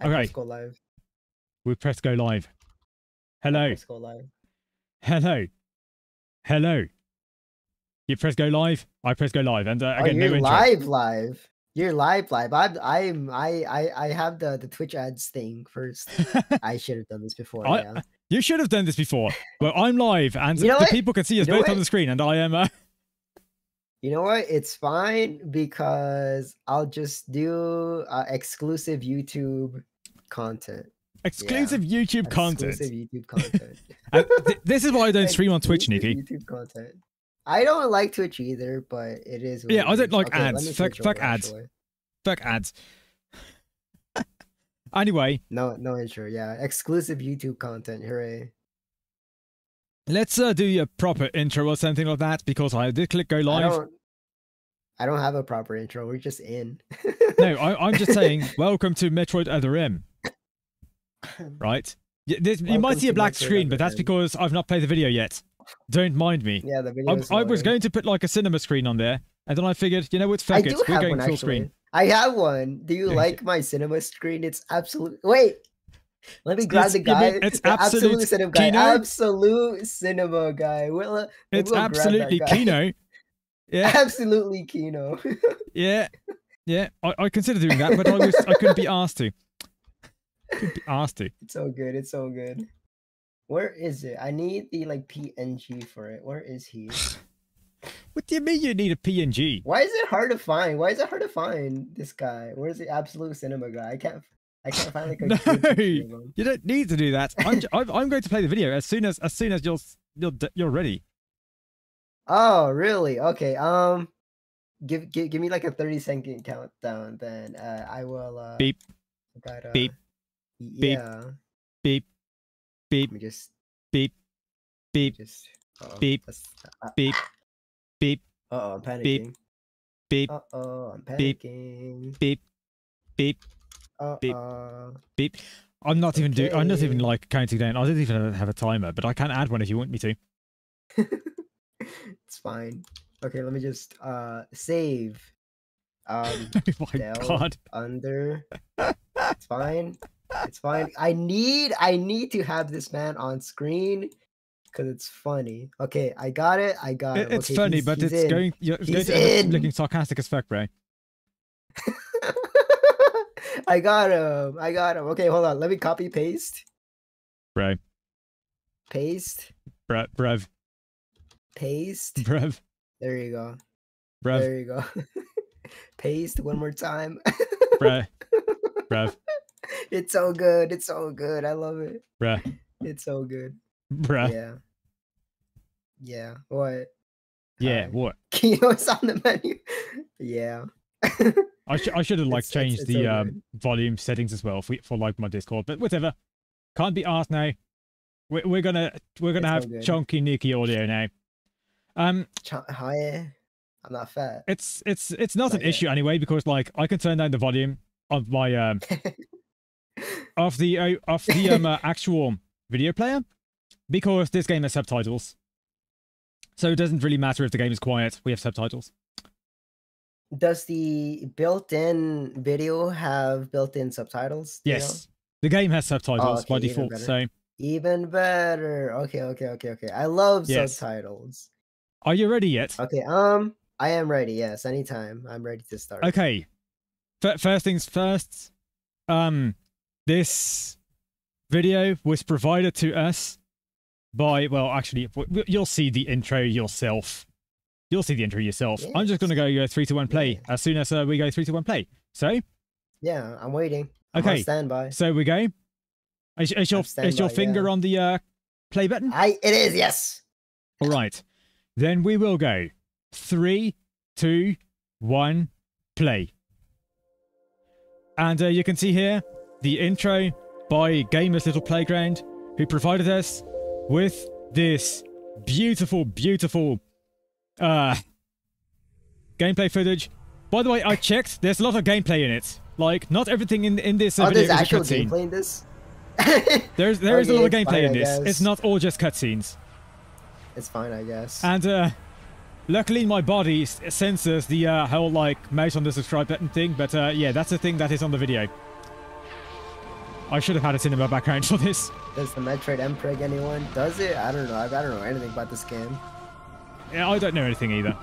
I press go live. We press go live. Hello. Press go live. Hello. Hello. You press go live. I press go live, and again, you're no intro. live. You're live. I have the Twitch ads thing first. I should have done this before. Yeah. You should have done this before. Well, I'm live, and you know the people can see us both on the screen, and I am. You know what? It's fine because I'll just do exclusive YouTube content. Exclusive YouTube content. Exclusive YouTube content. This is why I don't stream on Twitch, Nikki. YouTube content. I don't like Twitch either, but it is. Yeah, I don't like ads. Fuck ads. Fuck ads. Anyway. No intro. Yeah, exclusive YouTube content. Hooray. Let's do a proper intro or something like that, because I did click go live. I don't have a proper intro. We're just in. No, I'm just saying, welcome to Metroid Other M. Right? You might see a black screen, but that's because I've not played the video yet. Don't mind me. Yeah, the video. I was going to put like a cinema screen on there, and then I figured, you know what, fuck it, we're going full screen. I have one. Do you like my cinema screen? It's absolute. Wait, let me grab the guy. It's absolute cinema guy. Kino? Absolute cinema guy. It's absolutely Kino. Yeah, absolutely Kino. Yeah. I considered doing that, but I couldn't be asked to. It's so good. It's so good. Where is it? I need the PNG for it. Where is he? What do you mean you need a PNG? Why is it hard to find? Why is it hard to find this guy? Where's the absolute cinema guy? I can't find a No, you don't need to do that. I'm going to play the video as soon as you're ready. Oh, really? Okay. Give me like a 30-second countdown, then I will beep. Beep. Yeah. Beep. Beep. Let me just beep. Beep. Just beep. Beep. Beep. I'm panicking. Beep. I'm panicking. Beep. Beep. Beep. Beep. I'm not even counting down. I don't even have a timer, but I can add one if you want me to. It's fine. Okay, let me just save. Oh my god. Under. It's fine. It's fine. I need to have this man on screen because it's funny. Okay, I got it. It's okay, funny, but it's going to end up looking sarcastic as fuck, bro. I got him. Okay, hold on. Let me copy paste. Bro. Paste. Bruv. Paste. Bruv. There you go. Bruv. There you go. Paste one more time. Bruh. Bruv. It's so good. It's so good. I love it. Bruh. It's so good. Bruh. Yeah. Yeah. What? Yeah. What? Kino's on the menu. Yeah. I should have changed the so volume settings as well for my Discord, but whatever. Can't be asked now. We're gonna have so chunky Nikki audio now. Hi. I'm not fat. It's not an issue anyway, because I can turn down the volume of my of the actual video player, because this game has subtitles. So it doesn't really matter if the game is quiet. We have subtitles. Does the built-in video have built-in subtitles? Yes. The game has subtitles by default, so even better. Okay. I love subtitles. Are you ready yet? Okay, I am ready. Yes, anytime. I'm ready to start. Okay. First things first. This video was provided to us by, well, actually, you'll see the intro yourself. You'll see the intro yourself. Yes. I'm just going to go 3, 2, 1, play as soon as we go 3, 2, 1, play. So? Yeah, I'm waiting. Okay. I'm on standby. So we go. Is your finger on the play button? It is, yes. All right. Then we will go 3, 2, 1, play. And you can see here the intro by Gamer's Little Playground, who provided us with this beautiful gameplay footage. By the way, I checked. There's a lot of gameplay in it. Not everything in this video is a cutscene. There's actual gameplay in this? there is a lot of gameplay in this. It's not all just cutscenes. It's fine, I guess. And luckily my body senses the whole mouse on the subscribe button thing, but yeah, that's the thing that is on the video. I should have had a cinema background for this. Does the Metroid Mpreg anyone? Does it? I don't know. I don't know anything about this game. Yeah, I don't know anything either.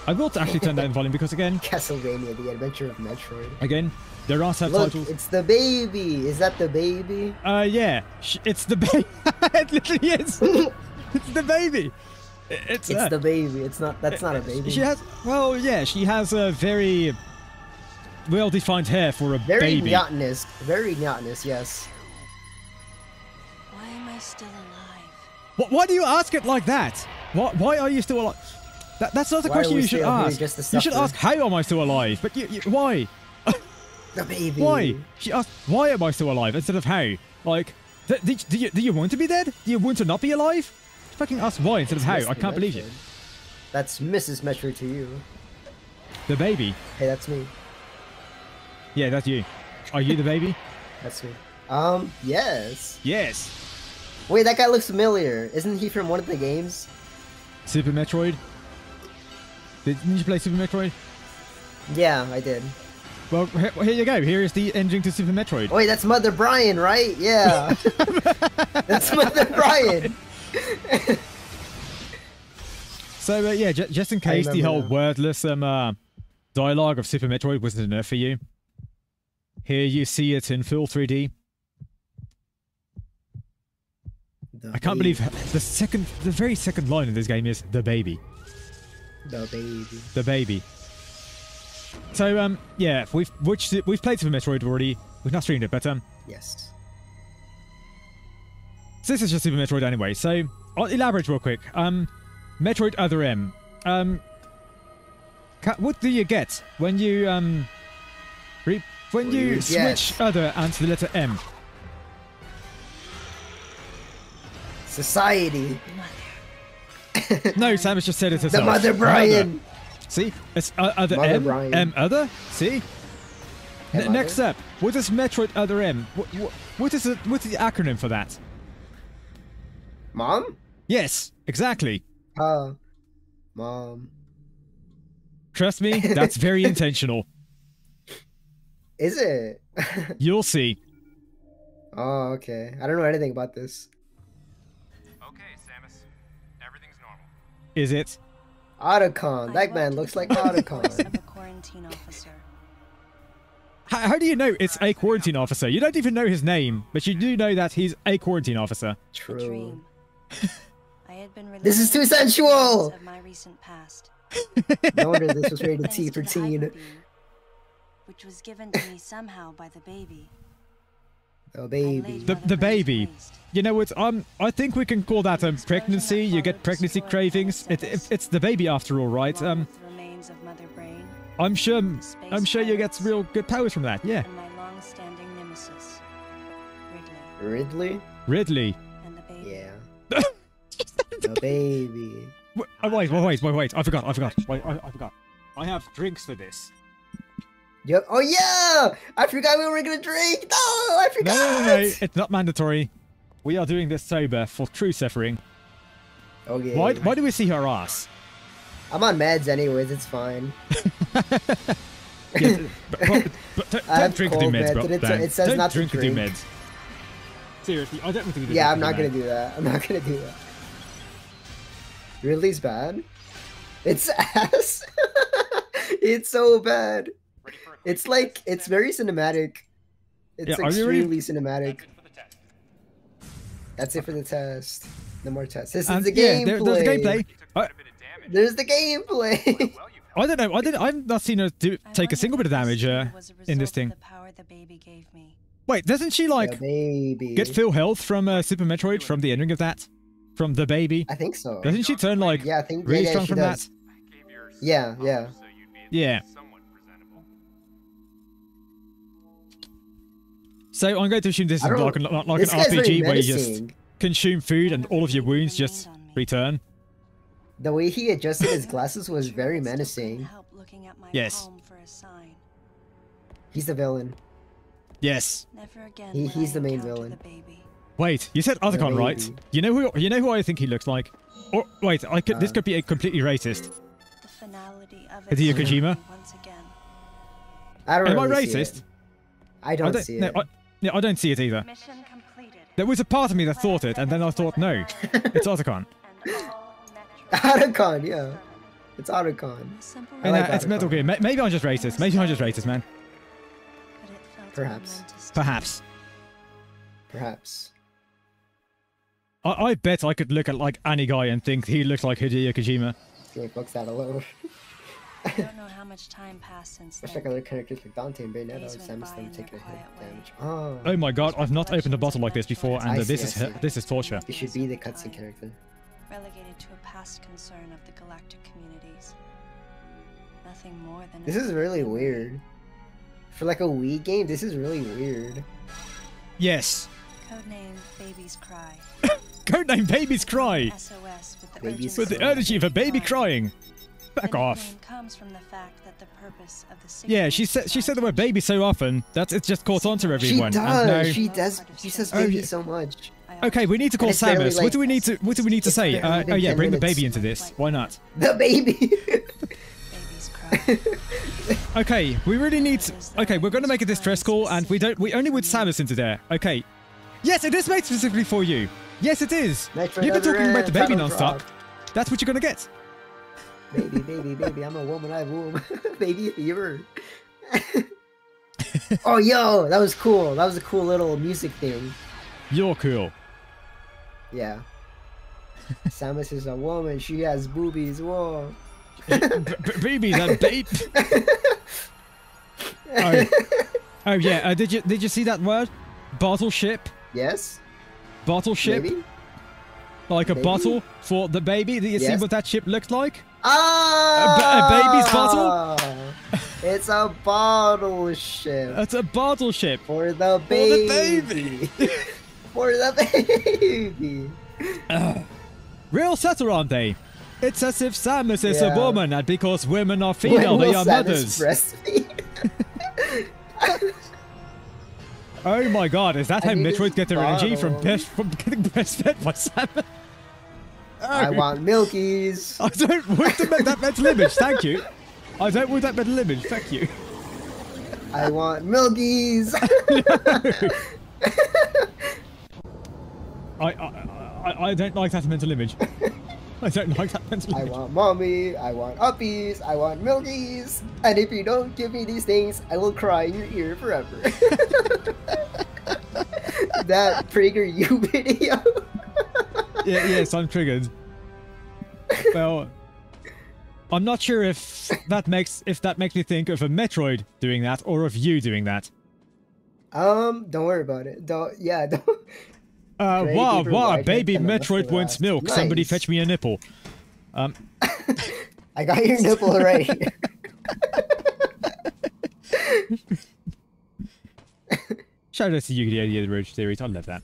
I will actually turn down the volume because, again... Castlevania, The Adventure of Metroid. Again, there are subtitles. Look, it's the baby. Is that the baby? Yeah. It's the baby. It literally is. It's the baby. It's the baby. It's not. That's not a baby. She has... Well, yeah, she has a very well-defined hair for a very baby. Very gnotinous, yes. Why am I still alive? Why do you ask it like that? Why are you still alive? That's not the question you should ask. You should ask, how am I still alive? But why? The baby. Why? She asked, why am I still alive? Instead of how. Like, do you want to be dead? Do you want to not be alive? Fucking ask why instead of how. I can't believe you. That's Mrs. Metroid to you. The baby. Hey, that's me. Yeah, that's you. Are you the baby? That's me. Yes. Yes. Wait, that guy looks familiar. Isn't he from one of the games? Super Metroid? Didn't you play Super Metroid? Yeah, I did. Well, here you go. Here is the ending to Super Metroid. Wait, that's Mother Brian, right? Yeah. That's Mother Brian. So, yeah, just in case the whole wordless dialogue of Super Metroid wasn't enough for you, here you see it in full 3D. I can't believe the very second line in this game is the baby. The baby. The baby. So yeah, we've played Super Metroid already. We've not streamed it, but yes. So this is just Super Metroid anyway. So I'll elaborate real quick. Metroid Other M. What do you get when you switch Other and to the letter M? Society. No, Samus just said it herself. The Mother Brian. See? It's Other Mother M. Brian. M Other. See? Next up. What is Metroid Other M? What's the acronym for that? Mom? Yes, exactly. Mom. Trust me, that's very intentional. Is it? You'll see. Oh, okay. I don't know anything about this. Okay, Samus. Everything's normal. Is it? Otacon. That man looks like Otacon. Of a quarantine officer. How do you know it's a quarantine officer? You don't even know his name, but you do know that he's a quarantine officer. True. I had been This is too sensual! Of my recent past. No wonder this was rated T for teen. Which was given to me somehow by the baby. The baby. The baby. You know what? I think we can call that pregnancy. You get pregnancy cravings. It's the baby after all, right? The remains of Mother Brain. I'm sure you get real good powers from that. Yeah. And my long-standing nemesis, Ridley? Ridley. And the baby. Yeah. The baby. Wait! I forgot. Wait, I forgot. I have drinks for this. Yep. Oh yeah! I forgot we were gonna drink. No, I forgot. No. It's not mandatory. We are doing this sober for true suffering. Okay. Why do we see her ass? I'm on meds anyways. It's fine. Yeah, but don't drink and do meds, bro. It says don't not drink to and do drink. meds. Seriously, I don't want to do this. Yeah, I'm not gonna do that. I'm not gonna do that. Ridley's bad. It's ass. It's so bad. It's like, it's very cinematic. It's extremely cinematic. That's it for the test. No more tests. This is the gameplay. There's the gameplay. There's the gameplay. I don't know. I've not seen her take a single bit of damage in this thing. Wait, doesn't she like get full health from Super Metroid from the ending of that? From the baby? I think so. Doesn't she turn like really strong from that? Yeah. Yeah. So I'm going to assume this is like an RPG where you just consume food and all of your wounds just return. The way he adjusted his glasses was very menacing. Yes. He's the villain. Yes. He's the main villain. Wait, you said Otacon, right? You know who I think he looks like? Or wait, this could be a completely racist. Is he Kojima? I don't Am I really racist? I don't see it. Yeah, I don't see it either. Mission completed. There was a part of me that thought it, and then I thought, no, it's Otacon. And all METROID Otacon, yeah. It's Otacon. Simple And, like it's Metal Gear. Maybe I'm just racist. Maybe I'm just racist, man. but it felt Perhaps. momentous to Perhaps. Perhaps. I bet I could look at like any guy and think he looks like Hideo Kojima. Yeah, fucks that alone. I don't know how much time passed since Just then. like other characters like Dante and Bayonetta, Days went Samus by them in taking a their hit quiet damage. way. Oh. Oh my god, I've not opened a bottle like this before, and I this see, I is see. this is torture. You should be the cutscene character. Relegated to a past concern of the galactic communities. Nothing more than This is really weird. For like a Wii game, this is really weird. Yes. Codename Baby's Cry. Codename Baby's Cry. SOS with the Baby's urgency With the Cry. urgency of a baby crying. Back The off. nickname comes from the fact that the purpose of the Yeah, signal she said the word baby so often that it's just caught on to everyone. She And does. now, She does. She says Oh, baby yeah. so much. okay, we need to call it's barely, Samus. like- What do we need to it's say? barely been Oh yeah, 10 bring the minutes. baby into this. Why not? The baby. Baby's Cry. Okay, we really need to, okay, we're gonna make a distress call and we only with Samus into there. Okay. Yes, it is made specifically for you. Yes, it is. Metroid You've been talking about the baby Title non-stop. drop. That's what you're gonna get. Baby, baby, baby. I'm a woman. I have womb. Baby, you're. Oh, yo, that was cool. That was a cool little music thing. You're cool. Yeah. Samus is a woman. She has boobies. Whoa. Baby, that babe. Oh yeah. Did you see that word? Bottle ship. Yes. Bottle ship. Maybe. Like a Baby? bottle for the baby. Do you see Yes. what that ship looks like? Ah! A baby's bottle? It's a bottle ship. It's a bottle ship. For the For baby. the baby. For the baby. Real subtle, aren't they? It's as if Samus is a Yeah. woman, and because women are female, When they will are Samus mothers. breastfeed? Oh my god, is that I how need Metroid this get their energy from bottle. from getting breastfed by Samus? I want milkies. I don't want to make that mental image, thank you. I don't want that mental image, thank you. I want milkies. I don't like that mental image. I don't like that mental I image. want mommy. I want uppies. I want milkies. And if you don't give me these things, I will cry in your ear forever. That trigger you video. Yes, I'm triggered. Well, I'm not sure if that makes me think of a Metroid doing that or of you doing that. Don't worry about it. Don't. Gray Wow, deeper wow, white baby head colour Metroid must wants last. milk. Somebody Nice. fetch me a nipple. I got your nipple already. Shout out to Yu-Gi-Oh! The Road Series. I love that.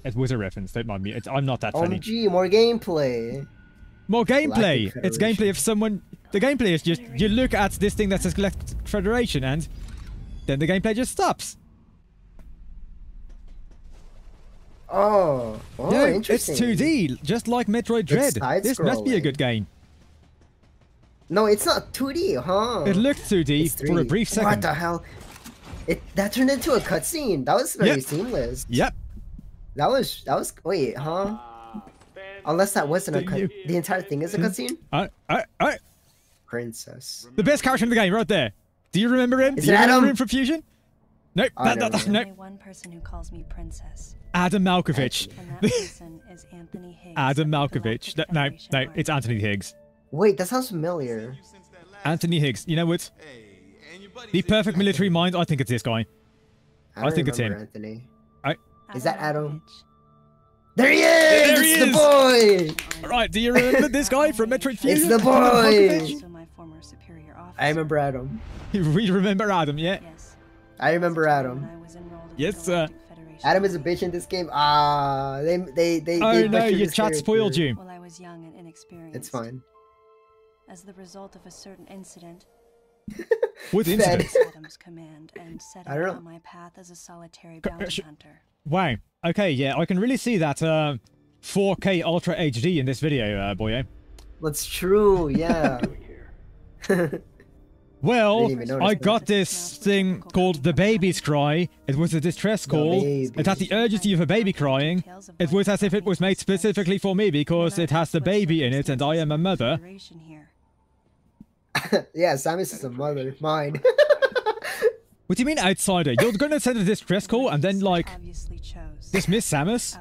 It was a reference. Don't mind me. I'm not that funny. OMG, more gameplay. More gameplay. Galactic It's gameplay if someone. The gameplay is just you look at this thing that says Galactic Federation, and then the gameplay just stops. Oh, Yeah, it's interesting. 2D, just like Metroid Dread. This must be a side-scrolling. good game. No, it's not 2D, huh? It looked 2D It's for a 3D. brief What second. the hell? That turned into a cutscene. That was very Yep. seamless. Yep. That was wait, huh? Unless that wasn't a cut. You- The entire thing is a cutscene. Princess. The best character in the game, right there. Do you remember him? Is Do you it remember Adam? him from Fusion? Nope. I don't No. There's only one person who calls me princess, Adam Malkovich. and that person is Anthony Higgs. Adam of the Malkovich. Galactic No, Federation no, Army. it's Anthony Higgs. Wait, that sounds familiar. Anthony Higgs. You know what? The perfect military mind. I think it's this guy. I don't think it's remember him. Anthony. I. Is that Adam? Malkovich. There he is! There he It's the boy! Right. Do you remember this guy from Metroid Fusion? the Adam boy! Malkovich? Also my former superior officer. I remember Adam. We remember Adam, yeah. Yes. I remember When Adam. I was enrolled in the Yes, sir. Galactic Federation Adam is a Army. bitch in this game. Ah, they Oh no, butchered your his chat spoiled character. you. While I was young and inexperienced. It's fine. As the result of a certain incident, What Fed. incident? Adam's command and set I out don't know. on my path as a solitary bounty hunter. Wow. Okay, yeah, I can really see that 4K Ultra HD in this video, boyo. That's true, yeah. Well, Didn't even notice I that. got this thing called the baby's cry. It was a distress call. baby. It had the urgency of a baby crying. It was as if it was made specifically for me because it has the baby in it and I am a mother. Yeah, Samus is a mother. Mine. What do you mean outsider? You're going to send a distress call and then, like, dismiss Samus?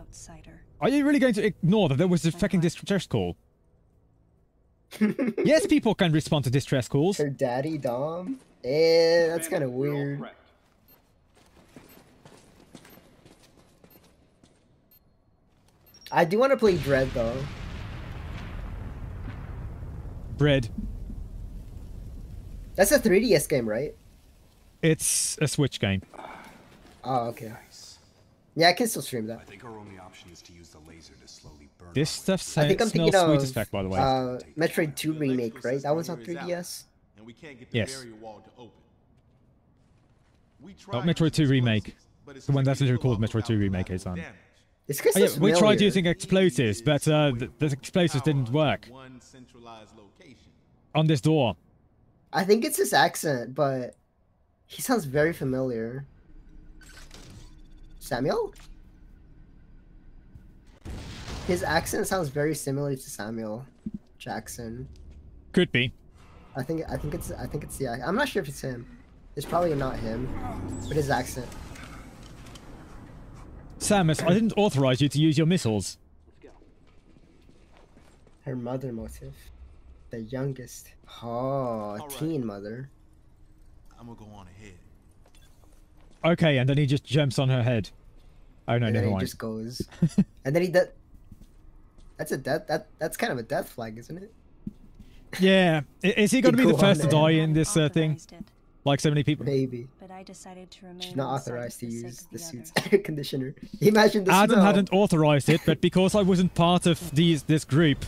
Are you really going to ignore that there was a fucking distress call? Yes, people can respond to distress calls. Her daddy, Dom? Eh, that's kind of weird. I do want to play Dread, though. Bread. That's a 3DS game, right? It's a Switch game. Oh, okay. Yeah, I can still stream that. I think our only option is to use the laser to slowly burn. This stuff I think I'm smells thinking sweet of as fuck, by the way. Metroid 2 remake, right? That one's on 3DS. And we can't get the Yes. barrier wall to open. We Oh, Metroid 2 Remake. The one that's literally called Metroid 2 Remake is on. This Oh, yeah, crystal's we tried familiar. using explosives, but the explosives didn't work One centralized location. on this door. I think it's his accent, but he sounds very familiar. Samuel? His accent sounds very similar to Samuel Jackson. Could be. I think it's the. I'm not sure if it's him. It's probably not him, but his accent. Samus, I didn't authorize you to use your missiles. Her mother motive, the youngest. Oh, All teen right. mother. I'm gonna go on ahead. Okay, and then he just jumps on her head. Oh no, And never then he mind. just goes, and then he does. That's a death. That's kind of a death flag, isn't it? Yeah, is he going to be Go the first on to then. die in this thing? Like so many people. Maybe. But I decided to remain She's not on site authorized to for the use sake the of suit's others. air conditioner. Imagine the Adam smell. hadn't authorized it, but because I wasn't part of this group,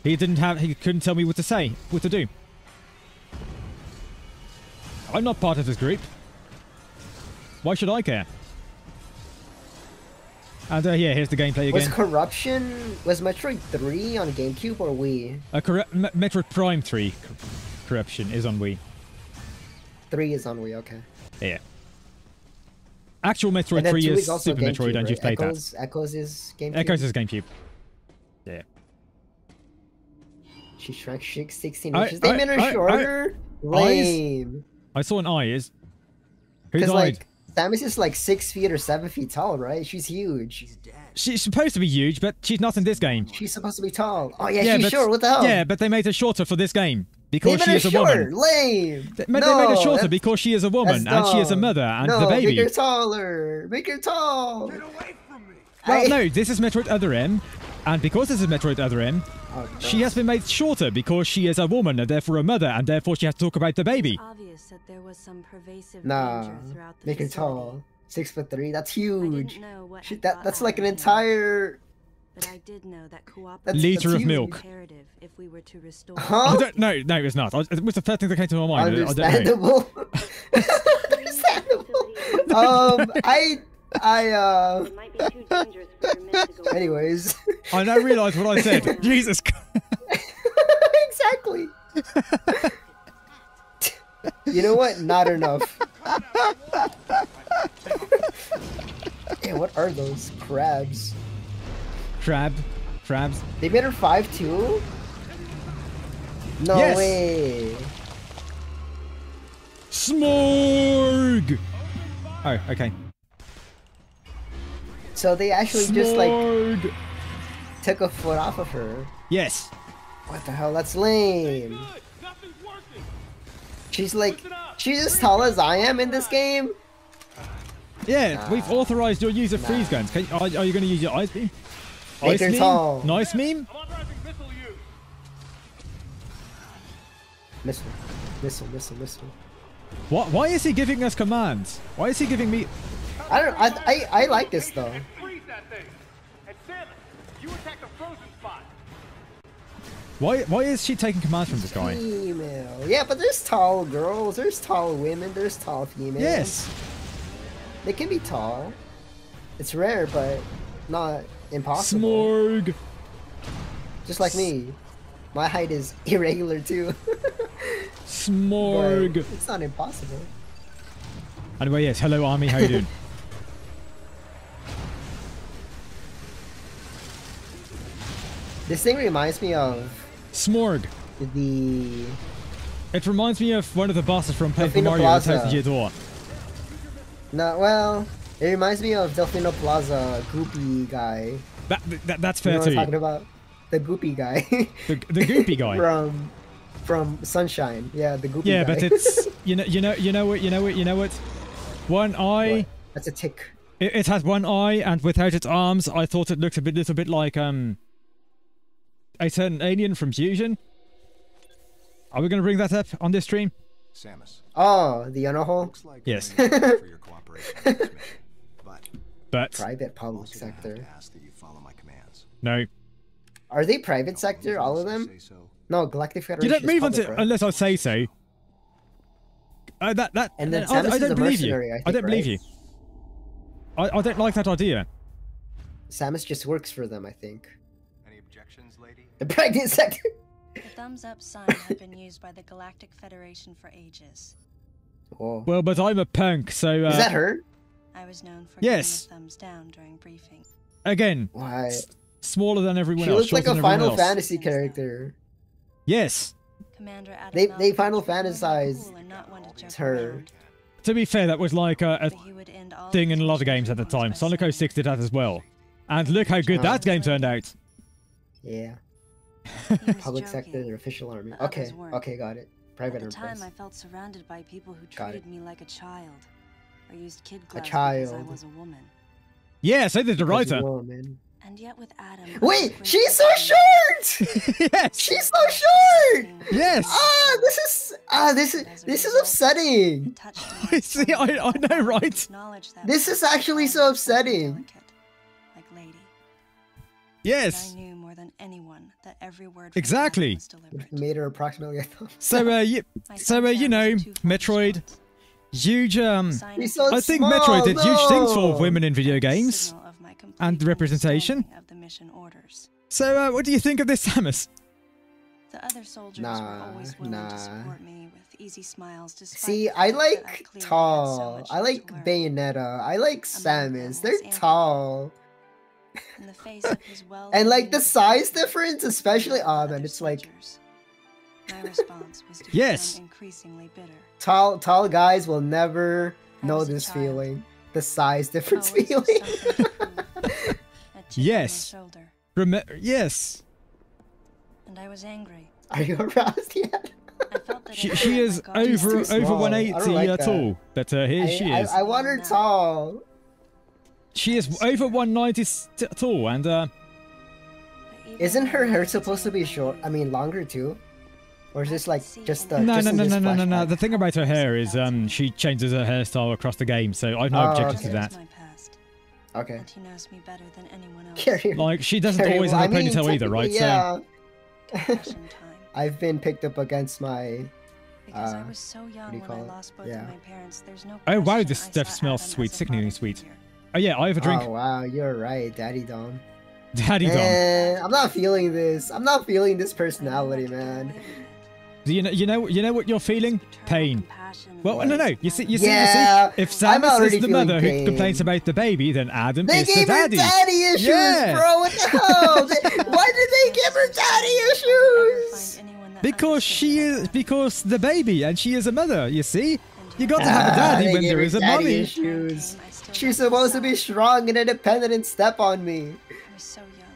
he couldn't tell me what to say, what to do. I'm not part of this group. Why should I care? And yeah, here's the gameplay Was again. was Metroid 3 on GameCube or Wii? Metroid Prime 3 Corruption is on Wii. 3 is on Wii, okay. Yeah. Actual Metroid And then 3 2 is also Super GameCube, Metroid, and right? you've played Echoes is GameCube. that. Echoes is GameCube. Yeah. She shrank 16 I- inches. They made her I- shorter? Lame. I saw an eye. Who Because, died? like, Samus is like 6 feet or 7 feet tall, right? She's huge. She's supposed to be huge, but she's not in this game. She's supposed to be tall. Oh, yeah, she's but, short. What the hell? Yeah, but they made her shorter for this game they because made she her is a short. woman. Lame. They made her shorter that's- because she is a woman that's and she is a dumb. mother and no, the baby. Make her taller. Make her tall. Well, no, this is Metroid Other M, and because this is Metroid Other M, Oh, she has been made shorter because she is a woman and therefore a mother, and therefore she has to talk about the baby. Obvious that there was some pervasive Nah, danger throughout the make her facility. tall. 6'3". That's I didn't huge. know what She, had that's got like out an of hand, entire. But I did know that That's- cooperation Liter that's of huge. milk. was imperative if we were to restore. Huh? I don't, no, it's not. It was the first thing that came to my mind. I don't know. Understandable. Understandable. It might be too dangerous for your men to go. Anyways. I now realise what I said. Jesus Christ. Exactly. You know what? Not enough. Yeah, what are those crabs? Crabs. They made her 5'2"? No Yes. way. Smorg! Oh, okay. So they actually just like Smorg! took a foot off of her. Yes. What the hell? That's lame. She's as tall as I am in this game. Yeah, we've authorized your use of freeze guns. Are you going to use your ice beam? Make Ice her beam? tall. Nice meme? Missile. What? Why is he giving us commands? Why is he giving me... I like this though. Freeze that thing. And Samus, you attack the frozen spot. Why is she taking commands from this guy? Female. Yeah, but there's tall girls, there's tall women, there's tall females. Yes. They can be tall. It's rare, but not impossible. Smorg! Just like me. My height is irregular too. Smorg. But it's not impossible. Anyway, yes. Hello, Army. How you doing? This thing reminds me of Smorg. the... It reminds me of one of the bosses from Paper Delfino Mario, Plaza. the Thousand Year Door. No, well, it reminds me of Delfino Plaza Goopy guy. That's You fair know what I'm too. talking about? The Goopy guy. The goopy guy. from Sunshine. Yeah, the Goopy Yeah, guy. but it's you know what? One eye. What? That's a tick. It has one eye, and without its arms, I thought it looked little bit like a certain alien from Fusion. Are we going to bring that up on this stream? Samus. Oh, the Unohole? Looks like Yes. I'm grateful for your cooperation on this mission, But Private I'm public also gonna have sector. to ask that you follow my commands. no, Are they private sector, all of them? Say so. No, Galactic Federation you don't is move on public, to right? unless I say so. And then I Samus is don't a believe you. mercenary, I I think, don't believe right? you. I don't like that idea. Samus just works for them, I think. Any objections, lady? The pregnant sector. The thumbs up sign had been used by the Galactic Federation for ages. Whoa. Well, but I'm a punk, so Is that her? I was known for Yes. giving the thumbs down during briefing. again Why? smaller than everyone She else. looks like shorter a than everyone Final else. Fantasy character. Yes. Commander Adam They Malcolm Final was really Fantasize cool and not one to joke it's her. around, To be fair, that was like a but he would end all thing in a lot of games discussions at the with time. points by Sonic saying, 06 did that as well. And look how good that game turned out. Yeah. "He was Public joking, sector, the official army. but others Okay, weren't. okay, got it. Private At the time, enterprise. I felt surrounded by people who Got treated me like a child. I used kid A gloves because I child. was a woman. Yeah, so did the Because writer. woman. And yet with Adam... I Wait, was she's so grateful short! Yes. She's so short! Yes. This is upsetting. See, I know, right? This is actually so upsetting. Like lady. Yes. I knew more than anyone that every word from Exactly. Adam was deliberate. Made her approximately a thumb. So, you know, Metroid, huge, He's so I think small, Metroid did huge things for no! women in video games. and the representation. Of the mission orders. So, what do you think of this, Samus? The other soldiers were Nah, always willing nah. to support me with easy smiles. Despite See, the I fact that like clearly had so tall. much I to like learn. Bayonetta. I like Among them Samus. was They're Anthony. tall. In the face of his And like the well-meaning size criticism difference, especially, of the oh other man, it's like soldiers, my response was to Yes. become increasingly bitter. tall guys will never I know was a this child. feeling. The size difference Always with feeling. something to prove. A chip on my Yes. shoulder, Yes. and I was angry. Are you aroused yet? I felt that She I is had my guard She's over too small. I 180 don't like that. tall, but here she is. I want her tall. She is over 190 tall, and But even Isn't her though hair I supposed to be didn't short? I mean, longer too? Or is this like just the no. just in this The flashback? thing about her hair is, she changes her hairstyle across the game, so I've no Oh, objection okay. to that. My past, Okay. and he knows me better than anyone else. Carry Like, she doesn't carry- always have a I mean, ponytail either, right? technically, yeah. Confession time. I've been picked up against my. Because I was so young do you when call I it? lost both Yeah. of my parents, there's no Oh, wow, question this I stuff saw smells Adam sweet, as a sickeningly father sweet. figure. Oh yeah, I have a drink. Oh wow, you're right, Daddy Dom. Daddy Dom. Man, I'm not feeling this. I'm not feeling this personality, man. Do you know what you're feeling? Pain. Well, What? no. You see. Yeah, If I'm Samus already is the feeling mother who pain. complains about the baby, then Adam They is the gave her daddy. daddy issues, Yeah. bro. What the hell? Why did they give her daddy issues? Because the baby and she is a mother. You see, you got to have a daddy they when gave there her is a daddy mommy. issues. She's supposed to be strong and independent and step on me. I was so young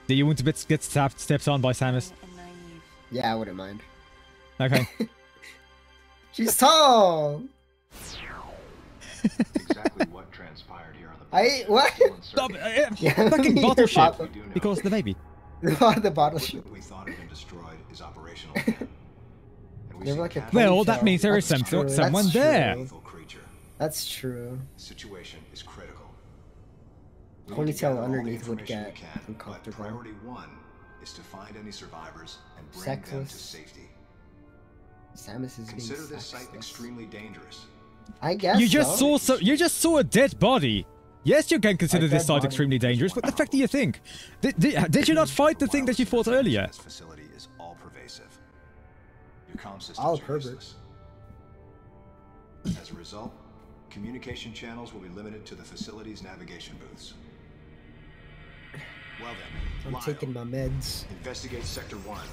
Do you want to get stepped on by Samus? and naive. Yeah, I wouldn't mind. Okay. She's tall. Exactly what transpired here on the What? Stop! Yeah, Fucking your bottle ship. bottle. Because of the baby. The bottle ship. we thought had been destroyed is operational again. And we They're see like a Captain Well, ponytail. that means there is That's true, someone that's there. true. lethal creature. That's true. The situation is critical. We need to Ponytail gather all the underneath would information get we can, but uncomfortable. priority one is to find any survivors and bring them to Sexless. safety. Samus is Consider being this site sexless. extremely dangerous. I guess You just so. you just saw a dead body. Yes, you can consider A this dead site body. extremely dangerous. What the fuck do you think? Did you not fight the thing that you fought earlier? This facility is all pervasive. comm systems All are pervert. useless. As a result, communication channels will be limited to the facility's navigation booths. Well then, I'm Lyle, taking my meds. investigate Sector 1. Show a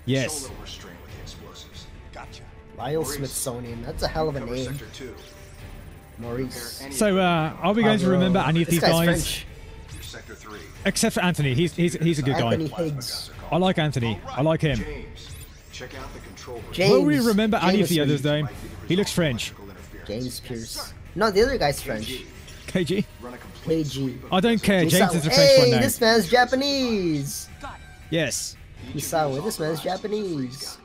Yes. little restraint with the explosives. Gotcha. Lyle Maurice, Smithsonian. That's a hell of a cover name. Sector 2. Maurice. Prepare any So, are we going to Pablo. remember any of This these guy's guys? French. Sector 3. Except for Anthony. He's a good Anthony guy. Higgs. I like Anthony. I like him. James, check out the control room. James. Will we remember any of the Jameson. others though? He looks French. James Pierce. No, the other guy's French. KG. Run a complete KG. sweep of I don't care. Misawa. James is a French one Hey, now. this man's Japanese. Yes. Misawa, this man's Japanese.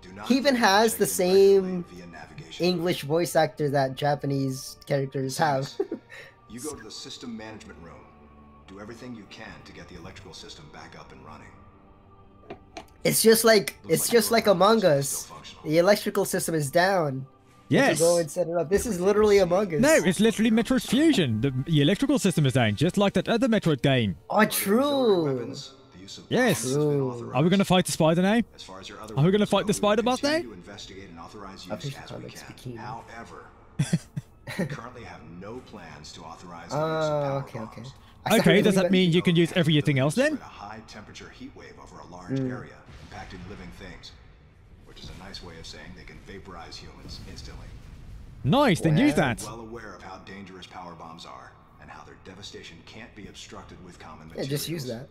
Do not He even has check the in same regularly via navigation. English voice actor that Japanese characters have. You go to the system management room. Do everything you can to get the electrical system back up and running. It's just like your Among system is Us. still functional. The electrical system is down. You have Yes. to go and set it up. This is literally Among Us. No, it's literally Metroid Fusion. The electrical system is down, just like that other Metroid game. Oh, Auxiliary true. weapons, the use of Yes. bombs has been True. authorized. Are we going to fight the spider now? As far as your other Are we gonna weapons fight the go, spider we will boss now? continue to investigate and authorize use Official as we comics can. bikini. However, we currently have no plans to authorize the use of Oh, power okay, okay. bombs. I thought Okay, we does that went- mean you can use everything else then? Spread a high temperature heat wave over a large area, impacting living things, which is a nice way of saying they can vaporize humans instantly. Nice, then use Wow. that. Well aware of how dangerous power bombs are and how their devastation can't be obstructed with common Yeah, materials. just use that.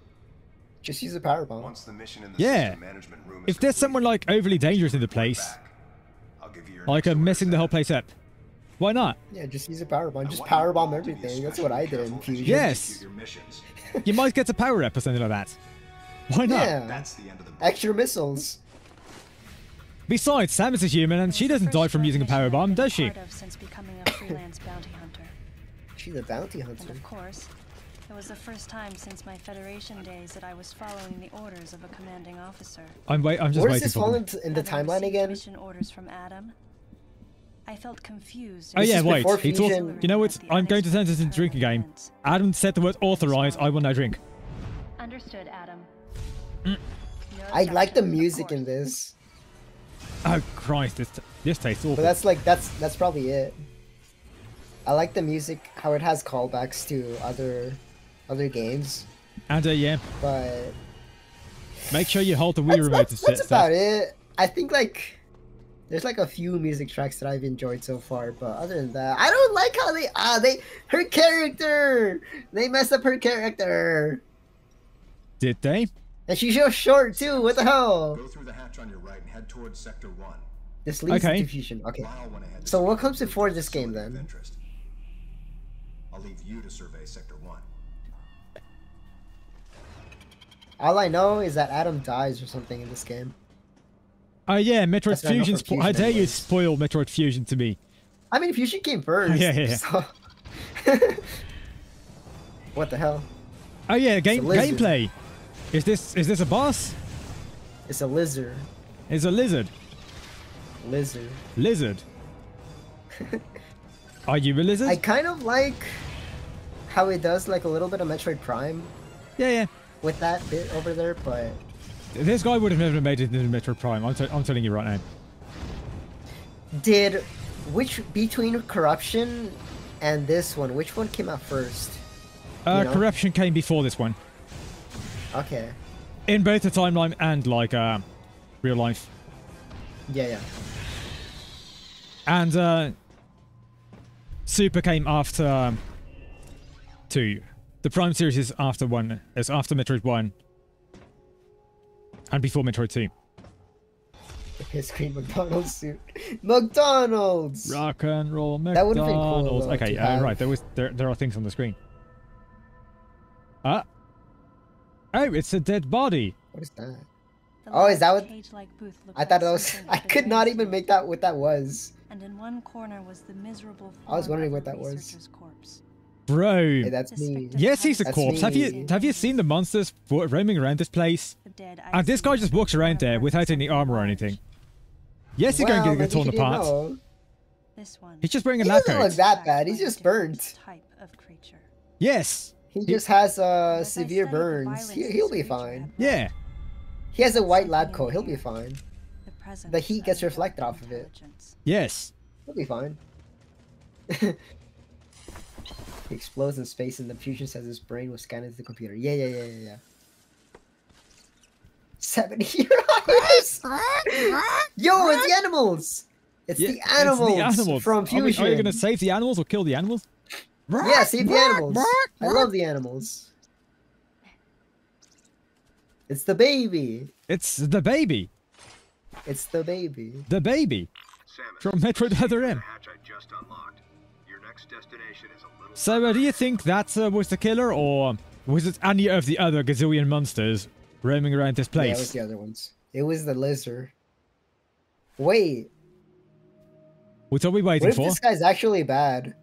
Just use a power bomb. Once the mission in the Yeah. system management room is If there's someone like overly dangerous in the report place, back. I'll give you your like next messing the orders whole place up, why not? Yeah, just use a power bomb. I Just want you power bomb all to be everything. That's what I did in especially Fusion. careful as you Yes. execute your missions. You might get a power up or something like that. Why not? Yeah. That's the end of the book. Extra missiles. Besides, Samus is human and she doesn't die from using a power bomb, does she? Since becoming a freelance bounty hunter. She's a bounty And hunter. of course, it was the first time since my Federation days that I was following the orders of a commanding officer. I'm just Where does waiting this for fall them. in the Having timeline received again? Mission orders from Adam. I felt confused. Oh This yeah, is wait. before He talked. Fusion. You know what? I'm going to turn this into a drinking game. Adam said the word authorize. I will now drink. Understood, Adam. Mm. No I like the objection, of music in course. this, Oh Christ, this tastes awful. but that's probably it. I like the music, how it has callbacks to other games, And yeah, but make sure you hold the Wii remote to that's set about it. I think like there's like a few music tracks that I've enjoyed so far, but other than that, I don't like how they her character. They messed up her character, Did they? and she's so short too. What the hell? Go through the hatch on your right and head towards Sector 1. This leads Okay. to Fusion. Okay. Lyle went ahead to So what survey comes the before this facility game, of then? interest. I'll leave you to survey Sector 1. All I know is that Adam dies or something in this game. Oh yeah, Metroid That's not enough Fusion. for Fusion How dare you anyways. spoil Metroid Fusion to me? I mean, Fusion came first. Yeah. So... what the hell? Oh yeah, a lizard. gameplay. Is this a boss? It's a lizard. It's a lizard. Lizard. Lizard. Are you a lizard? I kind of like how it does like a little bit of Metroid Prime Yeah. with that bit over there, but This guy would have never made it into Metroid Prime. I'm telling you right now. did between Corruption and this one, which one came out first? You know? Corruption came before this one, Okay. in both the timeline and like real life. Yeah. And Super came after 2. The Prime series is after 1. It's after Metroid 1. And before Metroid 2. His green McDonald's suit. McDonald's. Rock and roll That would've been cool, McDonald's. though, Okay, to have. right. There are things on the screen. Oh, it's a dead body. What is that? The Oh, is that large what- cage-like booth looked I thought like it was. something I that could the not Grand even Suite make that what that was. And in one corner was the miserable I was form wondering of what a that was. researcher's corpse. Bro. Hey, that's me. Suspected Yes, he's a That's corpse. me. Have you seen the monsters roaming around this place? The dead And this guy IC just walks around there forever without any something armor or large. anything. Yes, he's Wow, going to get maybe torn he didn't apart. know. This one. He's just wearing a He lab doesn't look coat. that bad. He's just burnt. Type of creature. Yes. He just has As I severe studied the burns. violence He'll this be creature fine. had Yeah. He has a white lab coat. He'll be fine. The presence the heat gets of reflected off of it. intelligence. Yes. It'll be fine. He explodes in space and the fusion says his brain was scanned into the computer. Yeah. 70 years. Yo, it's the animals. It's the animals from fusion. Are you gonna save the animals or kill the animals? Yeah, save the animals. I love the animals. It's the baby. It's the baby. It's the baby. The baby. Samus, From Metroid Other M. the hatch I just unlocked. Your next destination is a little. So, do you think that was the killer, or was it any of the other gazillion monsters roaming around this place? Yeah, it was the other ones. It was the lizard. Wait. What are we waiting What if for? this guy's actually bad?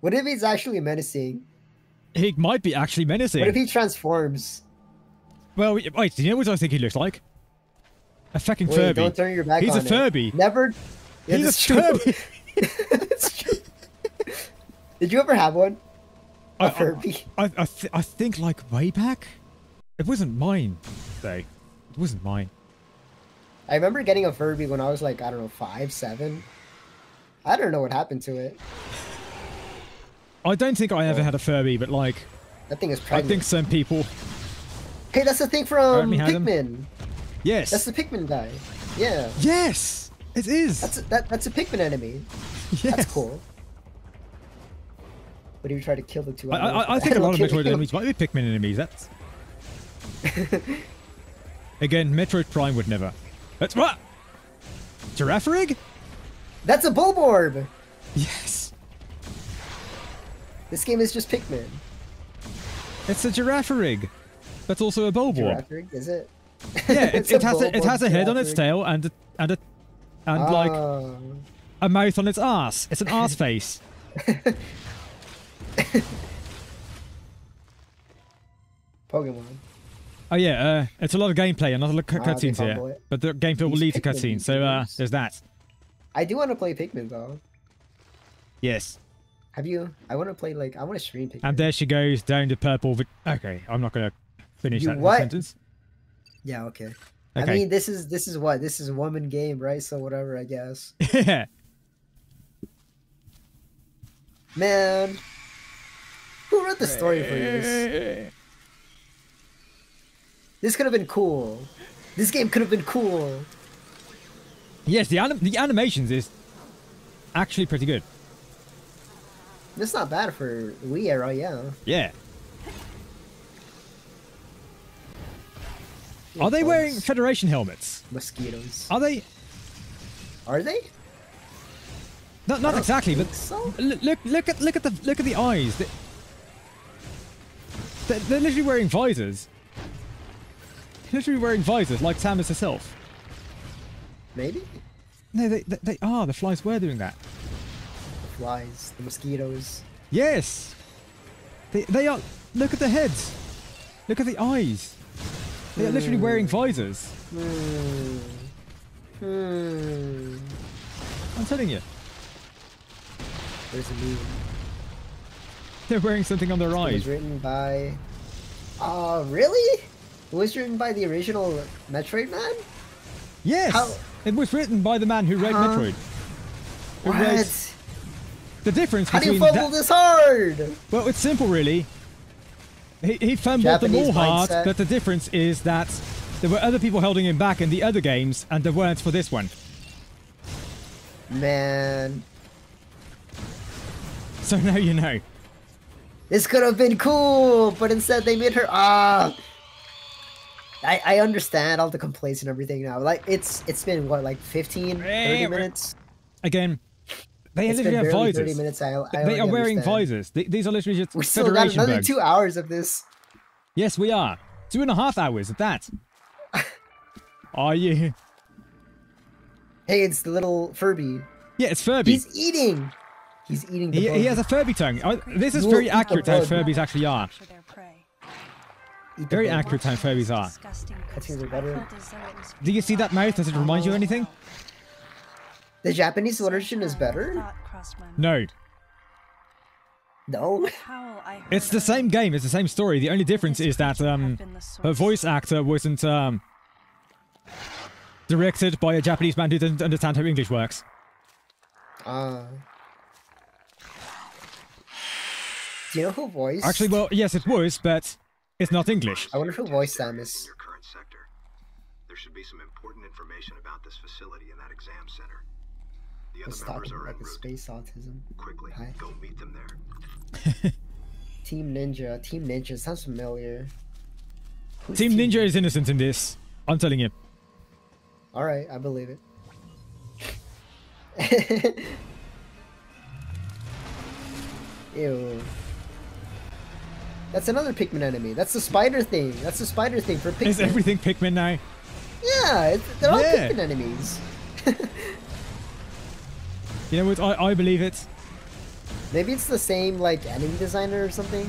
What if he's actually menacing? He might be actually menacing. What if he transforms? Well, wait, do you know what I think he looks like? A fucking Wait, Furby. don't turn your back He's on a Furby. it. Never. Yeah, He's that's a true. Furby. That's true. Did you ever have one? A Furby? I think like way back. It wasn't mine, though. It wasn't mine. I remember getting a Furby when I was like, I don't know, 5, 7. I don't know what happened to it. I don't think I ever had a Furby, but like, That thing is I pregnant. think some people. Hey, that's the thing from Apparently had 'em. Pikmin. Yes. That's the Pikmin guy. Yeah. Yes, it is. That's a Pikmin enemy. Yes. That's cool. What do you try to kill the two? I think a lot of Metroid enemies might be Pikmin enemies. That's. Again, Metroid Prime would never. That's what? Giraffe rig? That's a Bulborb! Yes. This game is just Pikmin. It's a giraffe rig. That's also a Bulborb. Giraffe rig, is it? Yeah, It's it a has a head on Bulborb its rig. tail and like Oh. a mouth on its ass. It's an ass face. Pokemon. Oh yeah, it's a lot of gameplay and not a lot of Ah, cutscenes they here. combo it. But the gameplay will These lead to Pikmin cutscenes, so YouTubers. there's that. I do want to play Pikmin though. Yes. Have you? I want to play like I want to stream Pikmin. And there she goes down to purple. Okay, I'm not gonna finish You that what? sentence. Yeah. Okay. Okay. I mean, this is what this is a woman game, right? So whatever, I guess. Yeah. Man, who wrote the story for this? This could have been cool. This game could have been cool. Yes, the animations is actually pretty good. It's not bad for Wii era, yeah. Yeah. Are they wearing Federation helmets? Mosquitoes? Are they? Are they? Not exactly, but think so. look at the eyes. They're literally wearing visors. Literally wearing visors like Samus herself. Maybe. No, they are. The flies were doing that. The flies, the mosquitoes. Yes. They are. Look at the heads. Look at the eyes. They are literally wearing visors. I'm telling you. There's a new one. They're wearing something on their It was eyes. written by... really? It was written by the original Metroid man? Yes. How- It was written by the man who wrote Metroid. Who wrote What? the difference How do you between fumble this hard? Well, it's simple, really. He fumbled them Japanese all hard, mindset. but the difference is that there were other people holding him back in the other games, and there weren't for this one. Man. So now you know. This could have been cool, but instead they made her... I understand all the complaints and everything now. Like, it's been, what, like 15, 30 minutes? Again, they It's literally been have barely visors. 30 minutes. I They already are wearing understand. visors. These are literally just We still got Federation another bugs. 2 hours of this. Yes, we are. 2.5 hours at that. Are you? Hey, it's the little Furby. Yeah, it's Furby. He's eating. He's eating the He bug. has a Furby tongue. This is You'll very eat the accurate how bug. Furbies actually are. Capture their prey. Eat the Very bug. accurate how Furbies are. Disgusting Cutscenes are better. felt as though it was Do you see that mouth? Does it remind you of anything? The Japanese version is better? Thought crossed my mind. No. No. Howl I heard It's the same game. It's the same story. The only difference is that her voice actor wasn't directed by a Japanese man who doesn't understand how English works. Do you know who voiced? Actually, well, yes, it was, but it's not English. I wonder who voiced Samus. Your current sector. There should be some important information about this facility in that exam center. The Let's other talk members are about en the route. space autism. Quickly, Hi. go meet them there. Team Ninja. Team Ninja sounds familiar. Who's Team Ninja is innocent in this. I'm telling you. All right, I believe it. Ew. That's another Pikmin enemy. That's the spider thing. That's the spider thing for Pikmin. Is everything Pikmin now? Yeah, they're all Yeah. Pikmin enemies. You know what? I believe it. Maybe it's the same like enemy designer or something.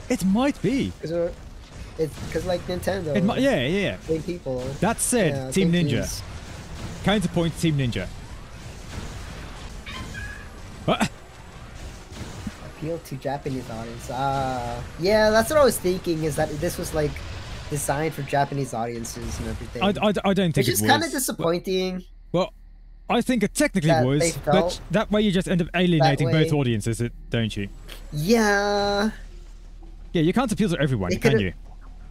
It might be. Because like Nintendo. It might, yeah. Same people. That said, Yeah, Team same Ninja. teams. Counterpoint Team Ninja. Appeal to Japanese audience. Yeah, that's what I was thinking. Is that this was like designed for Japanese audiences and everything. I don't think Which it is was. kind of disappointing. Well, I think it technically That was, they but felt that way you just end up alienating that way. both audiences, don't you? Yeah, Yeah, you can't appeal to everyone, They can could've- you?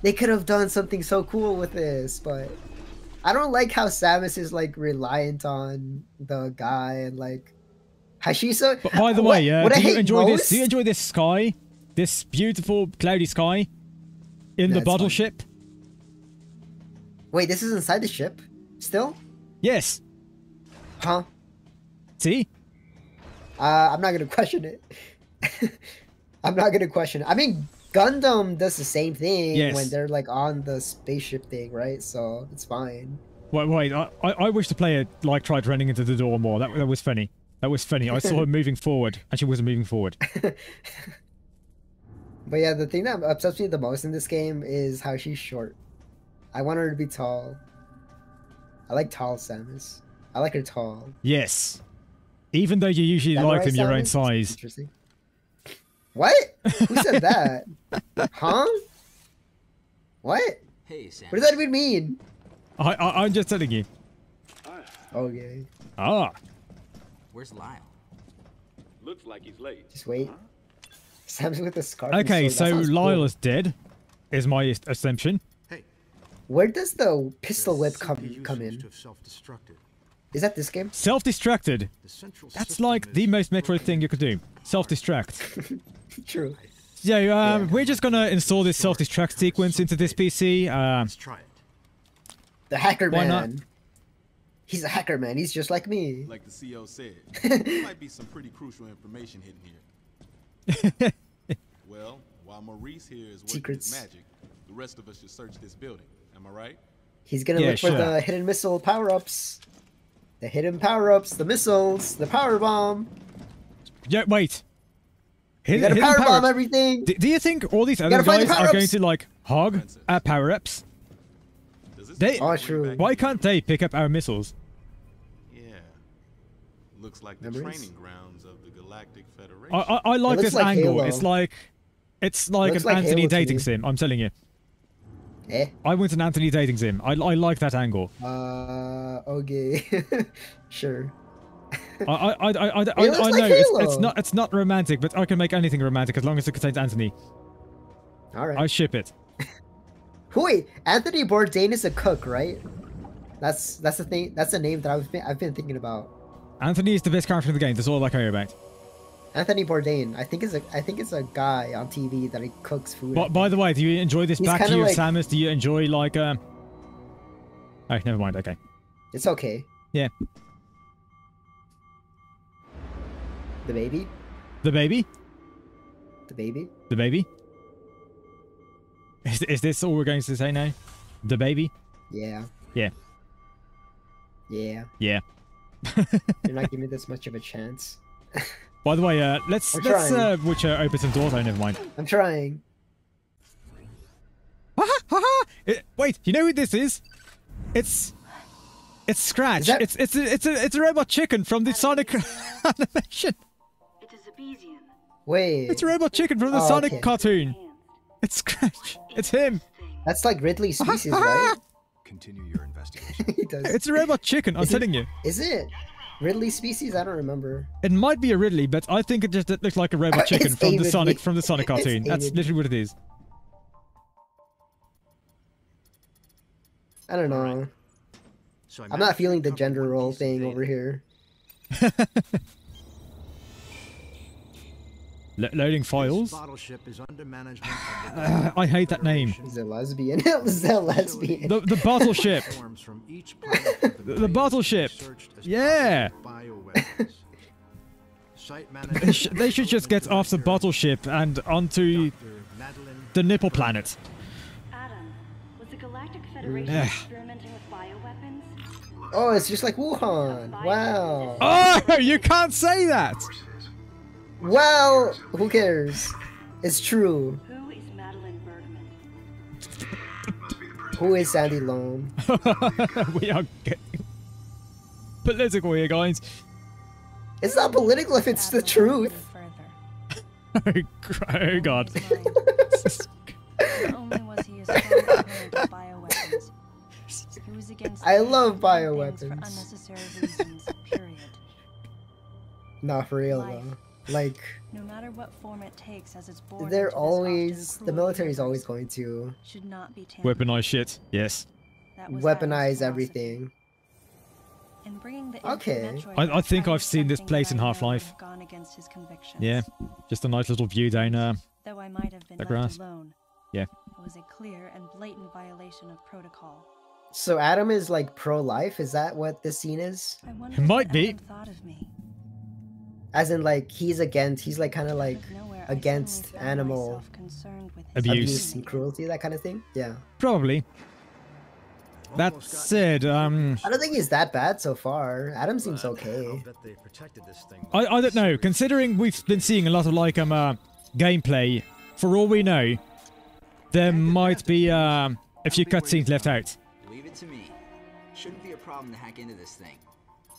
they could have done something so cool with this, but I don't like how Samus is like reliant on the guy and like how she's so. But by the What- way, what I do you hate enjoy this? most- Do you enjoy this sky? This beautiful cloudy sky in No, the it's bottle fine. ship? Wait, this is inside the ship still? Yes. Huh? See? I'm not gonna question it. I'm not gonna question it. I mean, Gundam does the same thing Yes. when they're like on the spaceship thing, right? So it's fine. Wait. I wish the player like tried running into the door more. That was funny. That was funny. I saw her moving forward, and she wasn't moving forward. But yeah, the thing that upsets me the most in this game is how she's short. I want her to be tall. I like tall Samus. I like her tall. Yes. Even though you usually Is that like right, them your own Samus? size. Interesting. What? Who said that? Huh? What? Hey, Sam. What does that even mean? I'm just telling you. Okay. Ah. Where's Lyle? Looks like he's late. Just wait. Samus with the scarf. and Okay, sword, that so sounds cool. Lyle is dead, is my assumption. Hey, Where does the pistol whip the come CPU seems in? to have self-destructed. Is that this game? Self-destructed. The central That's system like the is most Metroid broken thing you could do. Self-destruct. True. So, we're just gonna install this self-destruct sequence into this PC. Let's try it. The hacker Why man. not? He's a hacker man. He's just like me. Like the CO said, there might be some pretty crucial information hidden here. Well, while Maurice here is working Secrets. his magic, the rest of us should search this building. Am I right? He's gonna Yeah, look for sure. the hidden missile power-ups. The hidden power-ups, the missiles, the power bomb. Yeah, wait. You gotta Hidden power bomb power- everything. Do you think all these other gotta find the guys are going power-ups. to, like, hog our power-ups? Does this They- Oh, true. Why can't they pick up our missiles? Yeah. Looks like the Memories? training grounds of the Galactic Federation. I like looks this like angle. Halo. It's like Looks an like Anthony Halo to dating me. sim. I'm telling you. Eh? I want an Anthony dating sim. I like that angle. Okay. Sure. I looks know like it's Halo. not romantic, but I can make anything romantic as long as it contains Anthony. All right. I ship it. Wait, Anthony Bourdain is a cook, right? That's the thing. That's the name that I've been thinking about. Anthony is the best character in the game. That's all I care about. Anthony Bourdain. I think it's a guy on TV that he cooks food. But by the way, do you enjoy this He's back to kinda you, like- Samus? Do you enjoy like Oh, never mind. Okay. It's okay. Yeah. The baby. The baby. The baby. The baby. Is this all we're going to say now? The baby. Yeah. Yeah. Yeah. Yeah. You're not giving me this much of a chance. By the way, let's I'm trying. which open some doors. Oh, never mind. I'm trying. Wait, you know who this is? It's Scratch. Is that- It's a robot chicken from the Sonic animation. It is a Bayesian. Wait. It's a robot chicken from the Oh, Sonic okay. cartoon. It's Scratch. It's him. That's like Ridley Species, right? continue your investigation. He does. It's a robot chicken, I'm telling you. Is it Ridley species? I don't remember. It might be a Ridley, but I think it just looks like a robot chicken It's from the David Sonic Lee. from the Sonic cartoon. That's David. literally what it is. I don't know. So I'm not feeling the gender role thing over here. Loading files. Bottle ship is under management. I hate that name. Is it lesbian? Is that lesbian? The bottle ship. The bottle ship. Yeah. They should just get off the bottle ship and onto the nipple planet. Adam, was the Galactic Federation Ugh. experimenting with bioweapons? Oh, it's just like Wuhan. Wow. Oh, you can't say that. Well, who cares? It's true. Who is Madeline Bergman? Who is Sandy Lone? We are getting political here, guys. It's not political if it's the truth. Oh God. Not only was he a strong opponent of bioweapons, he was against I love things for bioweapons. unnecessary reasons, period. Not for real Life. though. Like, No matter what form it takes as it's born they're into this always often the cruel military's universe, always going to should not be tampered Weaponized with. shit. Yes. That was Adam's weaponize philosophy. everything. In bringing the Okay. METROID I think back, I've seen this something place in that I know Half-Life. would have gone against his convictions. Yeah. Just a nice little view down Though I might have been the left grass. alone, Yeah. it was a clear and blatant violation of protocol. So Adam is like pro-life? Is that what this scene is? I wonder Might what be. Adam thought of me. As in like he's like kind of like Out of nowhere, I against suddenly found animal myself concerned with his abuse. abuse and cruelty, that kind of thing. Yeah. Probably. That said, I don't think he's that bad so far. Adam seems okay. I don't know. Considering we've been seeing a lot of like gameplay, for all we know, there might be a few cutscenes left out. Leave it to me. Shouldn't be a problem to hack into this thing.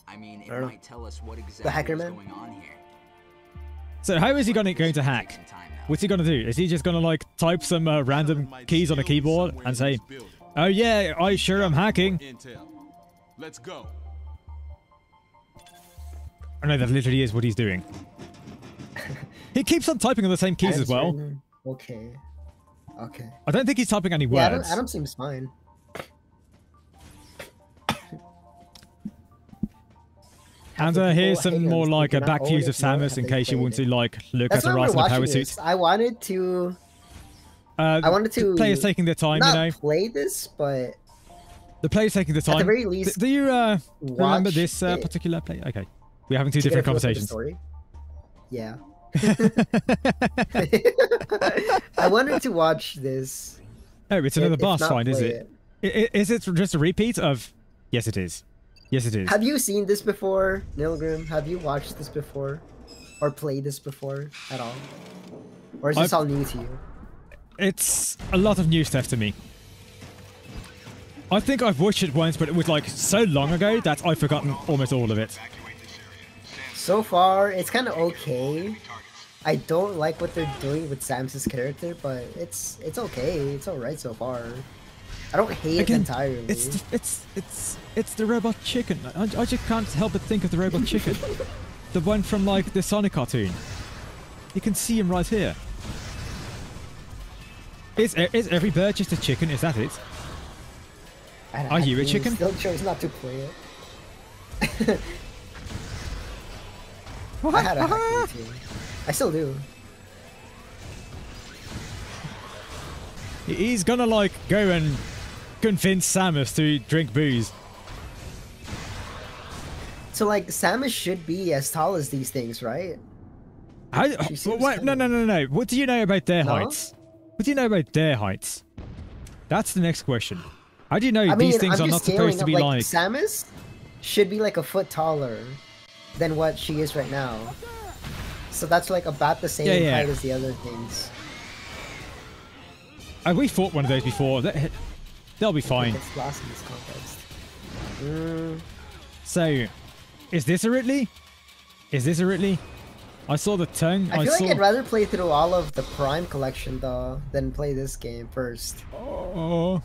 I mean, it Or might tell us what exactly hacker is man? going on here. So how is he going to hack? What's he going to do? Is he just going to like type some random keys on a keyboard and say, "Oh yeah, I sure am hacking"? Intel. Let's go. Oh no, that literally is what he's doing. He keeps on typing on the same keys as Adam's well. written- Okay. Okay. I don't think he's typing any Yeah, words. Adam seems fine. And Half the here's people some hate more him, like they a do not back own views it, of nor Samus have in they case you played want it. to like look That's at her why ass we're in a power watching suit. this. I wanted to The players taking their time, not you know. play this, but The players taking the time. at the very least, Do you remember watch this it particular play? Okay, we're having two to get a different feel for the conversations. story. Yeah. I wanted to watch this. Oh, it's another if boss not fight, is play it? Is it just a repeat of? Yes, it is. Yes, it is. Have you seen this before, Nilgrim? Have you watched this before? Or played this before at all? Or is this all new to you? It's a lot of new stuff to me. I think I've watched it once, but it was like so long ago that I've forgotten almost all of it. So far, it's kind of okay. I don't like what they're doing with Samus's character, but it's okay. It's alright so far. I don't hate it entirely. It's the robot chicken. I just can't help but think of the robot chicken. The one from like the Sonic cartoon. You can see him right here. Is every bird just a chicken? Is that it? Are you a chicken? Still chose not to play it. I had a hack too. I still do. He's gonna like go and convince Samus to drink booze. So like Samus should be as tall as these things, right? She seems Wait, no. What do you know about their No? heights? What do you know about their heights? That's the next question. How do you know I mean, these things I'm are not just scaling supposed to up, be like... Samus should be like a foot taller than what she is right now. So that's like about the same Yeah. height as the other things. We fought one of those before. They'll be fine. It's lost in this context. So, is this a Ridley? Is this a Ridley? I saw the tongue. I feel saw... like I'd rather play through all of the Prime collection though than play this game first. Oh.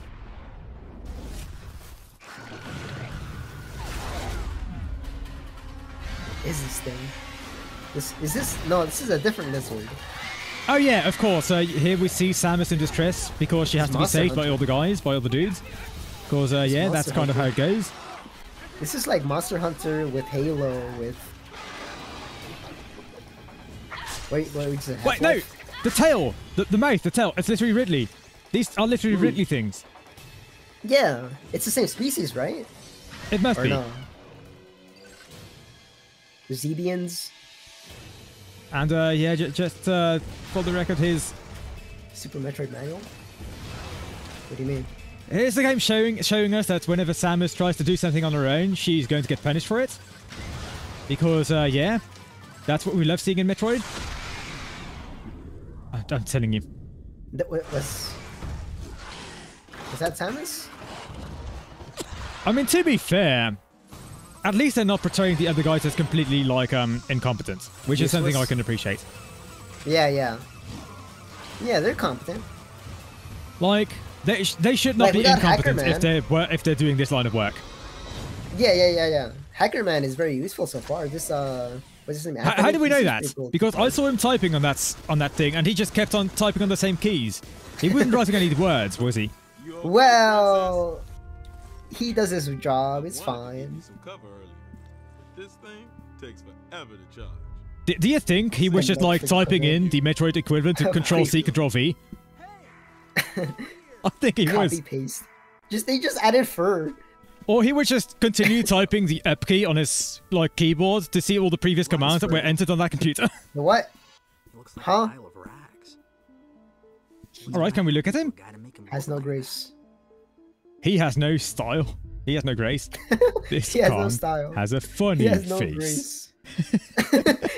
is this thing? No, this is a different lizard. Oh yeah, of course. Here we see Samus in distress because she has to be saved by all the guys, by all the dudes. Because yeah, that's kind of how it goes. This is like Monster Hunter with Halo with. Wait, no, the tail, the mouth, the tail. It's literally Ridley. These are literally Ridley things. Yeah, it's the same species, right? It must be. No? The Zebians. And yeah, just for the record, here's Super Metroid Manual. What do you mean? Here's the game showing us that whenever Samus tries to do something on her own, she's going to get punished for it. Because yeah, that's what we love seeing in Metroid. I'm telling you. Was that Samus? I mean, to be fair, at least they're not portraying the other guys as completely like incompetent, which is something I can appreciate. Yeah, they're competent. Like they should not be incompetent if they're doing this line of work. Yeah. Hacker Man is very useful so far. This what's his name? How do we know that? Cool. Because I saw him typing on that thing, and he just kept on typing on the same keys. He wasn't writing any words, was he? Well, he does his job. It's fine. This thing takes forever to charge. Do you think he was just like typing in the Metroid equivalent to Control C, Control V? I think he was. Copy paste. They just added fur. Or he would just continue typing the Up key on his like keyboard to see all the previous commands that were entered on that computer. What? Huh? All right, can we look at him? Has no grace. He has no style. He has no grace. This he has Kong no style. has a funny he has no face. Grace.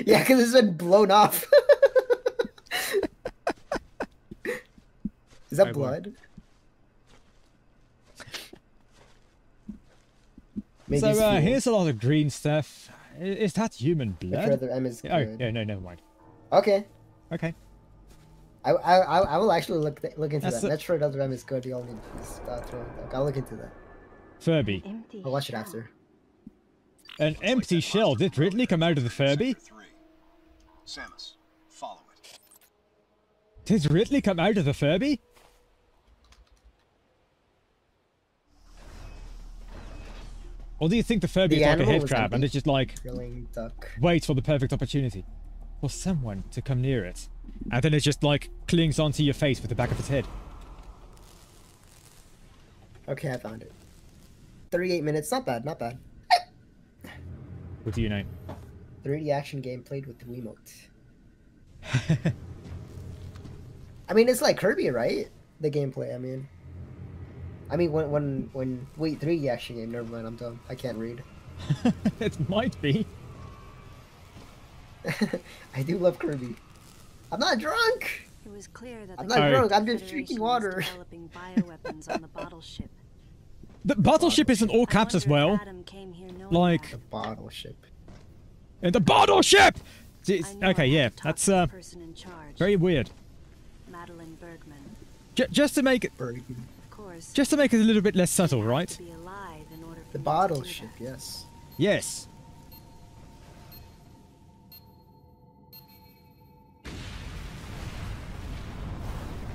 Yeah, because it's been blown off. Is that blood? So here's a lot of green stuff. Is that human blood? M is good. Oh, yeah, no, never mind. Okay. Okay. I will actually look into that. Metroid Other M is good. You all need to throw it back. I'll look into that. Furby. I'll watch it after. An empty shell. Did Ridley come out of the Furby? Samus, follow it. Did Ridley come out of the Furby? Or do you think the Furby is like a head crab and it's just like waits for the perfect opportunity for someone to come near it, and then it just like clings onto your face with the back of its head? Okay, I found it. 38 minutes, not bad, not bad. What do you know? 3D action game played with the Wiimote. I mean, it's like Kirby, right? The gameplay, I mean, wait, 3D action game, never mind, I'm dumb. I can't read. It might be. I do love Kirby. I'm not drunk! It was clear that I'm not drunk, I'm just drinking water. Developing bioweapons on the bottle ship. The bottle ship is in all caps as well. Like... The bottle ship. And the bottle ship! Okay, yeah, that's very weird. Madeline Bergman. Just to make it... Just to make it a little bit less subtle, right? The bottle ship, yes. Yes.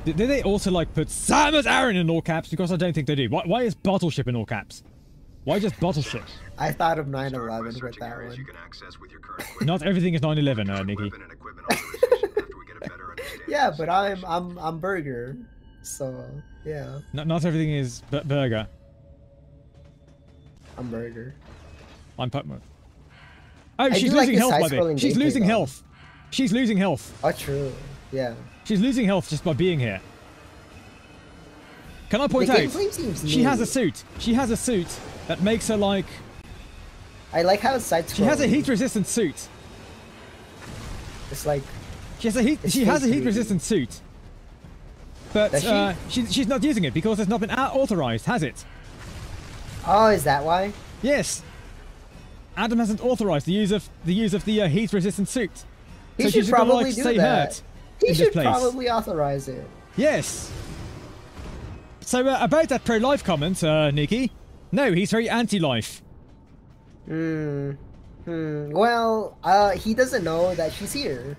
Did they also like put Samus Aran in all caps? Because I don't think they do. Why is bottle ship in all caps? Why just bottle ship? I thought of 9/11 with that one. Not everything is 9/11, Nikki. Yeah, but I'm Burger, so yeah. Not everything is Burger. I'm Burger. I'm Putman. Oh, she's losing health by the way. She's losing health. She's losing health. Oh, true. Yeah. She's losing health just by being here. Can I point out? She has a suit. She has a suit that makes her like... I like how it's side-scrolling. She has a heat-resistant suit. It's like... She has a heat-resistant suit. But she's not using it because it's not been authorized, has it? Oh, is that why? Yes. Adam hasn't authorized the use of the heat-resistant suit. He should probably do that. He should probably authorize it. Yes. So about that pro-life comment, Nikki. No, he's very anti-life. Well, he doesn't know that she's here.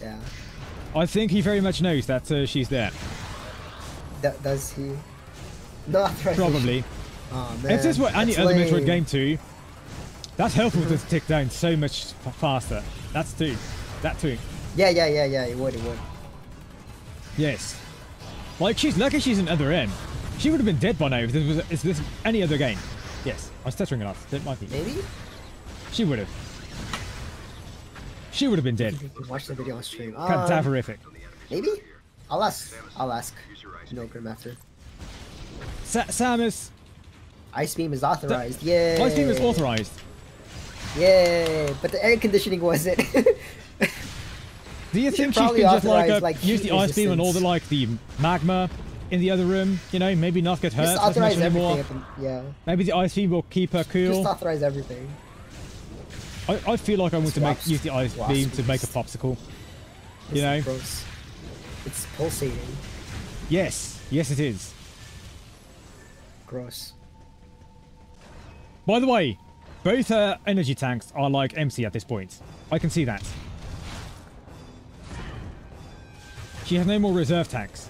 Yeah. I think he very much knows that she's there. Does he? Not right. Probably. Oh, man. If this were any other lame. Metroid game too, that health would just tick down so much faster. That's too. That too. Yeah. It would. Yes. Like, she's lucky she's in other M. She would have been dead by now if this was any other game. Yes. I was stuttering a lot. That might be. Maybe? She would have. She would have been dead. Watch the video on stream. Cadaverific. Maybe? I'll ask. No Grandmaster. Samus. Ice Beam is authorized. Yay! Ice Beam is authorized. Yay! But the air conditioning wasn't. Do you think she can just like use the ice beam and all the magma in the other room? You know, maybe not get hurt as much anymore. Yeah. Maybe the ice beam will keep her cool. Just authorize everything. I feel like I want to use the ice beam to make a popsicle. You know? Gross. It's pulsating. Yes. Yes, it is. Gross. By the way, both energy tanks are like empty at this point. I can see that. She has no more reserve tanks.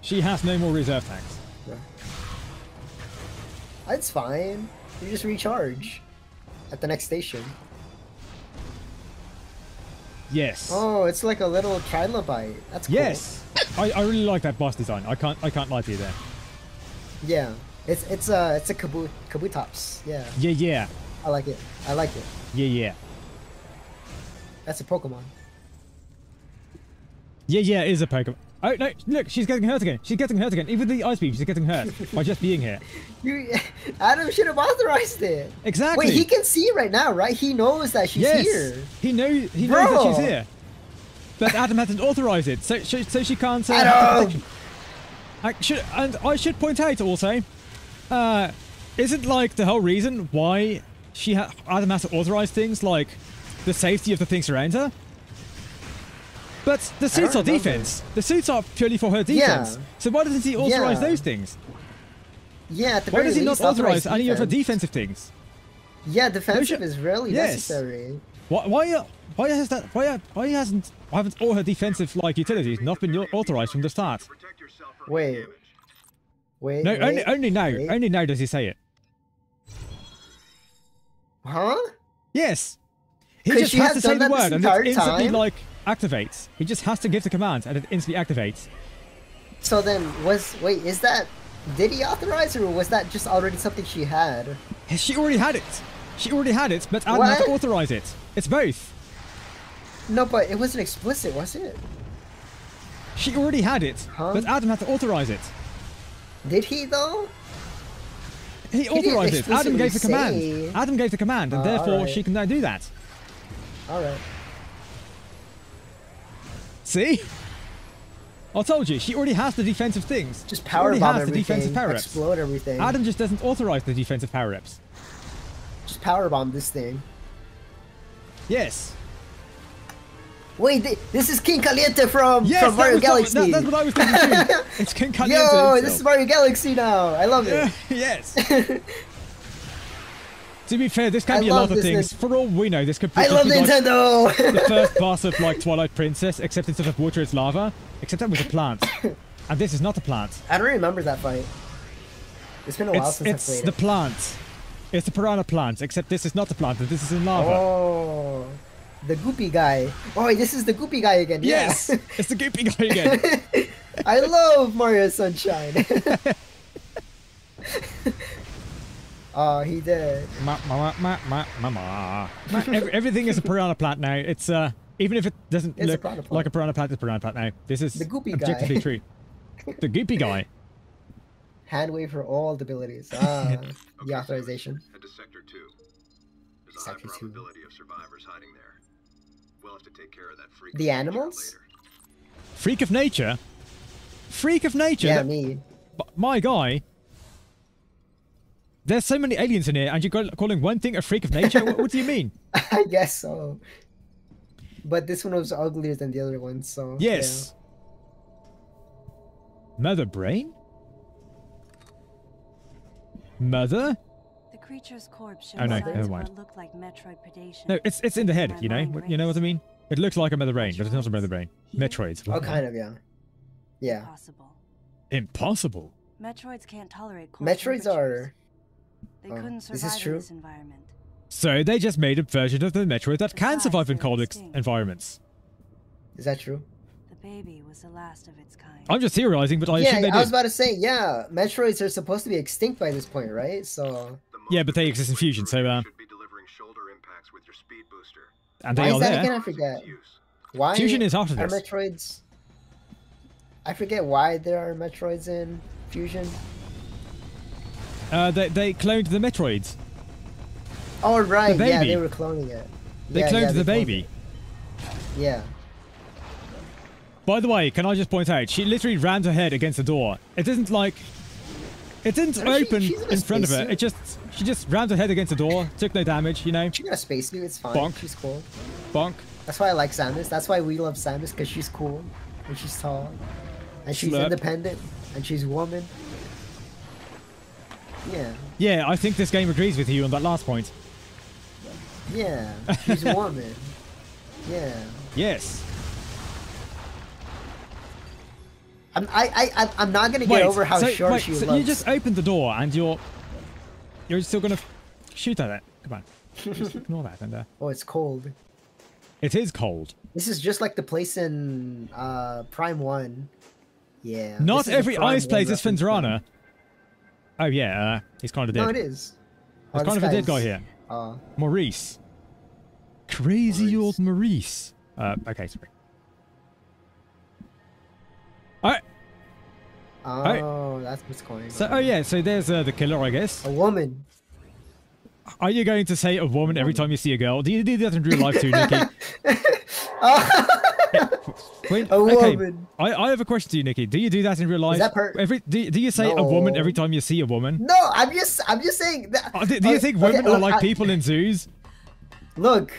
She has no more reserve tanks. Yeah. That's fine. You just recharge at the next station. Yes. Oh, it's like a little trilobite. That's cool. Yes. I really like that boss design. I can't lie to you there. Yeah. It's a Kabutops. Yeah. Yeah. I like it. Yeah. That's a Pokemon. Yeah, it is a Pokemon. Oh, no, look, she's getting hurt again. Even the ice beam, she's getting hurt by just being here. Adam should have authorized it. Exactly. Wait, he can see right now, right? He knows that she's here. He knows that she's here. But Adam hasn't authorized it, so she can't... Adam! And I should point out also, isn't like the whole reason why Adam has to authorize things like the safety of the things around her? But the suits are defense. The suits are purely for her defense. Yeah. So why doesn't he authorize those things? Yeah, at the why very does he not least, authorize any of her defensive things? Yeah, defensive is really necessary. Why haven't all her defensive utilities not been authorized from the start? Wait. No, only now does he say it. Huh? Yes. He just has to say the word and it instantly activates. He just has to give the command and it instantly activates. So then did he authorize or was that just already something she had? She already had it. But Adam had to authorize it. It's both. No, but it wasn't explicit, was it? She already had it, but Adam had to authorize it. Did he though? He authorized it. Adam gave the command. Adam gave the command, and therefore she can now do that. Alright. See? I told you, she already has the defensive things. Just power bomb everything, the defensive power-ups. Explode everything. Adam just doesn't authorize the defensive power-ups. Just power bomb this thing. Yes. Wait, this is King Caliente from Mario Galaxy. That's what I was thinking too. It's King Caliente Yo, this is Mario Galaxy now. I love it. Yes. To be fair, this can be a lot of things. For all we know, this could be Nintendo! The first boss of Twilight Princess, except instead of water it's lava. Except that was a plant. And this is not a plant. I don't remember that fight. It's been a while since I played it. It's the plant. It's the piranha plant, except this is not the plant, and this is in lava. Oh, the goopy guy. Oh, this is the goopy guy again. Yes, it's the goopy guy again. I love Mario Sunshine. Oh, he did. Everything is a piranha plant now. It's even if it doesn't look like a piranha plant, it's a piranha plant now. This is the goopy objectively guy. true. The goopy guy. Hand wave for all the abilities. The authorization. Head to Sector 2. There's a high probability of survivors hiding there. We'll have to take care of that freak. The animals? Freak of nature? Freak of nature? Yeah, me. My guy. There's so many aliens in here, and you're calling one thing a freak of nature? What do you mean? I guess so. But this one was uglier than the other one, so... Yes. Yeah. Mother Brain? Mother? creature's corpse showed Oh, no, signs never of mind. what looked like METROID predation. No, it's in the head, by you know? mind You know what I race. mean? It looks like a mother brain, but it's not a mother brain. Metroids. Oh, kind of, yeah. Yeah. Impossible. Impossible. Metroids can't tolerate cold Metroids temperatures. are. They Oh, couldn't is survive this in true? this environment. So they just made a version of the Metroid that can Besides, survive in they're cold extinct. environments. Is that true? The baby was the last of its kind. I'm just theorizing, but I Yeah, assume they I was did. about to say, yeah, Metroids are supposed to be extinct by this point, right? So. Yeah, but they exist in Fusion, so should be delivering shoulder impacts with your speed booster. and Why they is are that there. again? I forget. Why Fusion is after are this. Metroids? I forget why there are Metroids in Fusion. They cloned the Metroids. Oh right, The yeah, baby. they were cloning it. They Yeah, cloned yeah, the they cloned baby. it. Yeah. By the way, can I just point out, she literally rammed her head against the door. It isn't like... It didn't No, open she's in a in front of her. spacesuit. She just rammed her head against the door, took no damage, you know? She got a spacesuit, it's fine. Bonk. She's cool. Bonk. That's why I like Samus. That's why we love Samus, because she's cool. And she's tall. And she's Slurp. independent. And she's a woman. Yeah. Yeah, I think this game agrees with you on that last point. Yeah. She's a woman. Yeah. Yes. I'm not gonna get over how short she so looks. you just opened the door and you're still gonna shoot at it. Come on. Just ignore that and Oh, it's cold. it is cold. This is just like the place in Prime 1. Yeah. Not this is a every Prime ice 1 place is reference point. Fendrana. Oh yeah, he's kind of dead. No, it is. There's kind of a dead guy here. Maurice. Crazy old Maurice. Okay, sorry. Alright, Oh, that's what's going on. so oh yeah, so there's the killer, I guess. A woman. Are you going to say a woman every time you see a girl? Do you do that in real life too, Nikki? Wait, A okay. woman. I have a question to you, Nikki. Do you do that in real life? that per- do you say a woman No. every time you see a woman? No, I'm just saying that. Do you think women are look, like people in zoos? Look.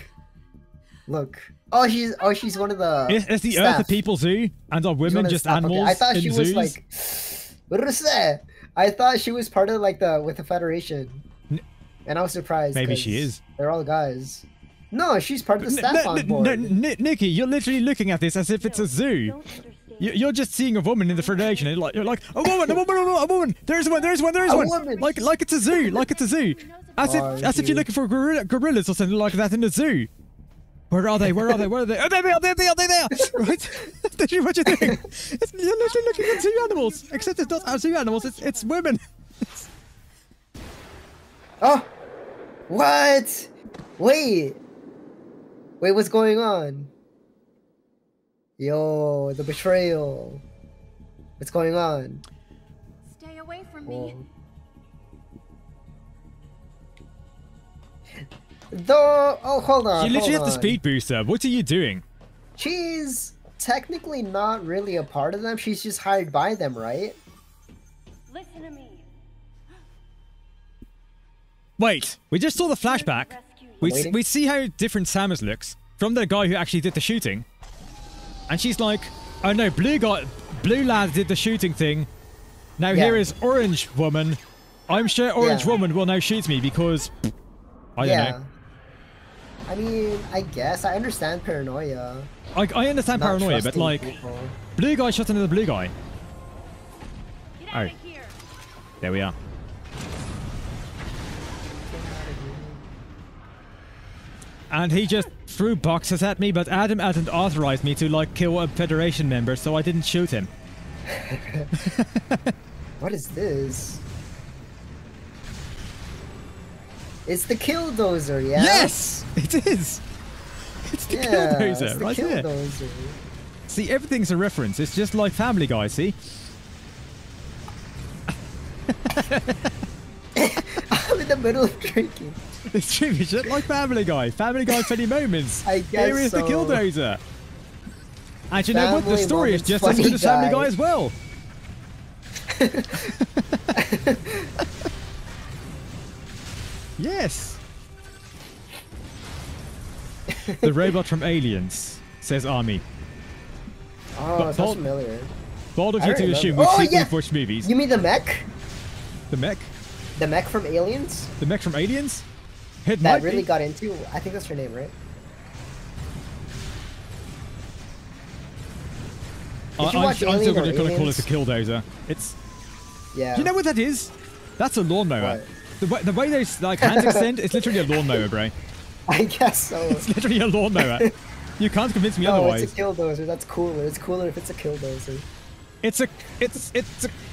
Oh, she's one of the. Is the staff. Earth a people zoo, and are She's one women of the just staff. Okay, animals I thought in she zoos? was like. What did I say? I thought she was part of like with the Federation, and I was surprised. Maybe 'cause she is. They're all guys. No, she's part of the staff on board. Nikki, you're literally looking at this as if it's a zoo. You're just seeing a woman in the Federation, and you're like, a woman. There's one. woman. Like it's a zoo, As if you're looking for gorillas or something like that in a zoo. Where are they? Oh, there they are. Right? That's what you're doing. You're literally looking at zoo animals, except it's not zoo animals. It's women. Oh, what? Wait, what's going on? Yo, the betrayal. What's going on? Stay away from me. Hold on. You literally hold have the on. speed booster. What are you doing? She's technically not really a part of them. She's just hired by them, right? Listen to me. Wait, we just saw the flashback. Waiting. We see how different Samus looks from the guy who actually did the shooting. And she's like, oh no, blue lad did the shooting thing. Now Yeah. here is orange woman. I'm sure orange Yeah. woman will now shoot me because I don't know. I mean, I guess I understand paranoia. I understand Not paranoia, but trusting like people. blue guy shot another blue guy. Get out of here. There we are. And he just threw boxes at me, but Adam hadn't authorized me to like kill a Federation member, so I didn't shoot him. What is this? It's the Killdozer, yeah? Yes, it is. It's the Killdozer, it's the right there. Killdozer. See, everything's a reference. It's just like Family Guy. See? I'm in the middle of drinking. It's true. It's just like Family Guy. Family Guy funny moments. I guess Here is the so. Killdozer. And you know what? The Family story is moments, just as funny good as Family guy. Guy as well. Yes. The robot from Aliens, says Army. Oh, But sounds Bold- familiar. Bold of I you to remember. assume we've Oh, secretly yeah. watched movies. You mean the mech? The mech? The mech from Aliens? The mech from Aliens? It That might really be. got into. I think that's her name, right? Did you I'm watch still Alien going or to call it Aliens? a killdozer. It's. Yeah. You know what that is? That's a lawnmower. What? The way those like hands extend, it's literally a lawnmower, bro. I guess so. It's literally a lawnmower. You can't convince me No, otherwise. it's a killdozer. That's cooler. It's cooler if it's a killdozer. It's a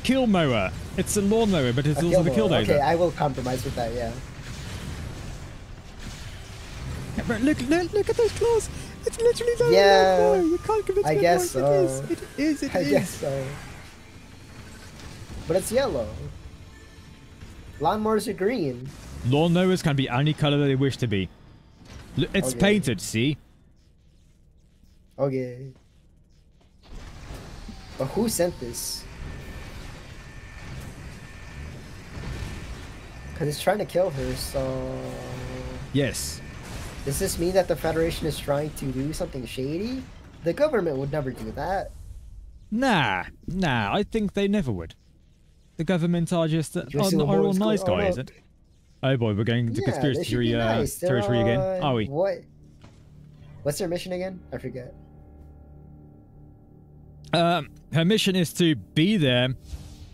kill mower. It's a lawnmower, but it's also the killdozer. Okay, I will compromise with that. Yeah. Yeah, but look at those claws. It's literally the Yeah. You can't convince me I guess otherwise. so. It is. It I is. guess so. But it's yellow. Lawnmowers are green. Lawnmowers can be any color they wish to be. It's Okay. painted. See. Okay. But who sent this? Because it's trying to kill her, so... Yes. Does this mean that the Federation is trying to do something shady? The government would never do that. Nah. I think they never would. The government are just are all nice guys, isn't it? Oh boy, we're going to conspiracy theory territory again. Are we? What? What's their mission again? I forget. Her mission is to be there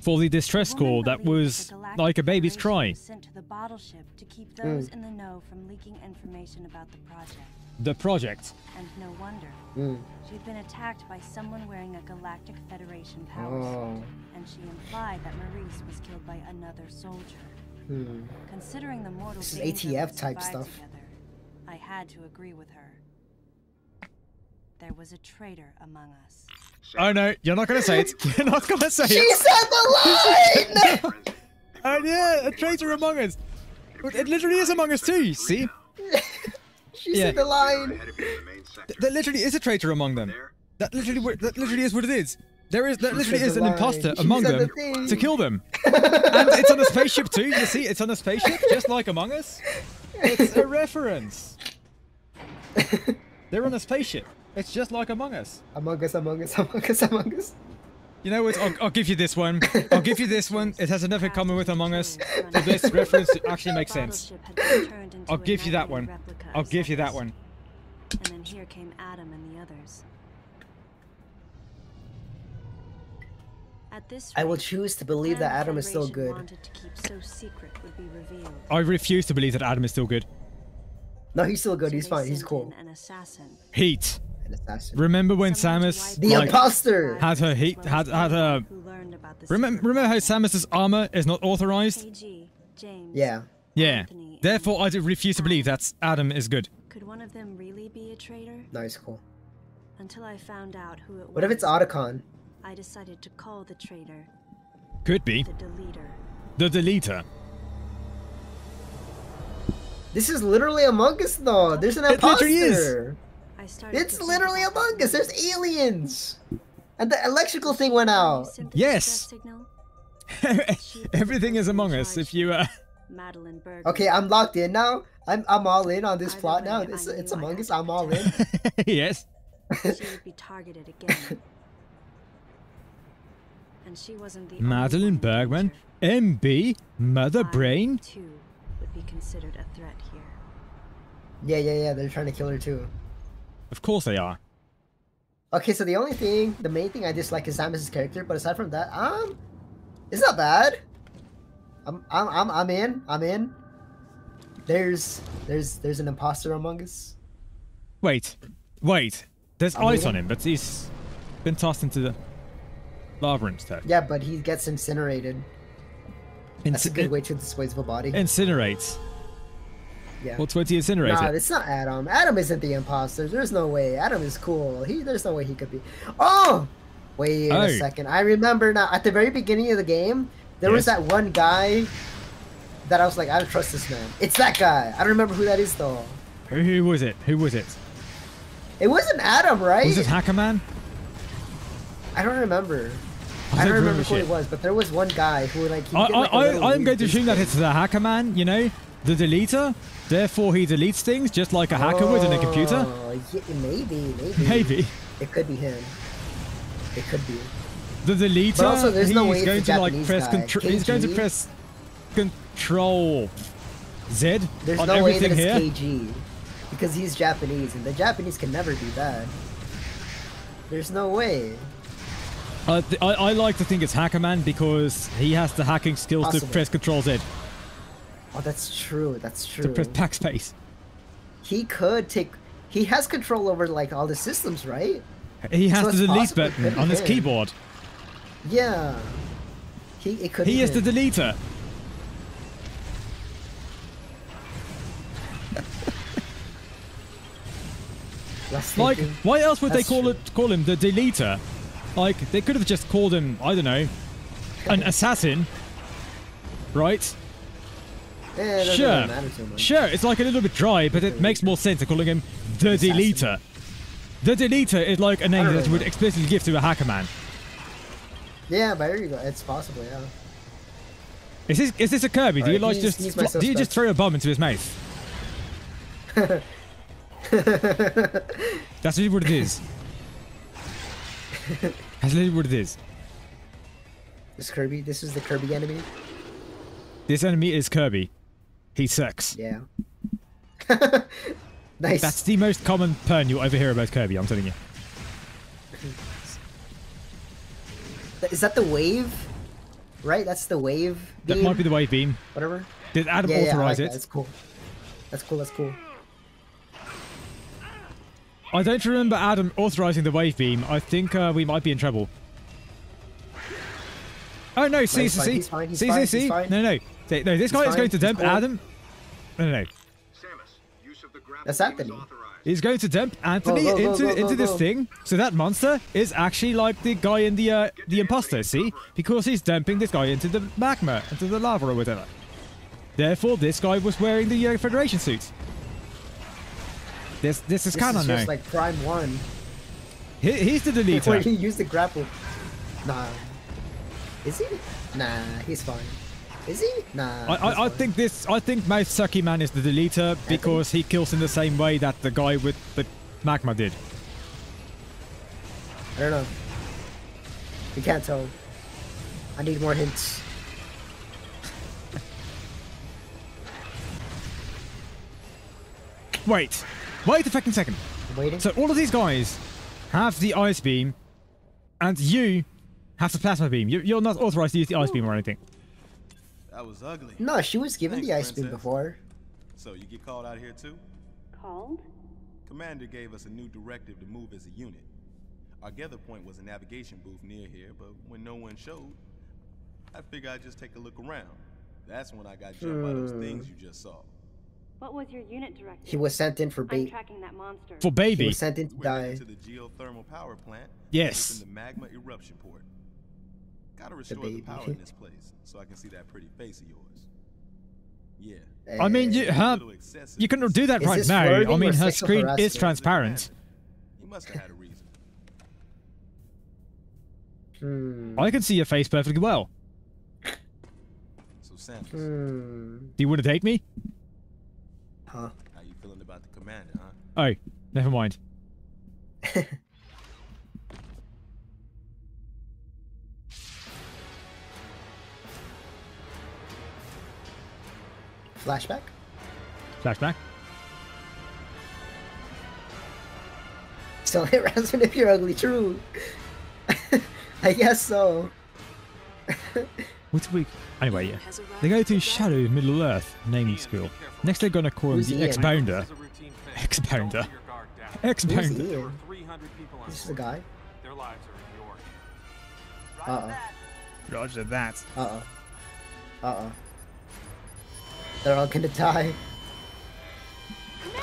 for the distress call that was like a baby's cry. Sent to the bottle ship to keep those in the know from leaking information about the project. The project. And no wonder. She'd been attacked by someone wearing a Galactic Federation power suit, and she implied that Maurice was killed by another soldier. Considering the mortal This is danger ATF we type survived stuff. together, I had to agree with her. There was a traitor among us. Oh no, you're not gonna say it. You're not gonna say She it. said the line! Oh yeah, a traitor among us. It literally is among us too. See? She said the line. There literally is a traitor among them. That literally is what it is. There literally is an imposter among them to kill them. And it's on a spaceship too. You see, it's on a spaceship, just like Among Us. It's a reference. They're on a spaceship. It's just like Among Us. Among Us, Among Us, Among Us, Among Us. You know what? I'll give you this one. I'll give you this one. It has enough in common with Among Us for this reference to actually make sense. I'll give you that one. I'll give you that one. And then here came Adam and the others. At this I will rate, choose to believe that the Adam is still Federation good. wanted to keep so secret would be revealed. I refuse to believe that Adam is still good. No, he's still good. So he's they fine. He's sent cool. in an assassin. Heat. An assassin. Remember when Someone to Samus wipe The out imposter! had her heat had her who learned about the remember how Samus's armor is not authorized? KG, James, Yeah. Yeah. Anthony, Therefore I and do refuse to believe that Adam is good. Could one of them really be a traitor? No, he's cool. Until I found out who it was. What if it's Otacon? I decided to call the traitor Could be. the deleter. The deleter. This is literally Among Us, though. There's an It literally is. imposter. I started It's to literally think about Among Us. There's aliens. And the electrical thing went out. Sent the Yes. distress signal. Everything is Among Us if you Madeline Berger. Okay, I'm locked in now. I'm all in on this Either plot way, now. I It's knew I Among had Us. to I'm all in. yes. She would be targeted again. And she wasn't the only Madeline one in Bergman, danger. MB, Mother I, Brain. too, would be considered a threat here. Yeah. They're trying to kill her too. Of course they are. Okay, so the main thing I dislike is Samus's character, but aside from that, it's not bad. I'm in. There's an imposter among us. Wait. There's I'm ice waiting. on him, but he's been tossed into the lava instead. Yeah, but he gets incinerated. That's a good way to dispose of a body. Incinerates. Yeah. What's way to incinerate Nah, it? it's not Adam. Adam isn't the imposter. There's no way. Adam is cool. There's no way he could be. Oh! Wait a second. I remember now. At the very beginning of the game, there was that one guy that I was like, I don't trust this man. It's that guy. I don't remember who that is though. Who was it? Who was it? It wasn't Adam, right? Was it Hacker Man? I don't remember. I I don't don't remember remember who it shit. was, but there was one guy who like. He did, like, a little I'm going weird to assume that it's the Hacker Man, you know? The deleter? Therefore he deletes things just like a hacker would in a computer? Oh, yeah, maybe. Maybe. It could be him. It could be. The deleter, But also, there's no way he's it's going a to like Japanese press guy. control. He's going to KG? press. control Z There's on no way that everything it's here. KG. Because he's Japanese, and the Japanese can never do that. There's no way. I like to think it's Hackerman because he has the hacking skills to press Control Z. Oh, that's true. That's true. To press backspace. He could take... He has control over, like, all the systems, right? He has So the it's delete possible it button could be on his him. keyboard. Yeah. It could He be is the him. deleter. Like, why else would they call him the deleter? Like, they could have just called him, I don't know, an assassin, right? Yeah, it doesn't Sure, really matter so much. sure, it's like a little bit dry, but it makes more sense than calling him the deleter. The deleter is like a name that would explicitly give to a hacker man. Yeah, but there you go. It's possible, yeah. Is this a Kirby? Do you like he's my do you just suspect. throw a bomb into his mouth? That's really what it is. That's literally what it is. This Kirby. This is the Kirby enemy. This enemy is Kirby. He sucks. Yeah. Nice. That's the most common pun you'll ever hear about Kirby, I'm telling you. Is that the wave? Right? That's the wave beam? That might be the wave beam. Whatever. Did Adam Yeah, I authorize like it? that. That's cool. That's cool. That's cool. I don't remember Adam authorizing the wave beam. I think we might be in trouble. Oh no, see. He's fine. He's See. fine. No, this guy is going to dump Adam. No. That's Anthony. He's going to dump Anthony into this thing. So that monster is actually like the guy in the imposter, see? Because he's dumping this guy into the magma, into the lava or whatever. Therefore, this guy was wearing the Federation suit. This is canon now. Just like Prime 1. He's the Where deleter. he used the grapple. Nah. Is he? Nah, he's fine. Is he? Nah. I think Mouth Sucky Man is the deleter because he kills in the same way that the guy with the magma did. I don't know. We can't tell. I need more hints. Wait a fucking second. I'm waiting. So all of these guys have the ice beam, and you have the plasma beam. You're not authorized to use the ice beam or anything. That was ugly. No, she was given Thanks, the ice beam Princess. before. So you get called out here too? Called? Commander gave us a new directive to move as a unit. Our gather point was a navigation booth near here, but when no one showed, I figured I'd just take a look around. That's when I got jumped by those things you just saw. What was your unit directive? He was sent in for I'm bait. tracking that monster. For He baby. was sent in to We die. went into the geothermal power plant. Yes. And opened the magma eruption port. Gotta restore the baby. power in this place so I can see that pretty face of yours. Yeah. I mean, you couldn't do that Is right this now. flirting I mean, or her sexual screen is harassment? transparent. He must have had a reason. I can see your face perfectly well. So Samus, Do you want to date me? Huh? how you feeling about the commander, huh? Oh, never mind. Flashback? Flashback. Still harassment if you're ugly. True. I guess so. What's week? Anyway, yeah. They go to Shadow Middle Earth naming school. Next, they're gonna call him Who's the Ian? X-Pounder. X-Pounder. X-Pounder. Who's Ian? This is a guy. Their lives are in yours. Uh-oh. Roger that. Uh-oh. Uh-oh. They're all gonna die.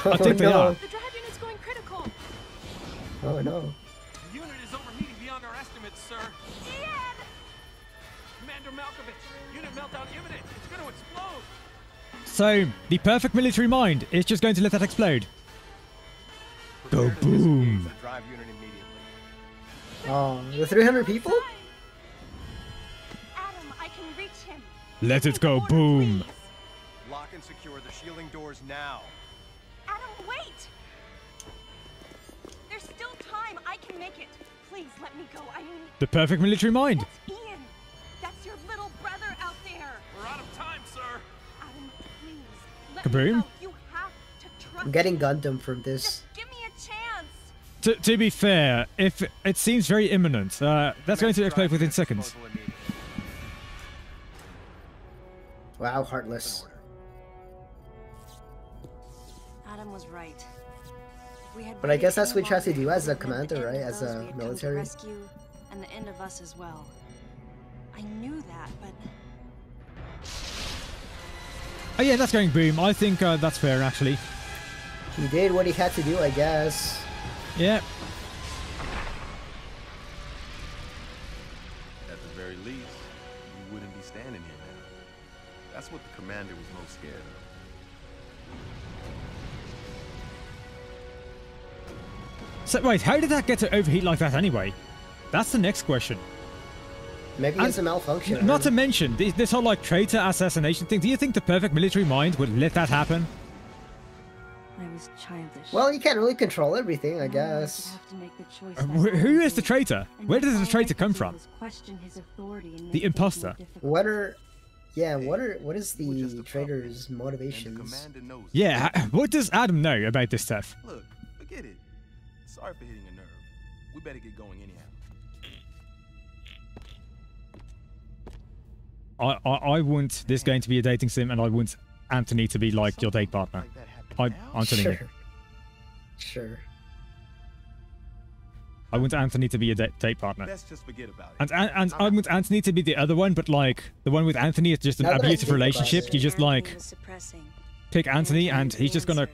I think they are. The drive unit's going critical. Oh no. The unit is overheating beyond our estimates, sir. Ian! Commander Malkovich, unit meltdown imminent. It's going to explode. So, the perfect military mind is just going to let that explode. Go boom. Drive unit immediately. Oh, the 300 people? Adam, I can reach him. Let it go boom. Lock and secure the shielding doors now. Adam, wait! There's still time. I can make it. Please let me go. I mean, The perfect military mind. that's Ian. That's your little brother out there. We're out of time, sir. Kaboom. No, you have to trust I'm getting me. Gundam from this. Just give me a chance. To be fair, if it seems very imminent, that's going to explode within seconds. Wow, heartless. Adam was right. We had But I guess that's what waited you have to any do as a longer, it meant the commander, end right? of As those a we had come to military. rescue, and the end of us as well. I knew that, but Oh yeah, that's going boom. I think that's fair, actually. He did what he had to do, I guess. Yeah. At the very least, you wouldn't be standing here now. That's what the commander was most scared of. So wait, how did that get to overheat like that anyway? That's the next question. Maybe it's a malfunction. Not to mention this whole like traitor assassination thing. Do you think the perfect military mind would let that happen? I was childish. Well, you can't really control everything, I guess. Who is the traitor? Where does the traitor come from? The imposter. What is the traitor's motivations? Yeah, what does Adam know about this stuff? Look, forget it. Sorry for hitting a nerve. We better get going anyhow. I want this game to be a dating sim, and I want Anthony to be like your date partner. I'm telling you. Sure. I want Anthony to be a date partner. Let's just forget about it. And I want Anthony to be the other one, but like the one with Anthony is just an abusive relationship. You just like pick Anthony, and he's just gonna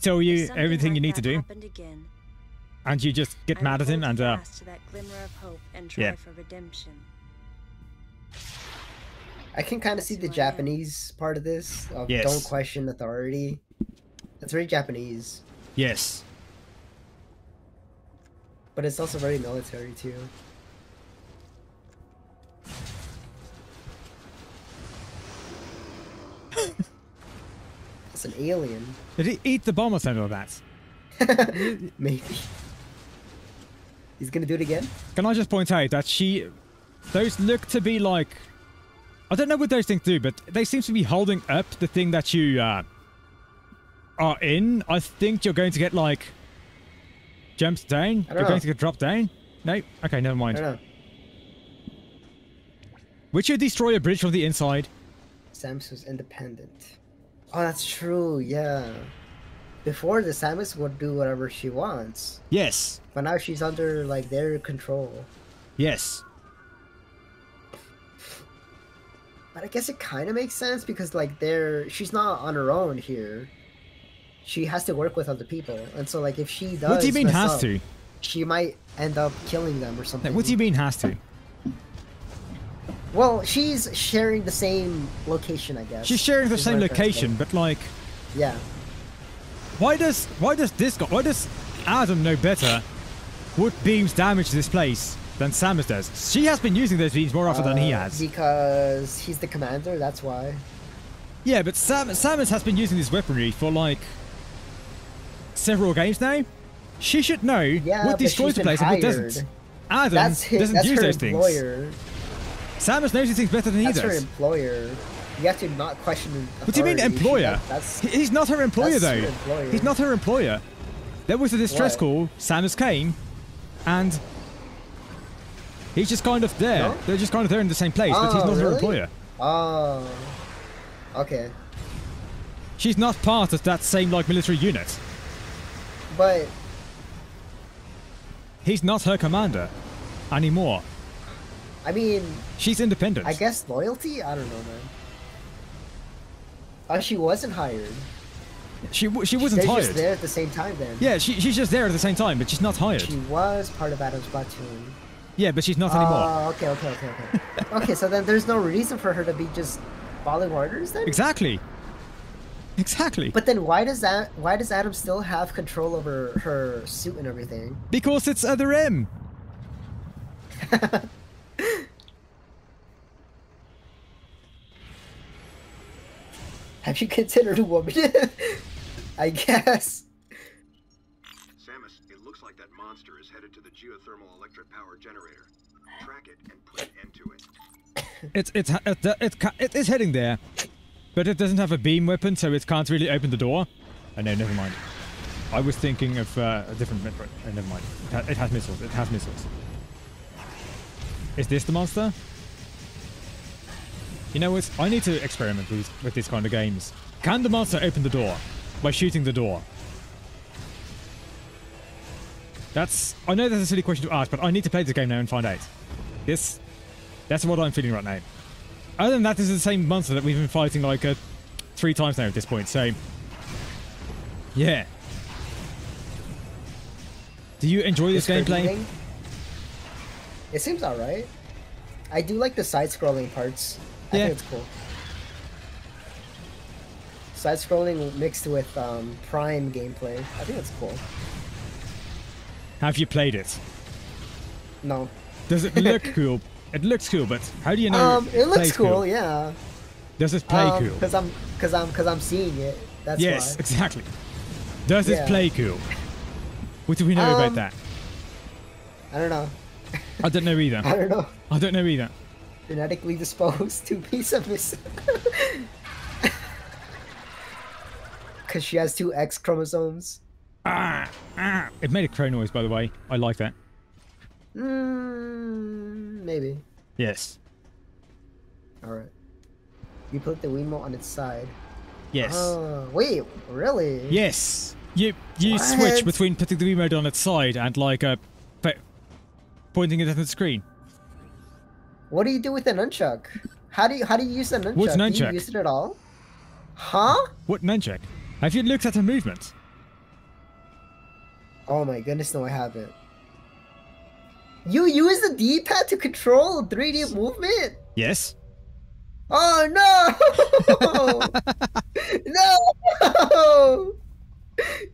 tell you everything you need to do, and you just get mad at him, and yeah. I can kind of see the Japanese part of this. Of Yes. Don't question authority. That's very Japanese. Yes. But it's also very military too. It's an alien. Did he eat the bomb or something like that? Maybe. He's gonna do it again? Can I just point out that those look to be like, I don't know what those things do, but they seem to be holding up the thing that you are in. I think you're going to get like jumped down. You're going to get dropped down. No? Okay, never mind. I don't know. Would you destroy a bridge from the inside? Samus was independent. Oh, that's true, yeah. Before, the Samus would do whatever she wants. Yes. But now she's under, like, their control. Yes. But I guess it kind of makes sense because, like, she's not on her own here. She has to work with other people. And so, like, if she does What do you mean has up, to? she might end up killing them or something. What do you mean has to? Well, she's sharing the same location, I guess. She's sharing the same location, but like... Yeah. Why does Adam know better what beams damage this place than Samus does? She has been using those beams more often than he has. Because he's the commander, that's why. Yeah, but Samus has been using this weaponry for like several games now. She should know what destroys the place and what doesn't. Adam doesn't use those things. Samus knows these things better than he does. That's her employer. You have to not question authority. What do you mean employer? He's not her employer though. Employer. He's not her employer. There was a distress call, Samus came, and he's just kind of there. No? They're just kind of there in the same place, but he's not her employer. Oh. Okay. She's not part of that same like military unit. But he's not her commander anymore. I mean, she's independent. I guess loyalty? I don't know, man. Oh, she wasn't hired. She wasn't hired. They're just there at the same time then. Yeah, she's just there at the same time, but she's not hired. She was part of Adam's platoon. Yeah, but she's not anymore. Oh, okay. Okay, so then there's no reason for her to be just following orders then? Exactly. But then why does Adam still have control over her suit and everything? Because it's Other M. Have you considered a woman? I guess. Samus, it looks like that monster is headed to the geothermal electric power generator. Track it and put an end to it. It is heading there. but it doesn't have a beam weapon, so it can't really open the door. Oh no, never mind. I was thinking of a different Metroid. Oh, never mind. It has missiles. It has missiles. Is this the monster? You know what? I need to experiment with these kind of games. Can the monster open the door by shooting the door? I know that's a silly question to ask, but I need to play this game now and find out. That's what I'm feeling right now. Other than that, this is the same monster that we've been fighting like 3 times now at this point, so... Yeah. Do you enjoy this gameplay? It seems alright. I do like the side-scrolling parts. I think it's cool. Side-scrolling mixed with Prime gameplay. I think it's cool. Have you played it? No. Does it look cool? It looks cool, but how do you know it looks cool, yeah. Does it play cool? Because I'm seeing it. That's yes, why. Exactly. Does it play cool? What do we know about that? I don't know. I don't know either. I don't know. I don't know either. Genetically disposed to be submissive. Because she has 2 X chromosomes. It made a crow noise, by the way. I like that. Maybe. Yes. Alright. You put the Wiimote on its side. Yes. Wait, really? Yes. You switch between putting the Wiimote on its side and like pointing it at the screen. What do you do with a nunchuck? How do you use a nunchuck? What's nunchuck? Do you use it at all? Huh? What nunchuck? Have you looked at her movement? Oh my goodness, no I haven't. You use the D-pad to control 3D movement? Yes. Oh no! No!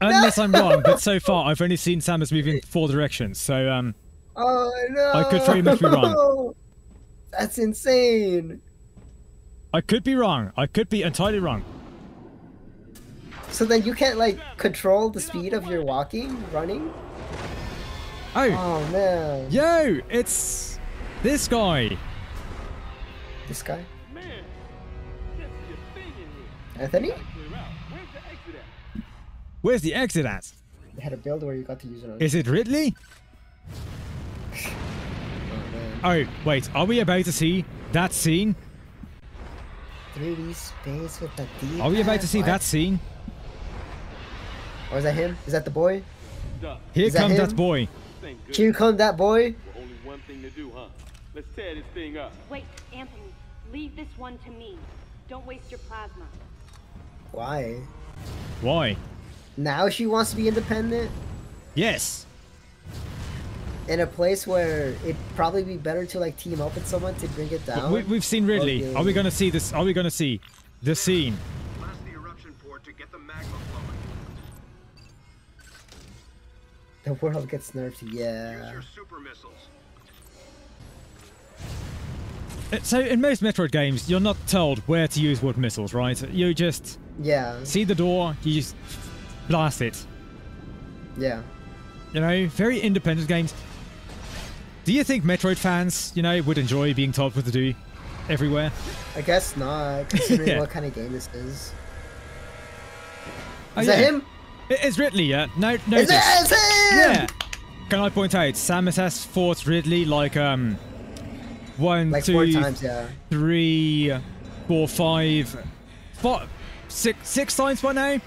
Unless I'm wrong, but so far I've only seen Samus move in 4 directions, so oh no! I could very much be wrong. That's insane. I could be wrong. I could be entirely wrong. So then you can't like control the speed of your running? Oh man. Yo, it's this guy. This guy? Man, can't see a thing in here. Anthony? Clear out. Where's the exit at? Where's the exit at? They had a build where you got to use it on. Is it Ridley? Oh, wait, are we about to see that scene? 3D space with the D-pad? Are we about to see that scene? Or is that him? Is that the boy? Here comes that boy. Here comes that boy. Only one thing to do, huh? Let's tear this thing up. Wait, Anthony, leave this one to me. Don't waste your plasma. Why? Why? Now she wants to be independent? Yes. In a place where it'd probably be better to like team up with someone to bring it down. We've seen Ridley. Okay. Are we gonna see this? Are we gonna see the scene? Blast the eruption port to get the magma flowing. The world gets nerfed, Use yeah. your super missiles. So in most Metroid games, you're not told where to use what missiles, right? You just see the door, you just blast it. Yeah. You know, very independent games. Do you think Metroid fans, you know, would enjoy being told what to do everywhere? I guess not, considering what kind of game this is. Is that him? It's Ridley, yeah. No, It's him! Yeah. Can I point out, Samus has fought Ridley like 1, like 2, 4 times, yeah. 3, 4, 5, 6 times by now.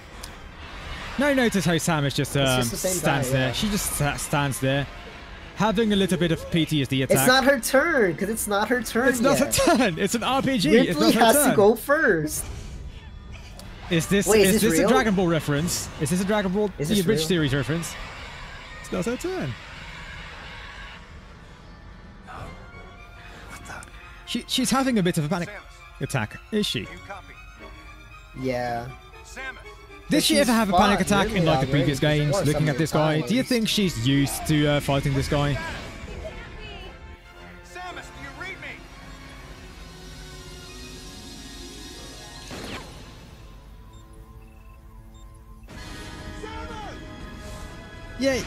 No, notice how Samus just, stands there. She just stands there, having a little bit of PTSD attack. It's not her turn, because it's not her turn It's not her turn. It's an RPG. Ridley it's not her has turn. to go first. Is this real? a Dragon Ball reference? Is this a Dragon Ball the Bridge real? series reference? It's not her turn. She's having a bit of a panic attack, is she? Yeah. Did she ever have a panic attack in like the previous games, before, looking at this guy? Do you think she's used to fighting this guy? Samus, do you read me? Yeah.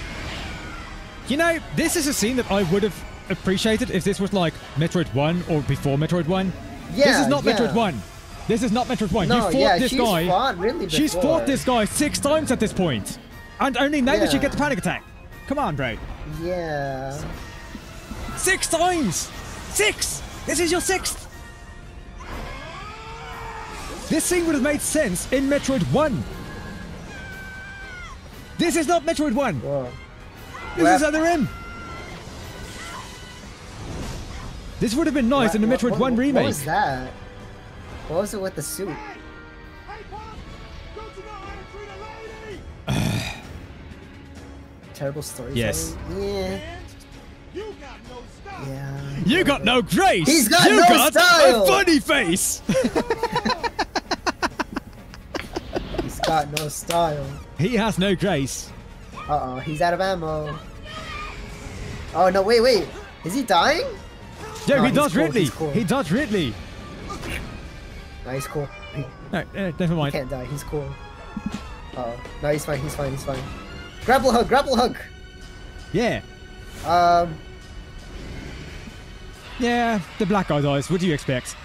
You know, this is a scene that I would have appreciated if this was like Metroid 1 or before Metroid 1. Yeah, this is not yeah. Metroid 1. This is not Metroid 1. No, You fought yeah, this she's guy. fought really before. She's fought this guy 6 times at this point. And only now that she gets a panic attack. Come on, bro. Yeah. 6 times! 6! This is your 6th! This scene would have made sense in Metroid 1. This is not Metroid 1. Whoa. This is Other M. This would have been nice in the Metroid 1 remake. What was that? What was it with the suit? Terrible story. Yes. Yeah. Yeah. You got no grace! He's got you no got style! a funny face! He's got no style. He has no grace. Uh-oh, he's out of ammo. Oh, no, wait. Is he dying? Yeah, No, he he's does cool, Ridley. he's cool. He does Ridley. No, he's cool. No, never mind. He can't die, he's cool. Uh-oh. No, he's fine. Grapple hug! Yeah. Yeah, the black guy's eyes. What do you expect?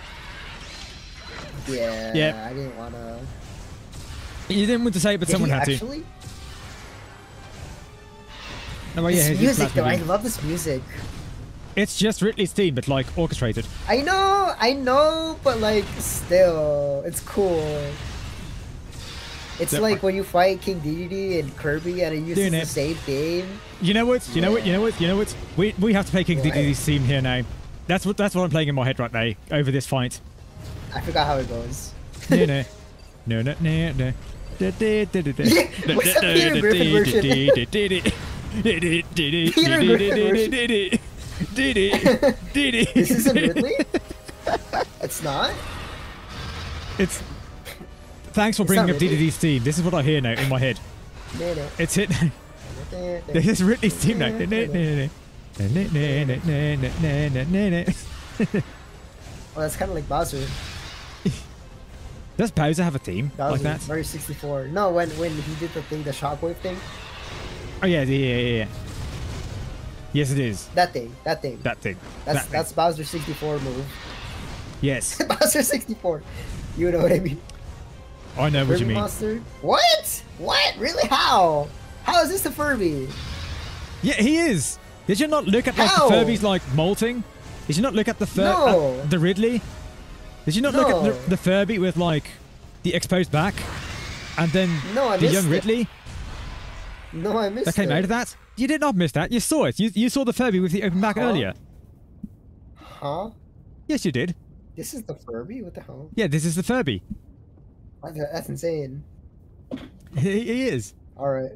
Yeah, Yep. I didn't wanna... You didn't want to say it, but Did someone he had to. actually? No, well, yeah, This here's music his though, I movie. love this music. It's just Ridley's theme, but like orchestrated. I know, but like still, it's cool. It's Yep. like when you fight King Dedede and Kirby and it uses Doing the it. same theme. You know what? We have to play King What? Dedede's theme here now. That's what I'm playing in my head right now over this fight. I forgot how it goes. No. What's the Peter Griffin version? Peter Griffin version. This isn't Ridley? It's not? It's... Thanks for bringing up Dedede's theme. This is what I hear now in my head. It's it. This is Ridley's theme now. Oh, that's kind of like Bowser. Does Bowser have a theme like that? Mario 64. No, when he did the thing, the shockwave thing. Oh yeah. Yes, it is. That thing. That's Bowser 64 move. Yes. Bowser 64. You know what I mean? I know what you Furby mean. monster? What? What? Really? How? How is this a Furby? Yeah, he is. Did you not look at like How? the Furbies like molting? Did you not look at the No. the Ridley? Did you not look at the Furby with like the exposed back, and then No, I the missed young it. Ridley No, I missed that came it. out of that? You did not miss that. You saw it. You saw the Furby with the open back earlier. Huh? Yes, you did. This is the Furby? What the hell? Yeah, this is the Furby. That's insane. He is. Alright,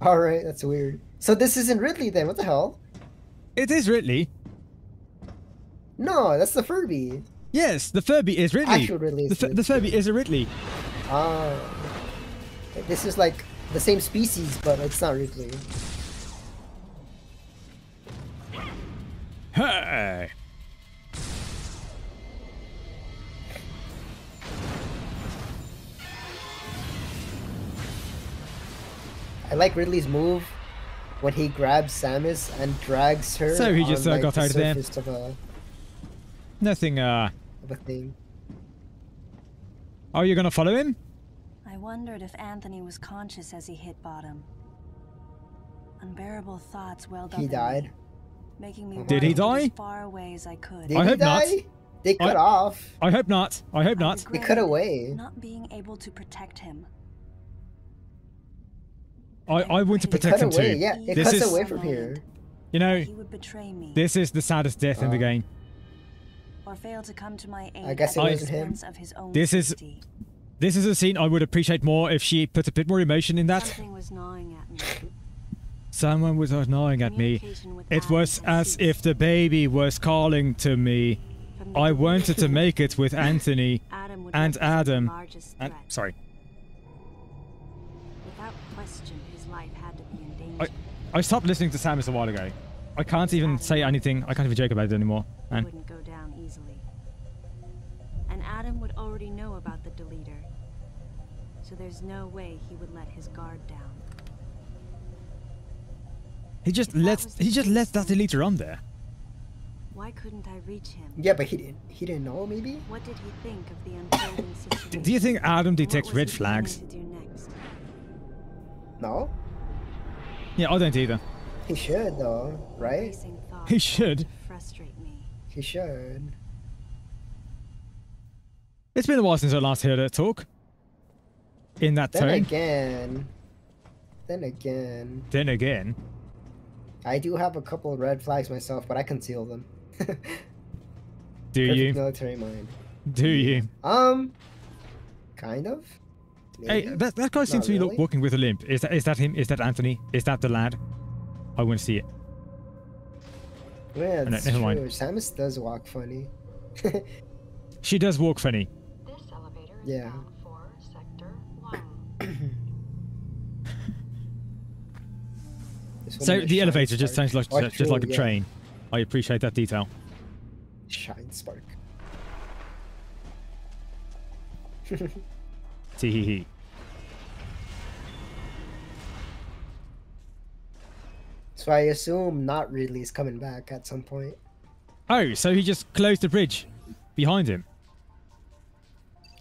that's weird. So this isn't Ridley then, what the hell? It is Ridley. No, that's the Furby. Yes, the Furby is Ridley. Actual Ridley is The Furby is a Ridley. This is like the same species, but it's not Ridley. Hey. I like Ridley's move when he grabs Samus and drags her. So he just on, like, got the out of there. surface of a Nothing. of a thing. Are you gonna follow him? I wondered if Anthony was conscious as he hit bottom. Unbearable thoughts welled up. He in died. me, making me Did he run die? as far away as I could. Did I he hope not. die? They cut off. I hope not. I hope not. They cut away. Not being able to protect him. I want to They protect cut him away. too. Yeah, it This cuts is, away from here. you know, He would betray me this is the saddest death in the game. or fail to come to my aid I guess at it the wasn't him. expense of his own This is- safety. This is a scene I would appreciate more if she put a bit more emotion in that. Something was gnawing at me. Someone was gnawing at me. Communication with It Adam was had as ceased. if the baby was calling to me. From the I beginning, wanted to make it with Anthony Adam would and represent the Adam. largest And, threat. sorry. Without question, his life had to be in danger. I stopped listening to Samus a while ago. I can't even say anything. I can't even joke about it anymore. He Man. wouldn't go down easily. And Adam would already know about the deleter. So there's no way he would let his guard down. He just lets that deleter on there. Why couldn't I reach him? Yeah, but he didn't know, maybe? What did he think of the unfolding situation? Do you think Adam detects What was red he flags? planning to do next? No? Yeah, I don't either. He should, though, right? Racing thoughts He should. frustrate me. He should. It's been a while since I last heard her talk. In that tone. Then again. I do have a couple of red flags myself, but I conceal them. Do Perfect you? military mind. Do you? Kind of. Hey, Maybe? that guy seems to be really. walking with a limp. Is that him? Is that Anthony? Is that the lad? I want to see it. Yeah, no, that's never true. mind. Samus does walk funny. She does walk funny. This elevator is Yeah. bound for sector 1. So the elevator just sounds like just like a yeah. train. I appreciate that detail. Shine spark. Tee. So I assume not Ridley's coming back at some point. Oh, so he just closed the bridge behind him.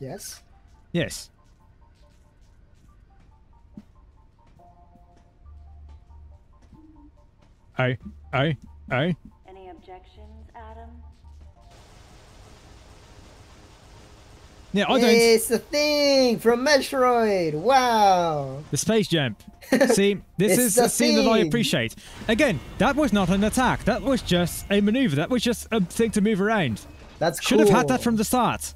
Yes. Yes. Oh. Any objections, Adam? Yeah, I don't. It's the thing from Metroid. Wow. The space jump. See, this It's is the a scene that I thing. appreciate. Again, that was not an attack. That was just a maneuver. That was just a thing to move around. That's Should cool. have had that from the start.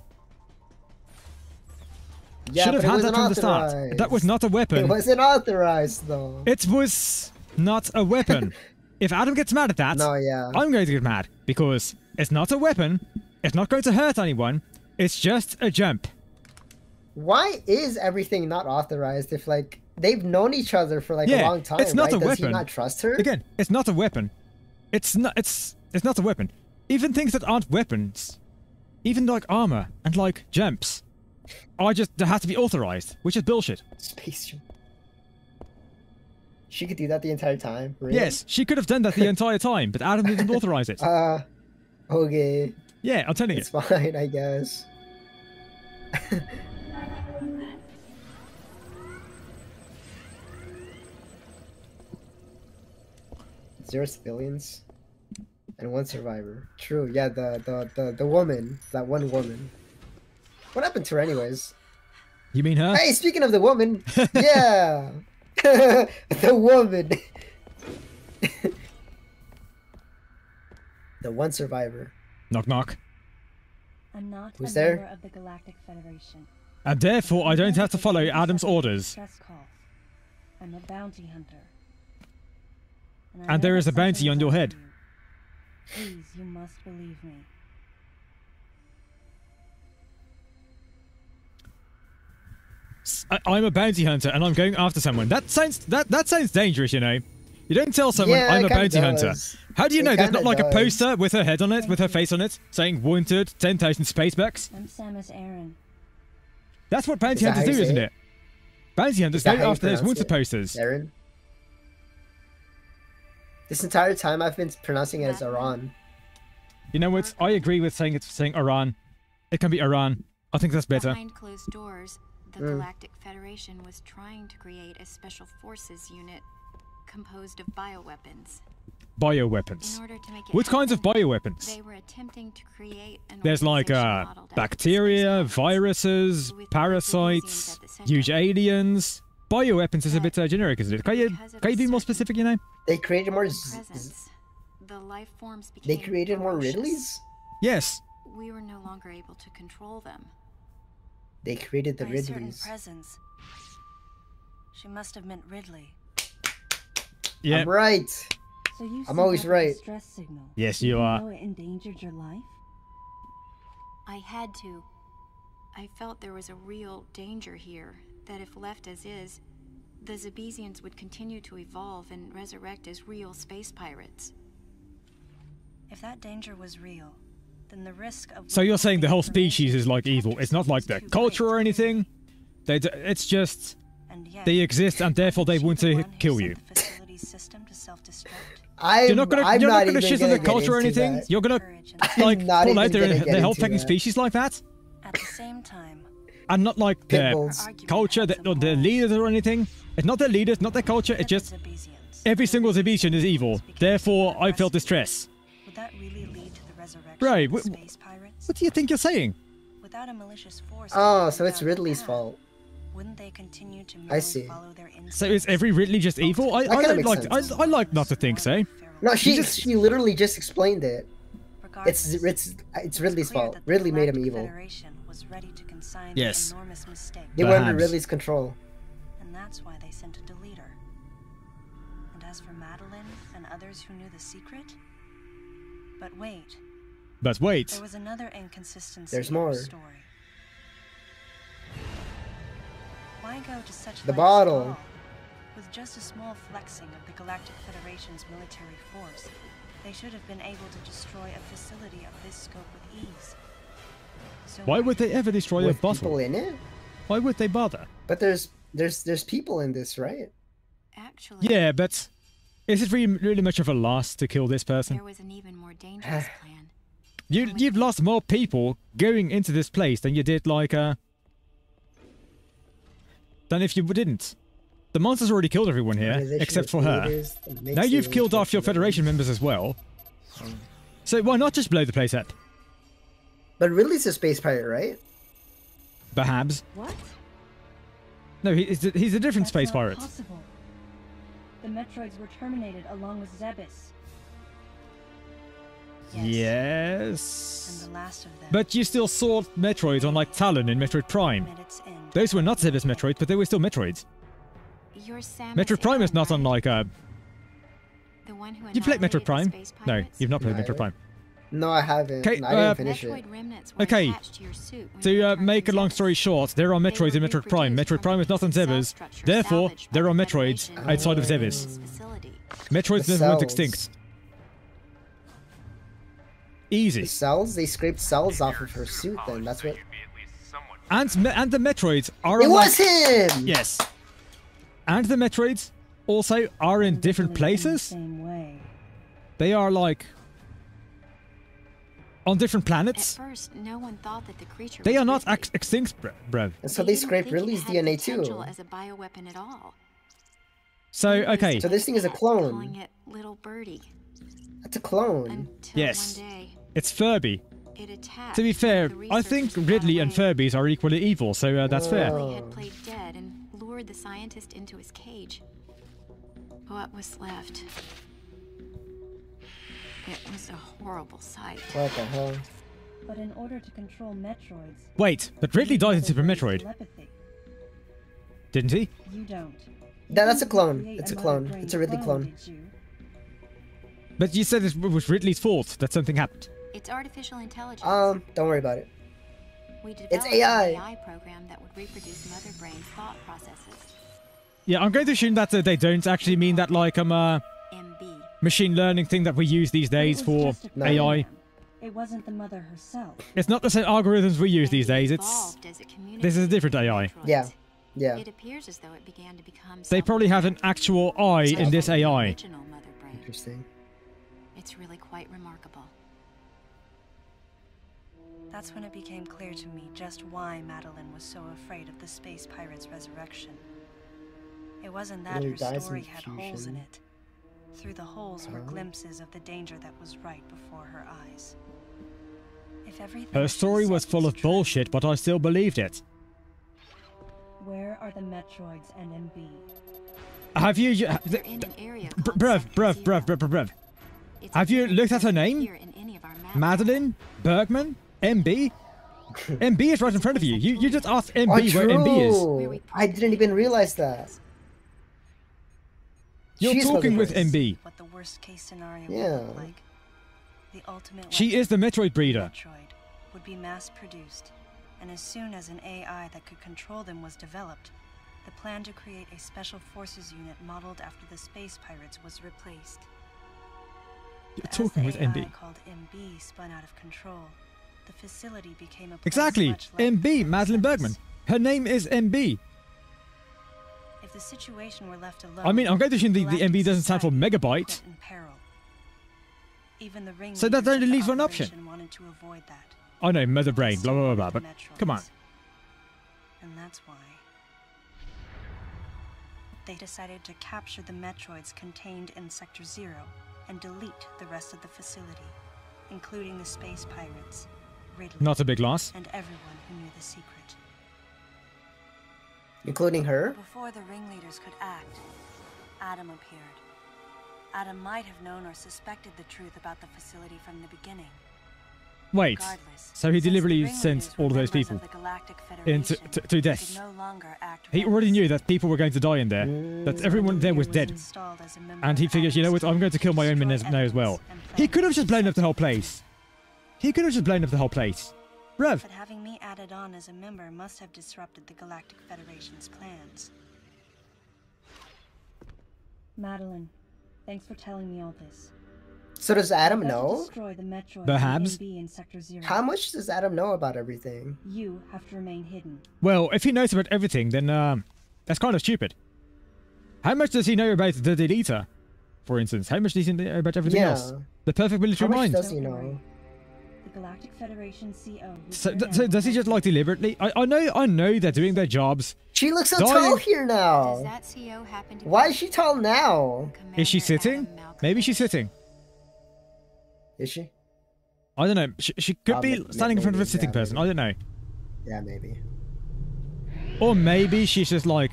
Yeah, Should have but it had that wasn't from the start. authorized. That was not a weapon. It wasn't authorized though. It was not a weapon. If Adam gets mad at that, No, yeah. I'm going to get mad because it's not a weapon. It's not going to hurt anyone. It's just a jump. Why is everything not authorized if like they've known each other for like Yeah, a long time? it's not right? a Does weapon. he not trust her? Again, it's not a weapon. It's not a weapon. Even things that aren't weapons, even like armor and like jumps, they have to be authorized, which is bullshit. Space jump. She could do that the entire time. Really? Yes, she could have done that the entire time, but Adam didn't authorize it. Okay. Yeah, I'm telling you. It's fine, I guess. Zero civilians and one survivor. True, yeah, the woman, that one woman. What happened to her anyways? You mean her? Hey, speaking of the woman, yeah. The woman. The one survivor. Knock knock. I'm not Who's a there? member of the Galactic Federation. And therefore, I don't have to follow Adam's orders. Press call. I'm a bounty hunter. I And there know is a that bounty something on your is head. up to you. Please, you must believe me. I'm a bounty hunter and I'm going after someone. That sounds dangerous, you know. You don't tell someone Yeah, I'm it a kinda bounty hunter. does. How do you It know there's not kinda like a does. poster with her head on it, with her face on it, saying wanted 10,000 space bucks? I'm Samus Aran. That's what bounty Is that hunters how you do, say isn't it? it? Bounty hunters Is that go how you after those pronounce wanted it? posters. Aaron? This entire time I've been pronouncing it as Iran. You know what? I agree with saying Iran. It can be Iran. I think that's better. Behind closed doors, the Galactic Federation was trying to create a special forces unit composed of bioweapons. Bioweapons. In order to make it What kinds of happen, bioweapons? They were attempting to create an There's like organization modeled after bacteria, space viruses, with parasites, museums at the center. huge aliens. Bioweapons is a bit generic, isn't it? Can you be more specific, you know? They created more. Presence, the life forms They became created more ferocious. Ridleys. Yes. We were no longer able to control them. They created the By a certain Ridleys. presence. She must have meant Ridley. Yeah. I'm right. So you I'm sent always out a right. distress signal. Yes, you even are. though it endangered your life? I had to. I felt there was a real danger here, that if left as is, the Zabesians would continue to evolve and resurrect as real space pirates. If that danger was real, then the risk of... So you're saying the whole species is like evil. It's not like their culture or anything. It's just And yet, they exist and therefore they want she the to one who kill set you. the facility's system to self-destruct? You're not gonna shit on the culture or anything. You're gonna like pull out their whole fucking species like that. At the same time, and not like their culture, their leaders or anything. It's not their leaders, not their culture. It's just every single Zebesian is evil. Therefore, I felt distress. Would that really lead to the resurrection Right. of space pirates? What do you think you're saying? Without a malicious force. Oh, so it's Ridley's fault. Wouldn't they continue to follow their instincts? So is every Ridley just evil? I like not to think so. No, she literally just explained it. It's Ridley's fault. Ridley made him evil. Yes. They were under Ridley's control. And that's why they sent a deleter. And as for Madeline and others who knew the secret, but wait. There was another inconsistency. There's more. In the story. Why go to such the bottle? At all? With just a small flexing of the Galactic Federation's military force, they should have been able to destroy a facility of this scope with ease. So why would they ever destroy a bottle? People in it? Why would they bother? But there's people in this, right? Actually. Yeah, but is it really much of a loss to kill this person? There was an even more dangerous plan. You've lost more people going into this place than you did like than if you didn't. The monsters already killed everyone here, except for her. Now you've killed off your Federation members as well. So why not just blow the place up? But Ridley's a space pirate, right? Perhaps. What? No, he's a different space pirate. Possible. The Metroids were terminated along with Zebes. Yes. And the last of them. But you still saw Metroids on like Talon in Metroid Prime. Those were not Zebes Metroids, but they were still Metroids. Metroid Prime is not on like a... You played Metroid Prime? No, you've not played Metroid Prime. No, I haven't. Okay, I didn't finish it. Okay, to make a long story short, there are Metroids in Metroid Prime. Metroid Prime is not on Zebes. Therefore, there are Metroids outside of Zebes. Metroids never went extinct. Easy. The cells? They scraped cells off of her suit then, that's what... And the Metroids are... It was him! Yes. And the Metroids also are in different places. They are like... on different planets. At first, no one thought that the creature they are not extinct, bruv. And so they scraped Ridley's DNA too. As a bioweapon at all. So, okay. So this thing is a clone. Calling it Little Birdie. That's a clone. Until yes. One day, it's Furby. it attacked To be fair, I think Ridley and Furbies are equally evil, so that's fair. Ridley had played dead and lured the scientist into his cage. What was left? It was a horrible sight. What the hell? But in order to control Metroids... Wait, but Ridley died in Super Metroid. Didn't he? You don't. That's a clone. It's a clone. It's a Ridley clone. But you said it was Ridley's fault that something happened. It's artificial intelligence. Don't worry about it. We developed It's AI. an AI program that would reproduce Mother Brain's thought processes. Yeah, I'm going to assume that they don't actually mean that like MB. machine learning thing that we use these days for AI. It wasn't the mother herself. It's not the same algorithms we use these days. It's this is a different AI. Yeah. Yeah. It appears as though it began to become They probably have an actual eye in this AI. Interesting. It's really quite remarkable. That's when it became clear to me just why Madeline was so afraid of the space pirate's resurrection. It wasn't that her story had holes in it. Through the holes were glimpses of the danger that was right before her eyes. If everything Her story was full of bullshit, but I still believed it. Where are the Metroids and MB? Have you... Bruv. Have you looked at her name? Madeline? Bergman? MB? MB is right in front of you. You just asked MB where MB is. I didn't even realize that. You're talking with MB. What the worst case scenario yeah. would look like. The ultimate She is the Metroid breeder. Metroid would be mass produced, and as soon as an AI that could control them was developed, the plan to create a special forces unit modeled after the space pirates was replaced. You're talking with MB. AI called MB spun out of control. The facility became a place exactly. much like MB, Madeline Bergman. Her name is MB. If the situation were left alone, I mean, I'm going to assume the MB doesn't stand for megabyte. Even the ring So that only leaves one option. wanted to avoid that. I know, mother brain, blah, blah, blah, but come on. And that's why they decided to capture the Metroids contained in Sector 0 and delete the rest of the facility, including the space pirates, Ridley, Not a big loss. and everyone who knew the secret. Including her? Before the ringleaders could act, Adam appeared. Adam might have known or suspected the truth about the facility from the beginning. Wait, so he deliberately sent all of those people into to death. He already knew that people were going to die in there, that everyone there was dead. And he figures, you know what, I'm going to kill my own men now as well. He could have just blown up the whole place. He could have just blown up the whole place. Bruv. But having me added on as a member must have disrupted the Galactic Federation's plans. Madeline, thanks for telling me all this. So does Adam know? Perhaps. How much does Adam know about everything? You have to remain hidden. Well, if he knows about everything, then that's kind of stupid. How much does he know about the deleter, for instance? How much does he know about everything else? The perfect military mind. How much does he know? The Galactic Federation CO. So does he just like deliberately? I know they're doing their jobs. She looks so tall here now. Does that CO happen to Why is she tall now? Is she sitting? Maybe she's sitting. Is she? I don't know. She could be standing in front of a sitting person. I don't know. Yeah, maybe. Or maybe she's just like...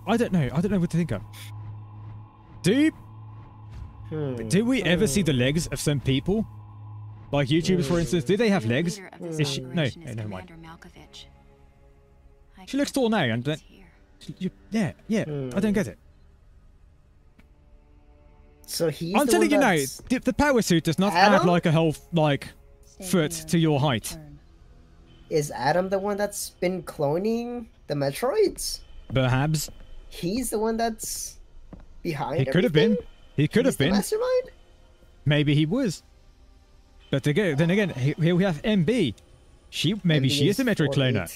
I don't know. I don't know what to think of. Do we ever see the legs of some people? Like YouTubers, for instance. Do they have legs? Is she... No, never mind. She looks tall now. And yeah. I don't get it. So he's I'm telling you now, the power suit does not add like a whole foot to your height. Is Adam the one that's been cloning the Metroids? Perhaps. He's the one that's behind He could have been. He could have been. Mastermind? Maybe he was. But then again, here we have MB. Maybe she is the Metroid cloner.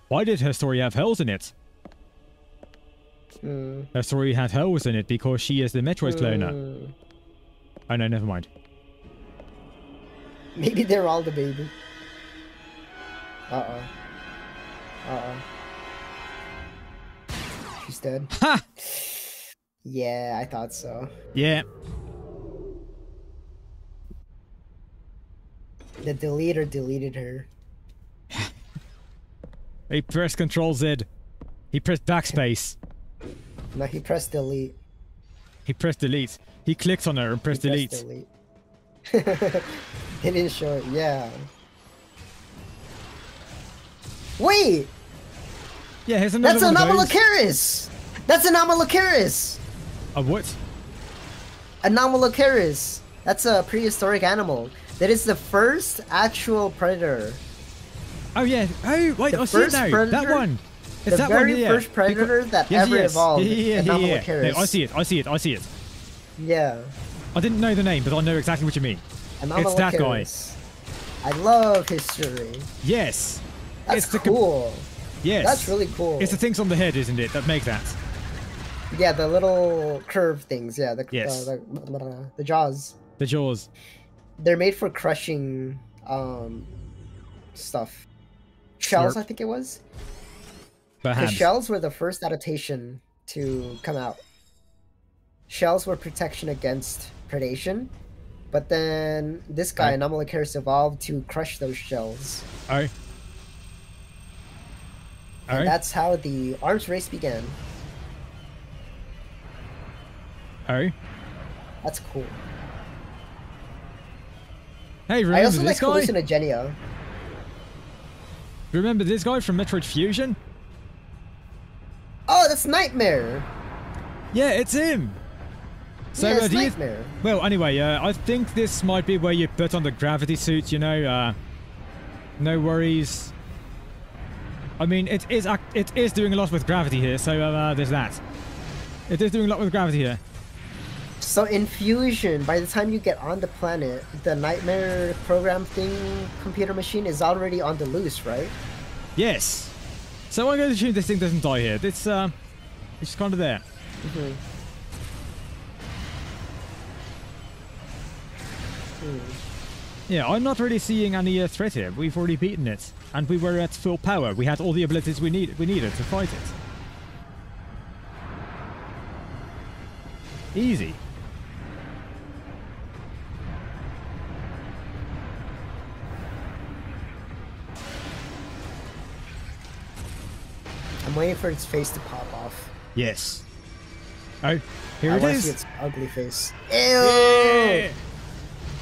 Why did her story have holes in it? Her story had holes in it because she is the Metroid cloner. Oh no, never mind. Maybe they're all the baby. She's dead. Ha! Yeah, I thought so. Yeah. The deleter deleted her. He pressed Control Z. He pressed backspace. No, he pressed delete. He pressed delete. He clicked on her and pressed delete. He didn't show it, yeah. Wait! Yeah, here's another That's one Anomalocaris! That's Anomalocaris! A what? Anomalocaris. That's a prehistoric animal. That is the first actual predator. Oh yeah. Oh wait, I see it now. Predator, that one. It's the that very one, yeah. first predator that ever evolved. Yeah. Anomalocaris. No, I see it. Yeah. I didn't know the name, but I know exactly what you mean. It's that guy. I love history. Yes. That's cool. Yes. That's really cool. It's the things on the head, isn't it, that make that? Yeah, the little curved things. Yeah, the jaws. The jaws. They're made for crushing stuff. Shells, I think it was. The shells were the first adaptation to come out. Shells were protection against predation, but then this guy, Anomalocaris, evolved to crush those shells. Oh. And that's how the arms race began. Oh. That's cool. Hey, remember I also this like guy? Hallucinogenia. Remember this guy from Metroid Fusion? Oh, that's Nightmare. Yeah, it's him. So, yeah, it's Nightmare. Well, anyway, I think this might be where you put on the gravity suit, you know. No worries. I mean, it is doing a lot with gravity here, so there's that. It is doing a lot with gravity here. So in Fusion, by the time you get on the planet, the Nightmare program thing, computer machine, is already on the loose, right? Yes. So I'm going to assume this thing doesn't die here. It's just kind of there. Yeah, I'm not really seeing any threat here. We've already beaten it, and we were at full power. We had all the abilities we needed to fight it. Easy. I'm waiting for its face to pop off. Yes. Oh, here I it want is. to see its ugly face. Ew! Yeah.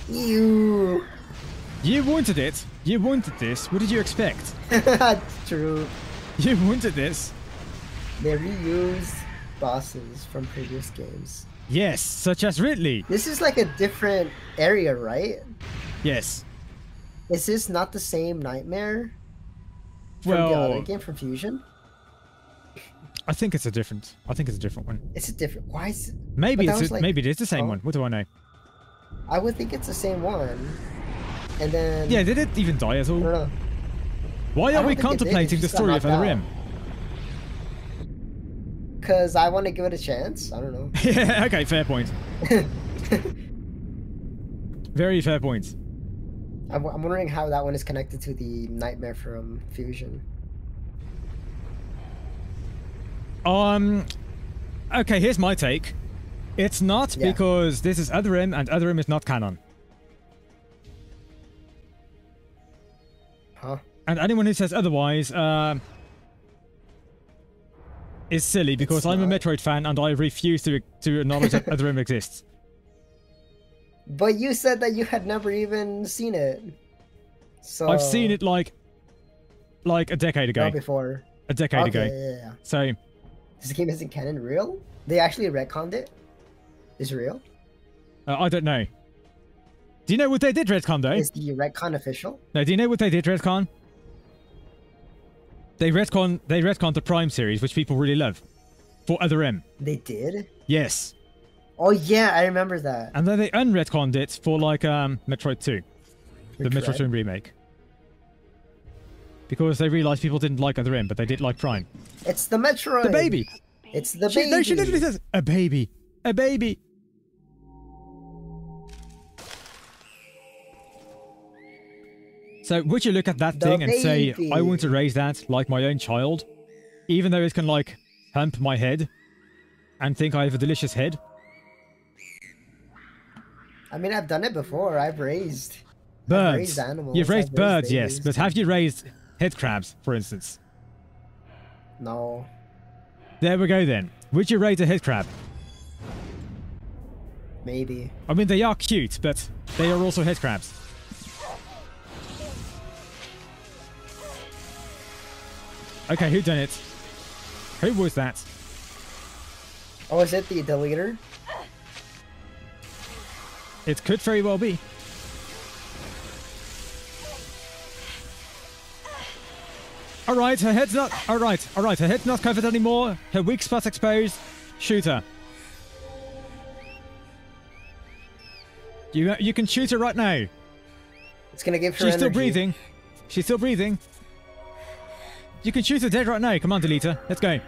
Ew! You wanted it. You wanted this. What did you expect? True. You wanted this. They reused bosses from previous games. Yes, such as Ridley. This is like a different area, right? Yes. Is this not the same nightmare from the other game, from Fusion? I think it's a different. one. It's a different. Why is it? Maybe maybe it is the same one. What do I know? I would think it's the same one. And then. Yeah, did it even die at all? I don't know. Why are we contemplating the story of the Rim? Because I want to give it a chance. I don't know. Yeah. Okay. Fair point. Very fair point. I'm wondering how that one is connected to the nightmare from Fusion. Okay, here's my take. It's not because this is Otherim and Otherim is not canon. Huh? And anyone who says otherwise, is silly because I'm a Metroid fan and I refuse to acknowledge that Otherim exists. But you said that you had never even seen it. So I've seen it like a decade ago. Not before. A decade ago. Yeah. So this game isn't canon real? They actually retconned it? Is it real? I don't know. Do you know what they did, retcon, though? Is the retcon official? No, do you know what they did, retcon? They retconned the Prime series, which people really love. For Otherim. They did? Yes. Oh yeah, I remember that. And then they unretconned it for like Metroid 2. The Metroid 2 remake. Because they realized people didn't like Otherim, but they did like Prime. It's the Metroid! The baby! It's the baby! No, she literally says, a baby. A baby. So would you look at that thing and say, I want to raise that like my own child? Even though it can like hump my head and think I have a delicious head? I mean, I've done it before. I've raised birds. Animals. You've raised birds, yes, but have you raised head crabs, for instance? No. There we go then. Would you raise a head crab? Maybe. I mean, they are cute, but they are also head crabs. Okay, who done it? Who was that? Oh, is it the deleter? It could very well be. Alright, her head's not... Alright, her head's not covered anymore. Her weak spot's exposed. Shoot her. You can shoot her right now. It's gonna give her She's energy. still breathing. She's still breathing. You can shoot her dead right now. Come on, Deleter. Let's go.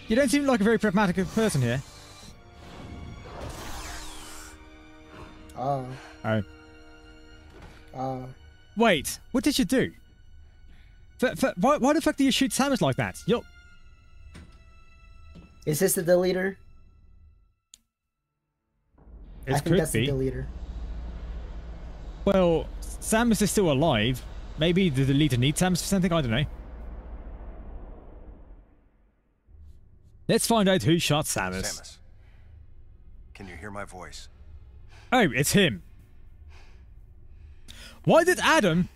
You don't seem like a very pragmatic person here. Oh. Oh. Oh. Wait, what did you do? Why the fuck do you shoot Samus like that? Yo. Is this the deleter? It I think could that's be. the deleter. Well, Samus is still alive. Maybe the deleter needs Samus for something? I don't know. Let's find out who shot Samus. Samus, can you hear my voice? Oh, it's him. Why did Adam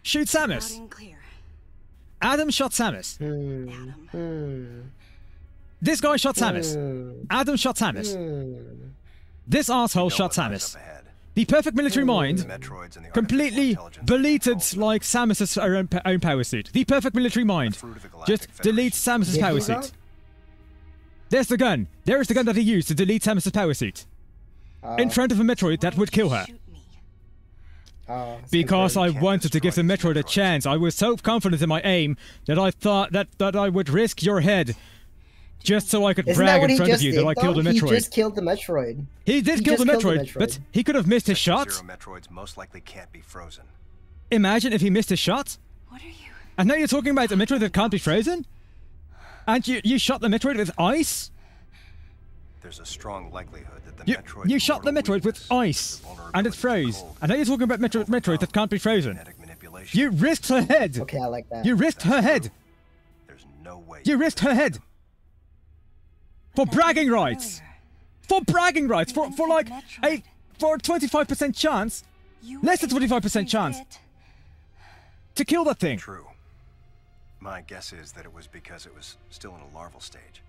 shoot Samus? Loud and clear. Adam shot Samus. This guy shot Samus. Adam shot Samus. This asshole shot Samus. The perfect military mind completely deleted like Samus's own power suit. The perfect military mind just deletes Samus's power suit. There's the gun. There is the gun that he used to delete Samus's power suit. In front of a Metroid that would kill her. Because I wanted to give the Metroid a chance. I was so confident in my aim that I thought that I would risk your head just so I could Isn't brag that what in he front of just you did, that I killed a though? Metroid. He just killed the Metroid. He did kill the just killed Metroid, but he could have missed his shot. Zero Metroids most likely can't be frozen. Imagine if he missed his shot. What are you? And now you're talking about a Metroid that can't be frozen? And you shot the Metroid with ice? There's a strong likelihood that the Metroid. You shot the Metroid with ice, and it froze. And now you're talking about Metroid that can't be frozen. You risked her head. Okay, I like that. You risked her head. There's no way. You risked her head. For bragging rights. For bragging rights. For like for a 25% chance. Less than 25% chance. To kill that thing. True. My guess is that it was because it was still in a larval stage.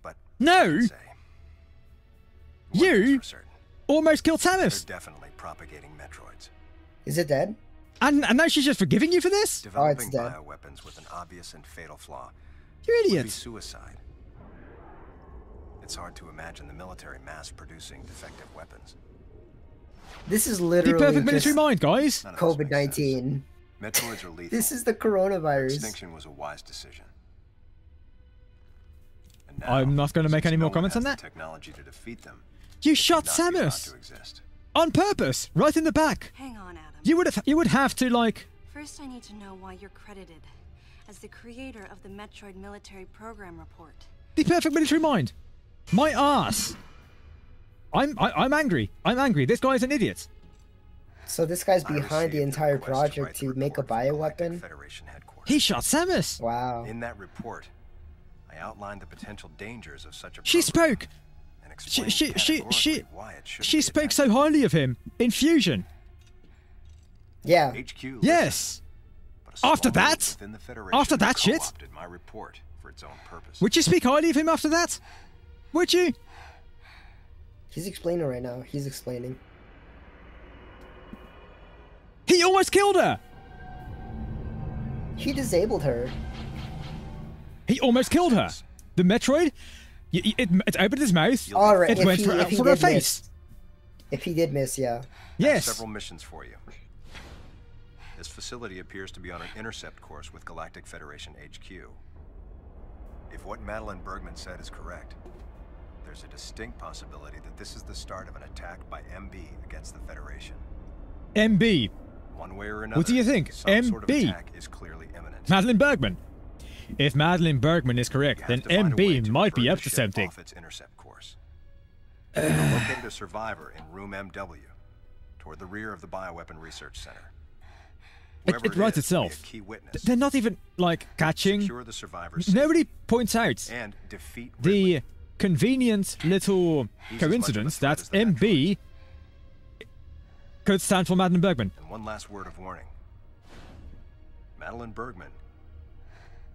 But no. You almost killed Samus. They're definitely propagating Metroids. Is it dead? And now she's just forgiving you for this? Developing bioweapons with an obvious and fatal flaw. You would idiot. be suicide. It's hard to imagine the military mass producing defective weapons. This is literally the perfect military mind, guys. COVID-19. Metroids are lethal. This is the coronavirus. Extinction was a wise decision. And now, I'm not going to make any more no one comments on has that. the technology to defeat them. You shot Not be allowed Samus to exist. on purpose, right in the back. Hang on, Adam. You would have to like. First, I need to know why you're credited as the creator of the Metroid Military Program Report. The perfect military mind. My ass. I'm angry. I'm angry. This guy's an idiot. So this guy's behind the entire project to make a bioweapon? He shot Samus. Wow. In that report, I outlined the potential dangers of such a program. She spoke. And explained why it She spoke so highly of him in Fusion. Yeah. HQ yes. After that? After that shit? My report for its own purpose. Would you speak highly of him after that? Would you? He's explaining right now. He's explaining. He almost killed her! He disabled her. He almost killed her. The Metroid, it opened his mouth. All right, it went for her face. If he did miss, yeah. Yes. Several missions for you. This facility appears to be on an intercept course with Galactic Federation HQ. If what Madeline Bergman said is correct, there's a distinct possibility that this is the start of an attack by MB against the Federation. MB. One way or another. What do you think? Some MB. sort of attack is clearly imminent. Madeline Bergman. If Madeline Bergman is correct, then MB might be up to something. Off its intercept course. Located a survivor in room MW, toward the rear of the Bioweapon Research Center. It writes itself. They're not even, like, catching. Nobody points out and defeat the convenient little coincidence that MB could stand for Madeline Bergman. And one last word of warning. Madeline Bergman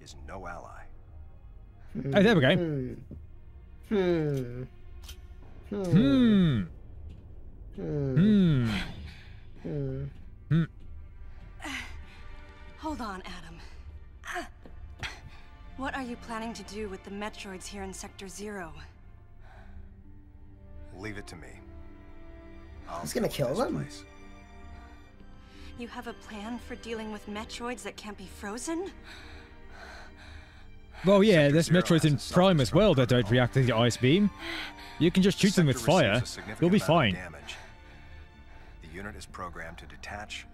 is no ally. Oh, there we go. Hold on, Adam. What are you planning to do with the Metroids here in Sector 0? Leave it to me. He's gonna kill them? You have a plan for dealing with Metroids that can't be frozen? Well, yeah, there's Metroids in Prime as well that don't react to the ice beam. You can just shoot them with fire. You'll be fine. The unit is programmed to detach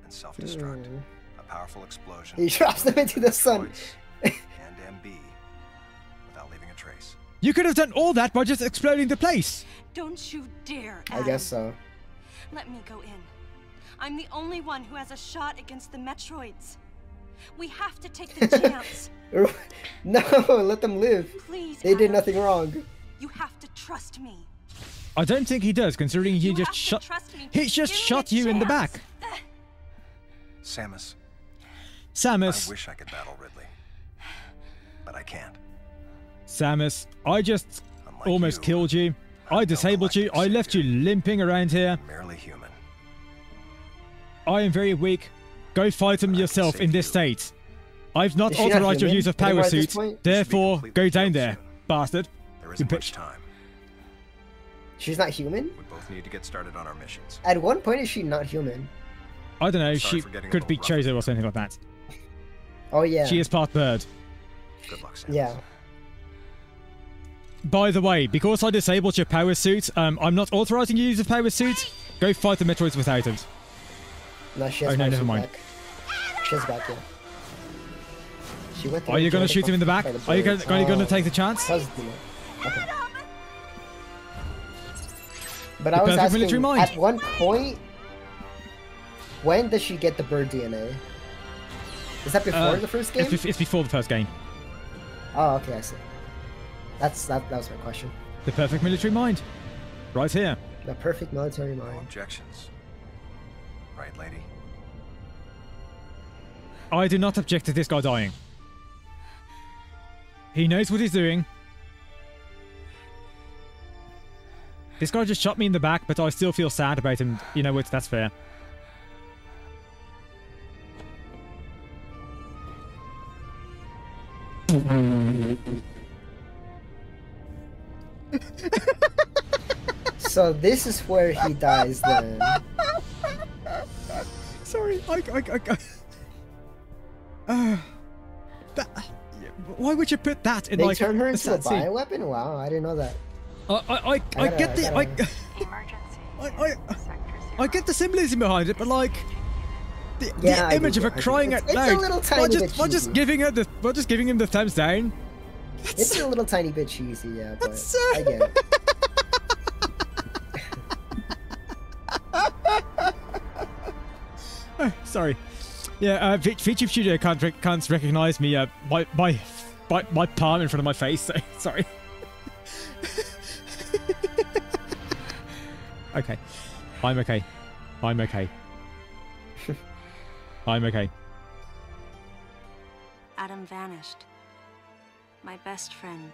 and self-destruct. A powerful explosion. He drops them into the sun. And MB without leaving a trace. You could have done all that by just exploding the place. Don't you dare, Adam. I guess so. Let me go in. I'm the only one who has a shot against the Metroids. We have to take the chance. No, let them live. Please, they did nothing wrong. You have to trust me. I don't think he does, considering he just shot. He just shot you in the back. Samus. Samus. I wish I could battle Ridley, but I can't. Samus, I just almost killed you. I disabled you. I left you limping around here. Merely human. I am very weak. Go fight him yourself in this state. I've not authorized your use of power suit. Therefore, go down there, bastard. There isn't much time. She's not human? We both need to get started on our missions. At one point, is she not human? I don't know. She could be chosen or something like that. Oh, yeah. She is part bird. Good luck, Samus. Yeah. By the way, because I disabled your power suit, I'm not authorizing you to use a power suit. Go fight the Metroids without it. No, she has never mind. back. She has back, yeah. She went Are you going to shoot him in the back? Are you going to take the chance? Okay. But I was asking, at one point, when does she get the bird DNA? Is that before the first game? It's before the first game. Oh, okay, I see. That was my question. The perfect military mind. Right here. The perfect military mind. No objections. Right, lady? I do not object to this guy dying. He knows what he's doing. This guy just shot me in the back, but I still feel sad about him. You know what? That's fair. So this is where he dies then. Sorry, why would you put that in they like turn her into a scene? bioweapon? Wow, I didn't know that. I get the symbolism behind it, but like the image of her crying out loud. It's a little tiny bit cheesy. We're just giving him the thumbs down. It's a little tiny bit cheesy, yeah, but I get it. Oh, sorry. Yeah, VTube Studio can't recognize me my palm in front of my face, so sorry. Okay. I'm okay. I'm okay. I'm okay. Adam vanished. My best friend.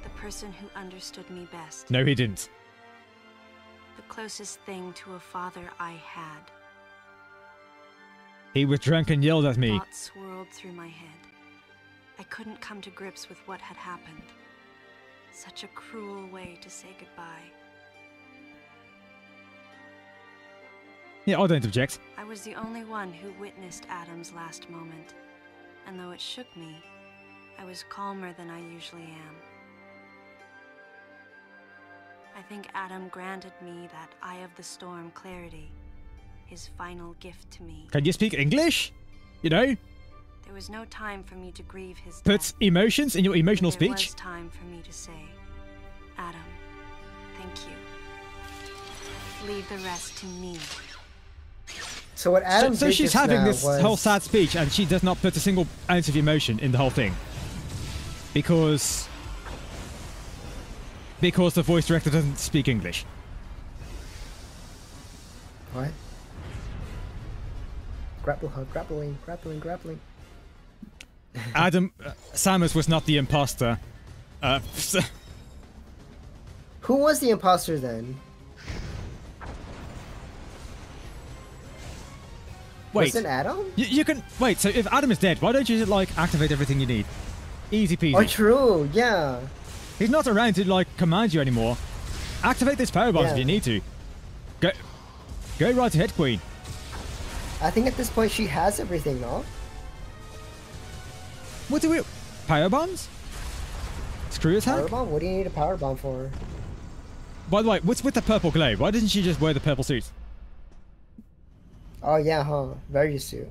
The person who understood me best. No, he didn't. The closest thing to a father I had. He was drunk and yelled at me. Thoughts swirled through my head. I couldn't come to grips with what had happened. Such a cruel way to say goodbye. Yeah, I don't object. I was the only one who witnessed Adam's last moment. And though it shook me, I was calmer than I usually am. I think Adam granted me that Eye of the Storm clarity. His final gift to me. Can you speak English? You know? There was no time for me to grieve his Put death. emotions in your emotional speech. There was time for me to say, Adam, thank you. Leave the rest to me. So what Adam so did she's just having now this was... whole sad speech, and she does not put a single ounce of emotion in the whole thing. Because the voice director doesn't speak English. What? Grapple hug, grappling. Adam, Samus was not the imposter. Who was the imposter then? Wait. Was it Adam? You can wait. So if Adam is dead, why don't you like activate everything you need? Easy peasy. Oh, true. Yeah. He's not around to like command you anymore. Activate this power bomb if you need to. Go right ahead, Queen. I think at this point she has everything, no? What do we... Power bombs? Screw attack? Power bomb? What do you need a power bomb for? By the way, what's with the purple glow? Why didn't she just wear the purple suit? Oh yeah, huh? Very suit.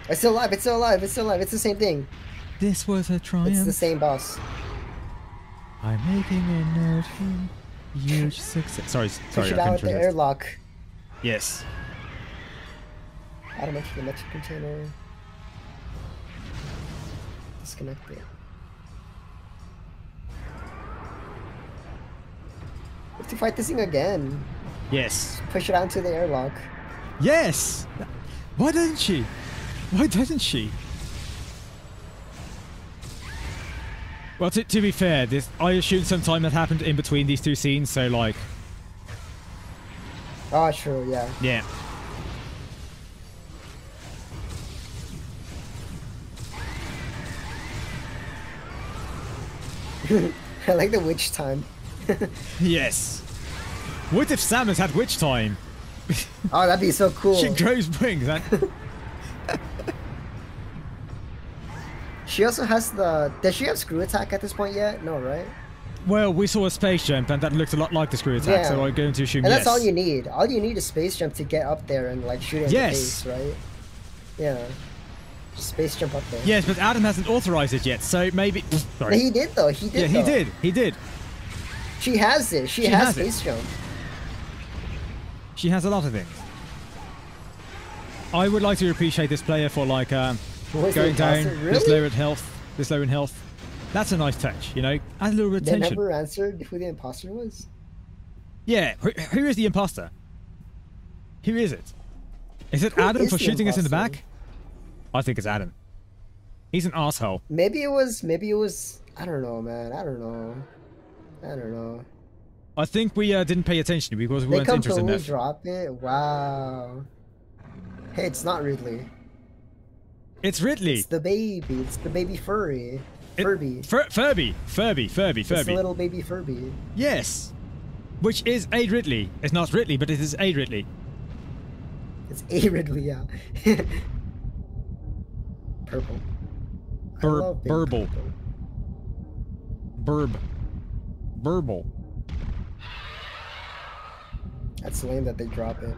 It's still alive, it's still alive, it's still alive. It's the same thing. This was a triumph. It's the same boss. I'm making a huge success. Sorry, Push it out with the airlock. Yes. Automatic electric container. Disconnect it. We have to fight this thing again. Yes. Push it out into the airlock. Yes! Why doesn't she? Why doesn't she? Well, to be fair, I assume some time that happened in between these two scenes, so like... Oh, true, yeah. Yeah. I like the witch time. Yes. What if Samus had witch time? Oh, that'd be so cool. She grows wings. She also has the... Does she have screw attack at this point yet? No, right? Well, we saw a space jump, and that looked a lot like the screw attack, so I'm going to assume and yes. that's all you need. All you need is space jump to get up there and like shoot it in the face, right? Yeah. Just space jump up there. Yes, but Adam hasn't authorized it yet, so maybe... Sorry. He did, though. He did, Yeah, he did. He did. She has it. She has space jump. She has a lot of things. I would like to appreciate this player for, like, going down, this low in health. That's a nice touch, you know? Add a little bit of tension. They never answered who the imposter was? Yeah, who is the imposter? Who is it? Is it Adam for shooting us in the back? I think it's Adam. He's an asshole. Maybe it was, I don't know, man. I don't know. I think we didn't pay attention because we weren't interested enough. They drop it? Wow. Hey, it's not Ridley. It's Ridley. It's the baby. It's the baby furry. Furby. Furby. It's the little baby Furby. Yes. Which is a Ridley. It's not Ridley, but it is a Ridley. It's a Ridley, yeah. Purple. Burble. Burble. That's lame that they drop it.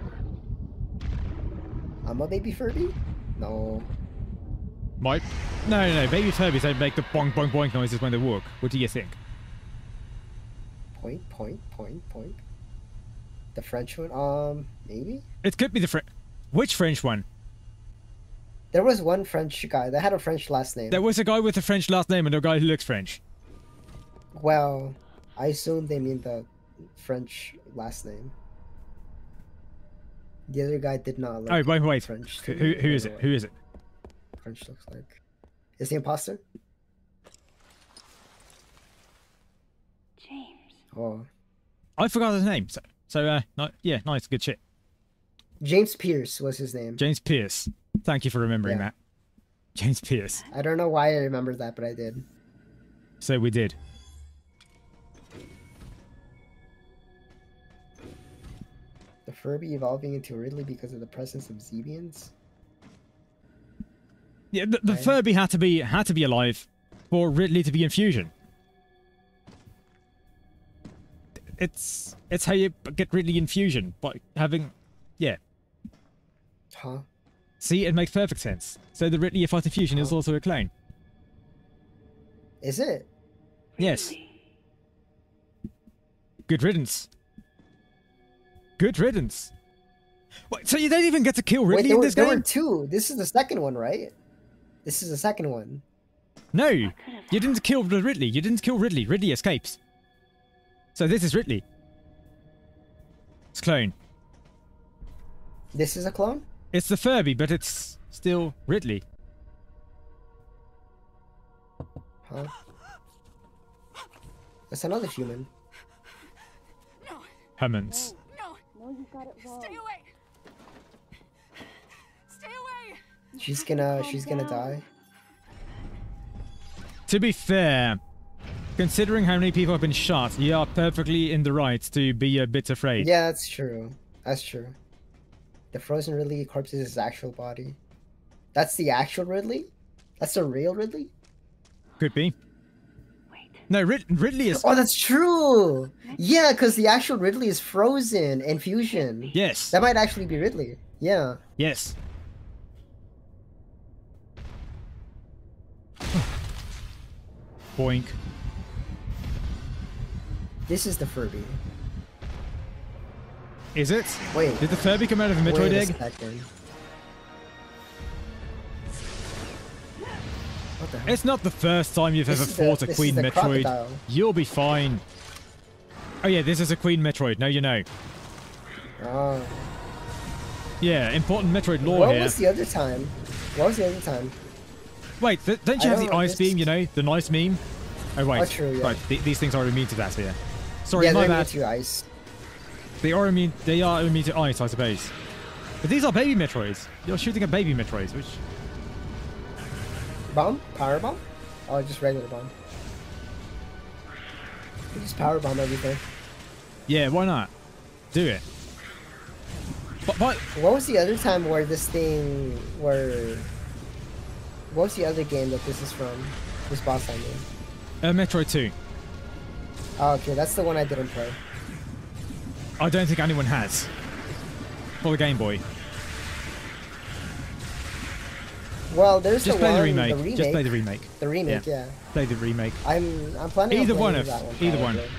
I'm a baby Furby? No. No. Baby Furbies don't make the boink boink boink noises when they walk. What do you think? Point. The French one? Maybe? It could be the French. Which French one? There was one French guy that had a French last name. There was a guy with a French last name and a guy who looks French. Well, I assume they mean the French last name. The other guy did not look wait. French. Who is it? Who is it? French looks like. Is the imposter? James. Oh. I forgot his name. Yeah, nice, good shit. James Pierce was his name. James Pierce. Thank you for remembering that. James Pierce. I don't know why I remembered that, but I did. So we did. The Furby evolving into Ridley because of the presence of Zebians? Yeah, the Furby had to be alive for Ridley to be in fusion. It's how you get Ridley in fusion by having, yeah. Huh? See, it makes perfect sense. So the Ridley fighting fusion is also a clone. Is it? Yes. Good riddance. Good riddance. Wait, so you don't even get to kill Ridley in this game? There were two. This is the second one, right? This is the second one. No, you didn't kill the Ridley. You didn't kill Ridley. Ridley escapes. So this is Ridley. It's clone. This is a clone? It's the Furby, but it's still Ridley. Huh? That's another human. No. Humans. No, you got it wrong. Stay away. Stay away. She's gonna die. To be fair, considering how many people have been shot, you are perfectly in the right to be a bit afraid. Yeah, that's true. That's true. The frozen Ridley corpse is his actual body. That's the actual Ridley? That's the real Ridley? Could be. Wait. No, Ridley is... Oh, that's true! Yeah, because the actual Ridley is frozen in fusion. Yes. That might actually be Ridley. Yeah. Yes. Boink. This is the Furby. Is it? Wait. Did the Furby come out of a METROID egg? What the hell? It's not the first time you've ever fought a Queen METROID. Crocodile. You'll be fine. Oh yeah, this is a Queen METROID. Now you know. Oh. Yeah, important METROID lore What here. was the other time? What was the other time? Wait, don't you have the ice beam, you know? The nice meme? Oh wait, true, yeah. Right, these things are immune to that here. Sorry, yeah, my they're bad. immune to ice. They are immune to ice, I suppose. But these are baby METROIDs. You're shooting at baby METROIDs, which... Bomb? Power bomb? Oh, just regular bomb. You just power bomb everything. Yeah, why not? Do it. But what was the other time where this thing, where What's the other game that this is from? This boss I mean. Metroid 2. Oh, okay, that's the one I didn't play. I don't think anyone has. For the Game Boy. Well, there's just the play one, the remake. the remake. Just play the remake. The remake, yeah. Play the remake. I'm planning either on one playing of that one. either probably. one.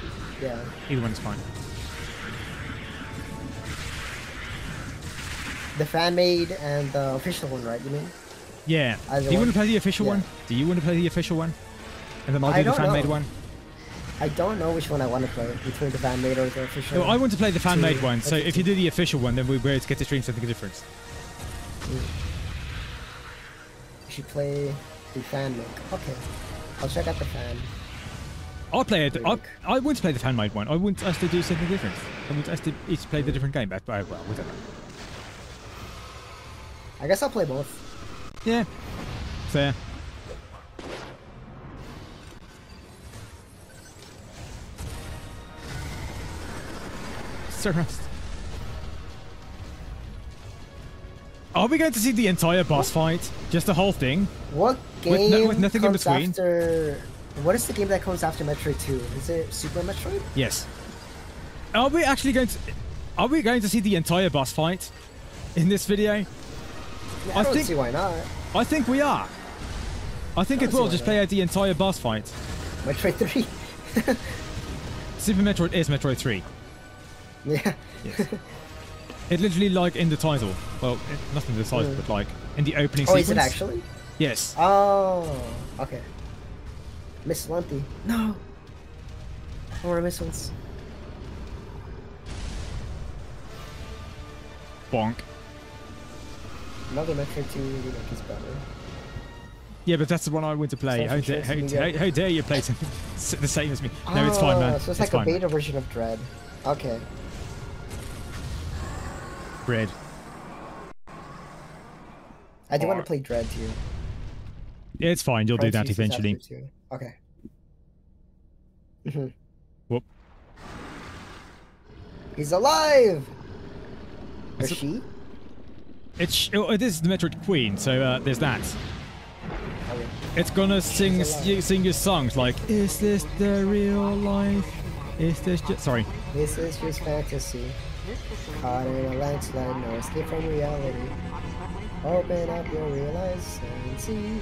Yeah. Either one is fine. The fan made and the official one, right? You mean? Yeah. Either Do you one? want to play the official one? Do you want to play the official one? And then I'll do the fan made one. I don't know which one I want to play between the fan made or the official. No, I want to play the fan made one. So if you do the official one, then we'll be able to get to stream something different. You should play the fan make. Okay, I'll check out the fan. I'll play it. I want to play the fan made one. I want us to do something different. I want us to each play the different game. But well, whatever. I guess I'll play both. Yeah. Fair. Rust. Are we going to see the entire boss fight? Just the whole thing? What game with nothing in between? What is the game that comes after Metroid 2? Is it Super Metroid? Yes. Are we actually going to... Are we going to see the entire boss fight in this video? Yeah, I don't see why not. I think we are. I think it will just play out the entire boss fight. Metroid 3? Super Metroid is Metroid 3. Yeah. Yes. It literally, like, in the title. Well, not in the title, but, like, in the opening sequence. Oh, is it actually? Yes. Oh, okay. Miss Lumpy. No! I want missiles. Bonk. Another Metroid 2 remake is better. Yeah, but that's the one I want to play. How dare you play something the same as me? No, it's fine, man. So it's like a beta version of Dread. Okay. Bread. I do want to play Dread too. Yeah, it's fine. You'll do that eventually. Okay. Whoop. He's alive! Or she? It is the Metroid Queen, so there's that. Okay. It's gonna sing your songs like, is this the real life? Is this just... Sorry. This is just fantasy. Caught in a landslide, no escape from reality. Open up your real eyes and see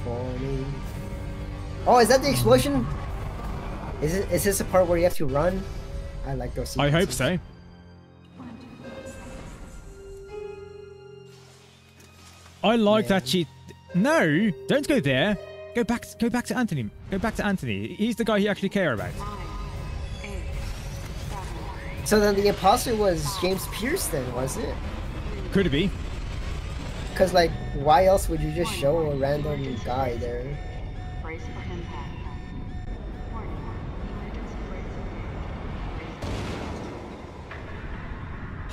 for me. Oh, is that the explosion? Is this a part where you have to run? I like those sequences. I hope so. I like that she... No! Don't go there! Go back to Anthony. Go back to Anthony. He's the guy you actually care about. So then the imposter was James Pierce then, was it? Could it be? Because, like, why else would you just show a random guy there?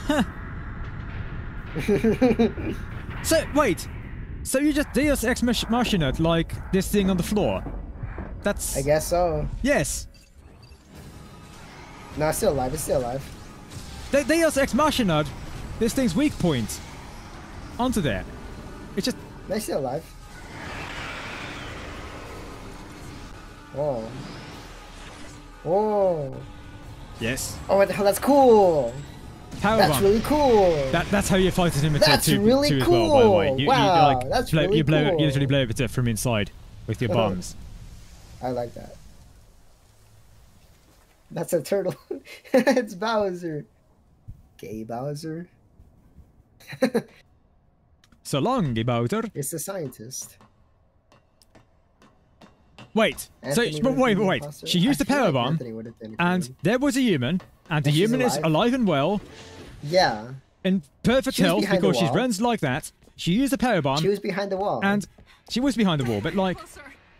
Huh. So, wait. So you just Deus Ex Machina like this thing on the floor? That's... I guess so. Yes. No, it's still alive. It's still alive. Deus Ex Machina this thing's weak point onto there. It's just... They're still alive. Whoa. Whoa. Yes. Oh, what the hell? That's cool. That's really cool. That's how you fight it in Metroid 2, That's really as cool. well, by the way. Wow, that's really cool. You literally blow it from inside with your bombs. I like that. That's a turtle. It's Bowser. Gay Bowser. So long, Bowser. It's the scientist. Wait. Wait. She used the power bomb, and there was a human, and the human is alive and well. Yeah. In perfect health because she runs like that. She used the power bomb. She was behind the wall. And she was behind the wall, but like...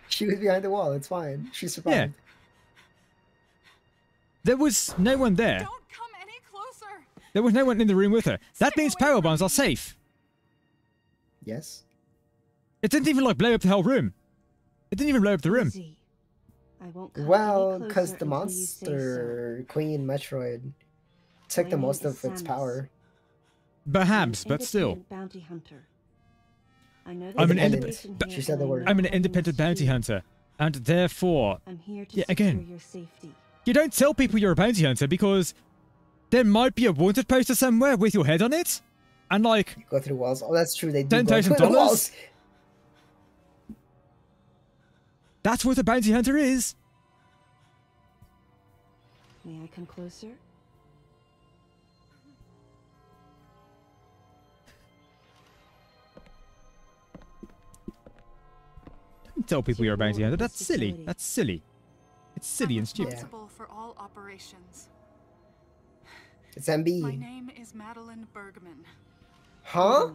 She was behind the wall. It's fine. She survived. Yeah. There was no one there. Don't come any closer. There was no one in the room with her. That means power bombs are safe. Yes. It didn't even like blow up the whole room. It didn't even blow up the room. Well, because the monster Queen Metroid took the most of its power. Perhaps, but still. Bounty hunter. I'm an independent. She said the word. I'm an independent bounty hunter, and therefore, I'm here to yeah, again, your safety. you don't tell people you're a bounty hunter because there might be a wanted poster somewhere with your head on it, and like go through walls. Oh, that's true. They do go $10,000. through walls. That's what a bounty hunter is. May I come closer? Don't tell people you're a bounty hunter. That's silly. That's silly. It's silly and stupid. Responsible for all operations. It's MB. My name is Madeline Bergman. Huh?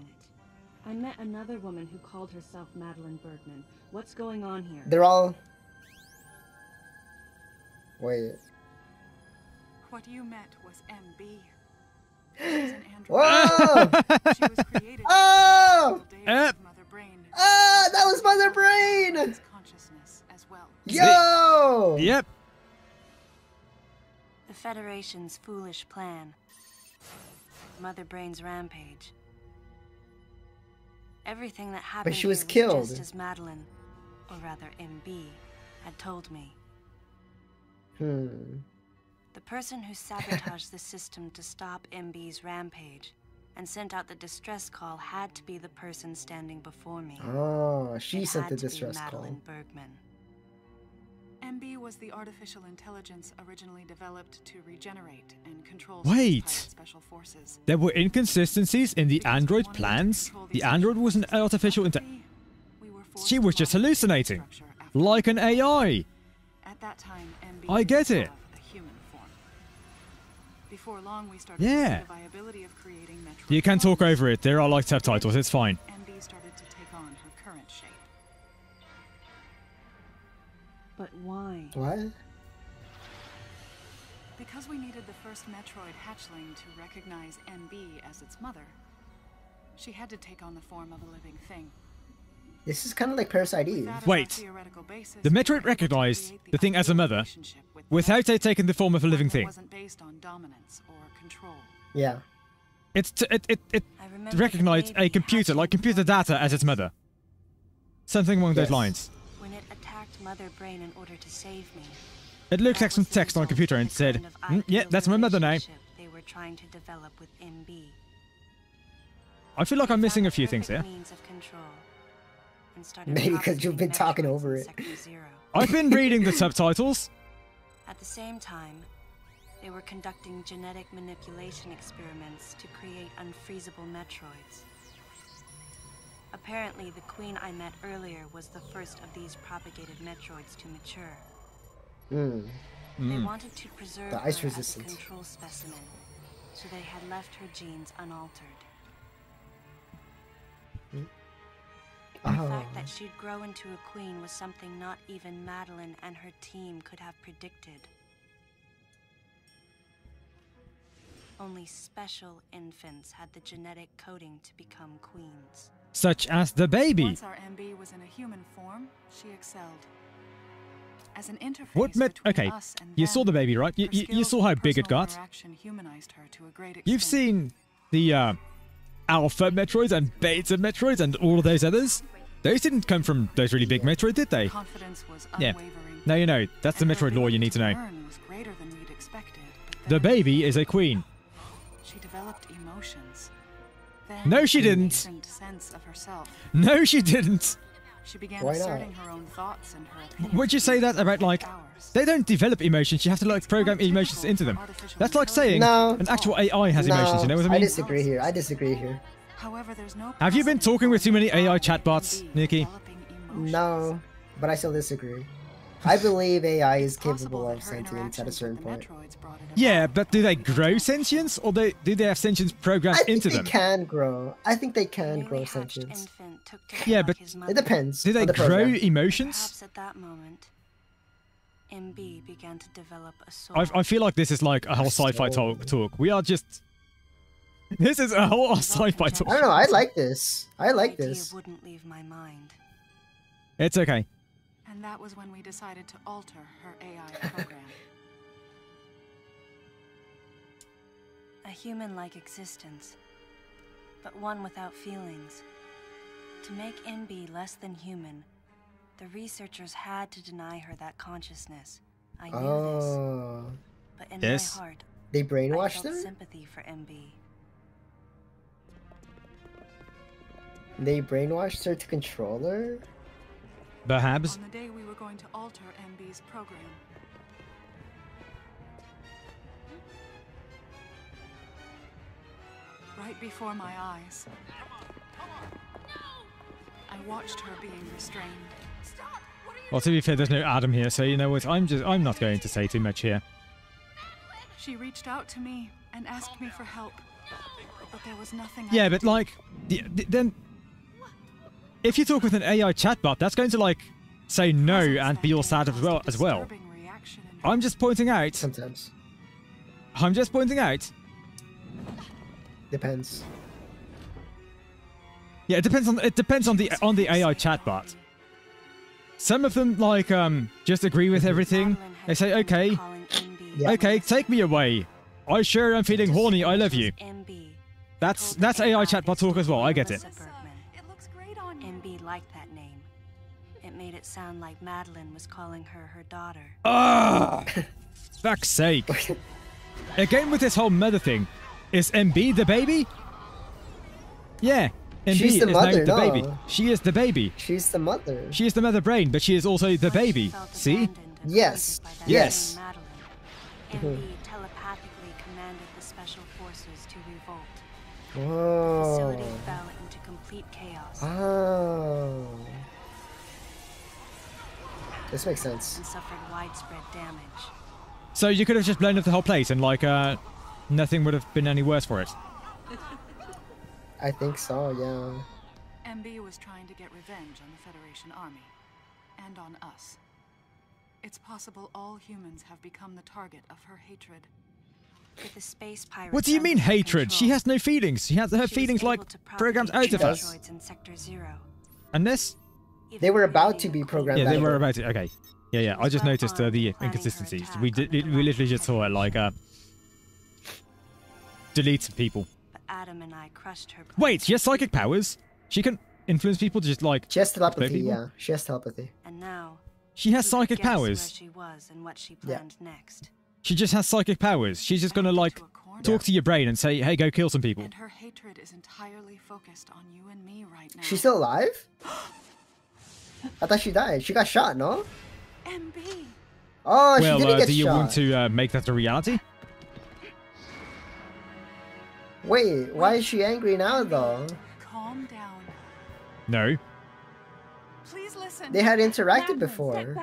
I met another woman who called herself Madeline Bergman. What's going on here? They're all... Wait. What you met was MB. She was an android. Whoa! She was created Oh! Mother Brain. Ah, that was Mother Brain! Consciousness as well. Yo! Yep. The Federation's foolish plan. Mother Brain's rampage. Everything that happened But she was here killed. just as Madeline, or rather MB, had told me. The person who sabotaged the system to stop MB's rampage and sent out the distress call had to be the person standing before me. Oh, she It sent had the to be distress call. Madeline Bergman. MB was the artificial intelligence originally developed to regenerate and control Wait. special forces. There were inconsistencies in the android plans. The android was an artificial She was just hallucinating. Like an AI. At that time, MB I get it. a human form. Before long, we started Yeah. to see the viability of creating METROID. You can talk over it. There are like subtitles. It's fine. MB started to take on her current shape. But why? What? Because we needed the first METROID hatchling to recognize MB as its mother, she had to take on the form of a living thing. This is kind of like Parasite Eve. Wait. The METROID recognized the thing as a mother without it taking the form of a living thing. Wasn't based on dominance or control. Yeah. It recognized a computer, like computer data, as its mother. Something along those lines. When it attacked Mother Brain in order to save me. It looked like some text on a computer and said, yeah, that's my mother now. They were trying to develop with MB. I feel like I'm missing a few things here. Maybe because you've been talking over it. I've been reading the subtitles. At the same time, they were conducting genetic manipulation experiments to create unfreezable METROIDs. Apparently, the queen I met earlier was the first of these propagated METROIDs to mature. They wanted to preserve The ice her as a resistant. control specimen, so they had left her genes unaltered. The fact that she'd grow into a queen was something not even Madeline and her team could have predicted. Only special infants had the genetic coding to become queens. Such as the baby. Once our MB was in a human form, she excelled. As an interface What met? between Okay, us and you them, saw the baby, right? You her skills saw how and big it personal got. interaction humanized her to a great You've extent. seen the Alpha Metroids and Beta Metroids and all of those others. Those didn't come from those really big Metroid, did they? Confidence was Yeah. unwavering. Now you know. That's the And her Metroid lore you ability need to know. learn was greater than we'd expected, but The then baby is a queen. she developed emotions. Then No, she a didn't. nascent sense of herself. No, she didn't. She began Why not? asserting her own thoughts and her opinions. Would you say that about like they don't develop emotions? You have to like program emotions into them. That's like saying No. an actual AI has emotions. You know what I mean? disagree here. I disagree here. However, there's no Have you been precedent talking with for too many MB AI chatbots, Nikki? developing emotions. No, but I still disagree. I believe AI is Possible capable that of her sentience at a interactions certain with the point. Metroids brought it Yeah, about. but do they grow sentience, or do they have sentience programmed I think into they them? can grow. I think they can The grow newly hatched sentience. infant took to Yeah, like but his It mother. depends. Do they on the grow program. emotions? Perhaps at that moment, MB began to develop a soul. I feel like this is like a whole sci-fi talk. We are just. This is a whole sci-fi I talk. don't know. I like this. I like The idea this. wouldn't leave my mind. It's okay. And that was when we decided to alter her AI program. A human-like existence, but one without feelings. To make MB less than human, the researchers had to deny her that consciousness. I knew this. But in my heart, they brainwashed I felt her? sympathy for MB. They brainwashed her to control her? Perhaps. On the day we were going to alter MB's program. Right before my eyes. I watched her being restrained. Well, to be fair, there's no Adam here, so you know what? I'm not going to say too much here. She reached out to me and asked me for help, but there was nothing. Yeah, but like, then if you talk with an AI chatbot, that's going to like say no and be all sad as well. I'm just pointing out. Sometimes. I'm just pointing out. Depends. Yeah, it depends on the AI chatbot. Some of them like just agree with everything. They say, okay, okay, take me away. I sure am feeling horny. I love you. That's AI chatbot talk as well. I get it. MB liked that name. It made it sound like Madeline was calling her daughter. Ah, fuck's sake! Again with this whole mother thing. Is MB the baby? Yeah. MB She's the is mother, now the no. baby. She is the baby. She's the mother. She is the mother brain, but she is also the baby. See? Yes. Yes. MB telepathically commanded the special forces to revolt. Whoa. The facility fell into complete chaos. Oh. This makes sense. And suffered widespread damage. So you could have just blown up the whole place and like nothing would have been any worse for it. I think so, yeah. MB was trying to get revenge on the Federation Army. And on us. It's possible all humans have become the target of her hatred. With the space pirates What do you mean hatred? She has no feelings. She has her feelings like programmed out of us. In Sector 0. And this? They were about to be programmed. Yeah, they were about to. Okay. Yeah. I just noticed the inconsistencies. We literally just saw it like delete some people. But Adam and I crushed her. Wait, she has psychic powers? She can influence people to just like. She has telepathy, yeah. She has telepathy. And now she has psychic powers. Where she was and what she planned next. She just has psychic powers. She's just gonna like talk to your brain and say, "Hey, go kill some people." And her hatred is entirely focused on you and me right now. She's still alive? I thought she died. She got shot, no? MB. Oh, she didn't get do you shot. want to make that a reality? Wait, why is she angry now, though? Calm down. No. Please listen. They had interacted before.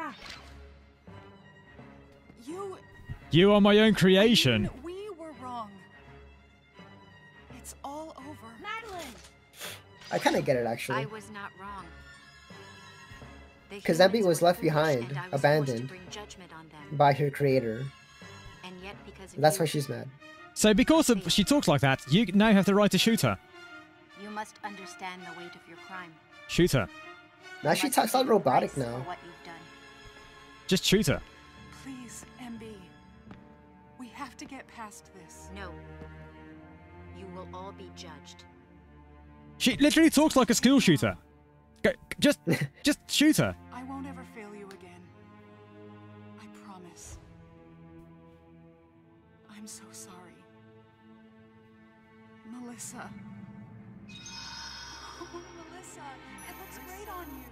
You are my own creation. We were wrong. It's all over. Madeline. I kind of get it, actually. I was not wrong. Because Embi was left behind, abandoned by her creator. And yet because That's why she's mad. So because she talks like that, you now have the right to shoot her. You must understand the weight of your crime. Shoot her. Now she talks all robotic now. What you've done. Just shoot her. Please, MB. We have to get past this. No. You will all be judged. She literally talks like a school shooter. Go, just shoot her. I won't ever fail you again. I promise. I'm so sorry. Melissa. Oh, Melissa, it looks great on you.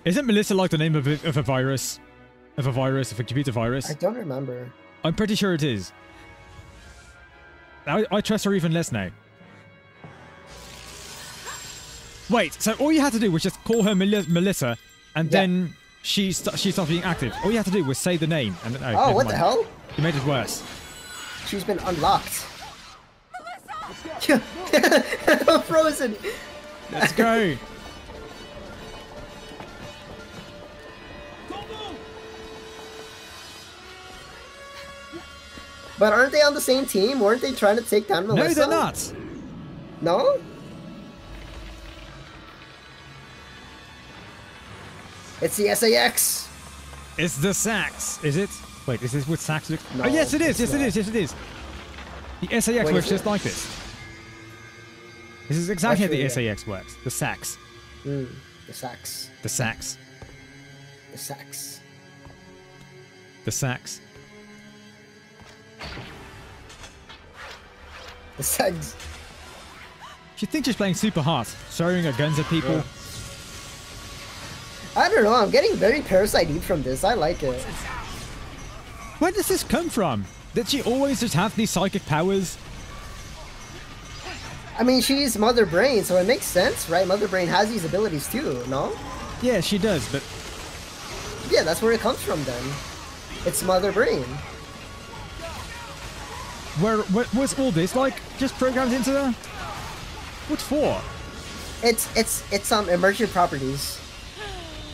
Isn't Melissa like the name of a virus? Of a computer virus? I don't remember. I'm pretty sure it is. I trust her even less now. Wait, so all you had to do was just call her Melissa, and then she stopped being active. All you had to do was say the name, and oh, what the hell? You made it worse. She's been unlocked. I'm frozen. Let's go. But aren't they on the same team? Weren't they trying to take down Melissa? No, they're not. No? It's the SAX. It's the sax. Is it? Wait, is this what sax looks? No, oh, yes, it is. Yes, it is. Yes, it is. The SAX works just like this. This is exactly how the SAX works. The sax. The sax. The sax. The sax. The sax. The sax. She thinks she's playing super hard, throwing her guns at people. Yeah. I don't know, I'm getting very Parasite Eve from this. I like it. Where does this come from? Did she always just have these psychic powers? I mean, she's Mother Brain, so it makes sense, right? Mother Brain has these abilities too, no? Yeah, she does, but... Yeah, that's where it comes from then. It's Mother Brain. Was all this, like, just programmed into her? What for? It's emergent properties.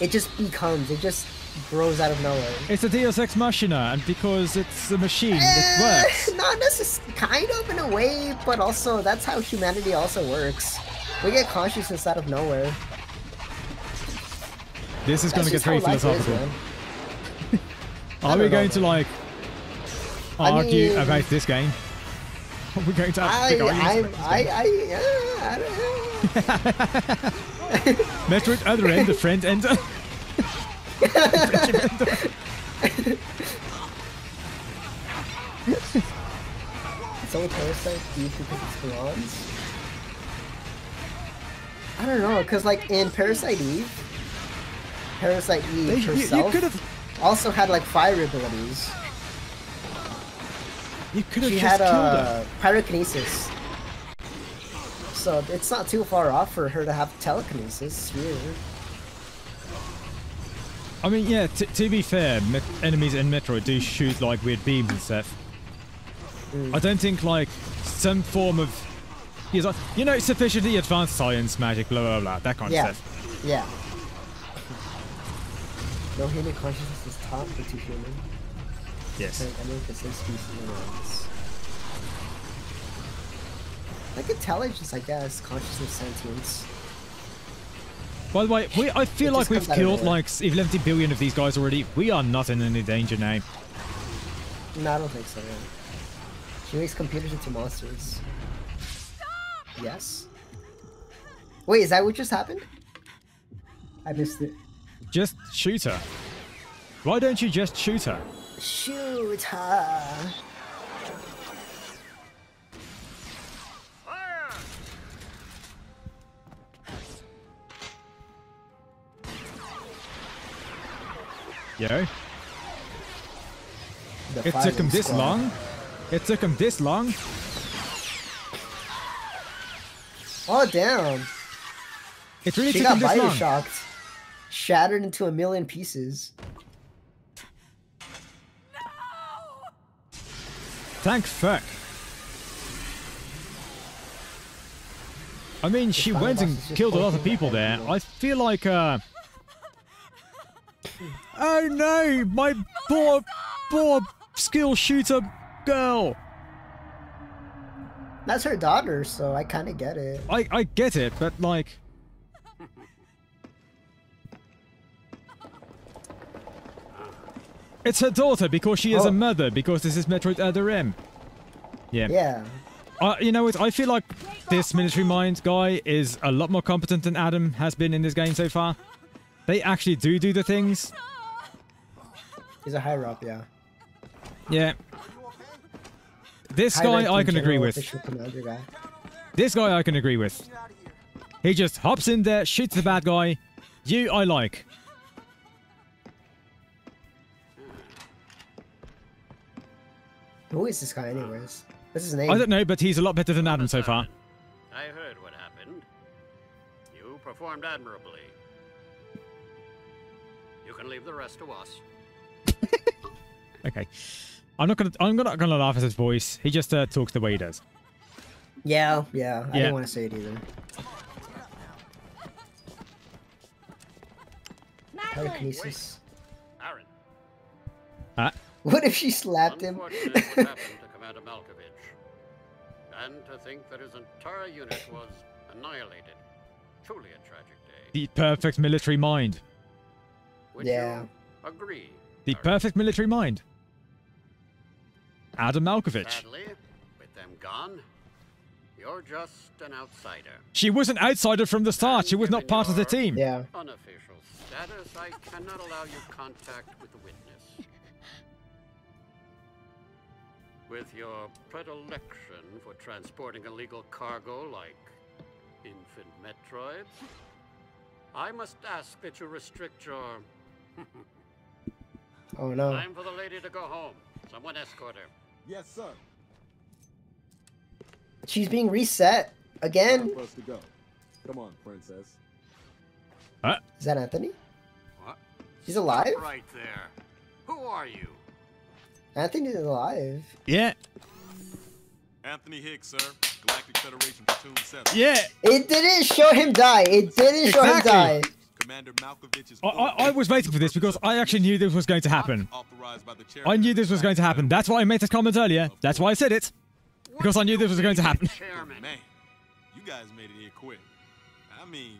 It just becomes, it just grows out of nowhere. It's a Deus Ex Machina, and because it's a machine, it works. Not necessarily, kind of in a way, but also that's how humanity also works. We get consciousness out of nowhere. This is going to get very philosophical. Are we going to, like, argue about this game? Are we going to have big arguments about I don't know. Metroid other end, the friend ender. It's only Parasite Eve because it's bronze? I don't know, because like in Parasite Eve herself also had like fire abilities. You could have She just had killed her. pyrokinesis. So it's not too far off for her to have telekinesis, really. I mean, yeah, to be fair, enemies in Metroid do shoot like weird beams and stuff. I don't think like some form of, you know, sufficiently advanced science, magic, blah blah blah, that kind of stuff. Yeah. No human consciousness is taught for two human. Yes. The same species neurons. Like intelligence, I guess, consciousness, sentience. By the way, I feel like we've killed like 11 billion of these guys already. We are not in any danger now. No, I don't think so. Yeah. She makes computers into monsters. Yes. Wait, is that what just happened? I missed it. Just shoot her. Why don't you just shoot her? Shoot her. Yo. It took him this long? It took him this long? Oh, damn. It really She took him got this long. Bioshocked. Shattered into a million pieces. Thank fuck. I mean, she went and killed a lot of people there. I feel like, oh no! My poor skill shooter girl! That's her daughter, so I kind of get it. I get it, but like... It's her daughter because she is a mother, because this is Metroid Other M. Yeah. Yeah. You know what? I feel like this military mind guy is a lot more competent than Adam has been in this game so far. They actually do the things. He's a higher up, yeah. Yeah. This guy I can agree with. This guy I can agree with. He just hops in there, shoots the bad guy. You I like. Who is this guy anyways? What's his name? I don't know, but he's a lot better than Adam so far. I heard what happened. You performed admirably. You can leave the rest to us. Okay. I'm not gonna laugh at his voice. He just talks the way he does. Yeah. I didn't want to say it either. Telekinesis. Aaron. What if she slapped him? Unfortunate what happened to Commander Malkovich. And to think that his entire unit was annihilated. Truly a tragic day. The perfect military mind. Would you agree? The perfect military mind. Adam Malkovich. Sadly, with them gone, the You're just an outsider. She was an outsider from the start. She was not part of the team. Yeah. Unofficial status, I cannot allow you contact with the witness. With your predilection for transporting illegal cargo like infant Metroids, I must ask that you restrict your... Oh no. Time for the lady to go home. Someone escort her. Yes, sir. She's being reset again. Time for us to go. Come on, princess. Is that Anthony? What? He's alive? Stop right there. Who are you? Anthony's alive. Yeah. Anthony Hicks, sir. Galactic Federation Platoon 7. Yeah. It didn't show him die. It didn't show him die. Commander Malkovich is I was waiting for this because I actually knew this was going to happen. I knew this was going to happen. That's why I made this comment earlier. That's why I said it. Because I knew this was going to happen. Man, you guys made it here quick. I mean,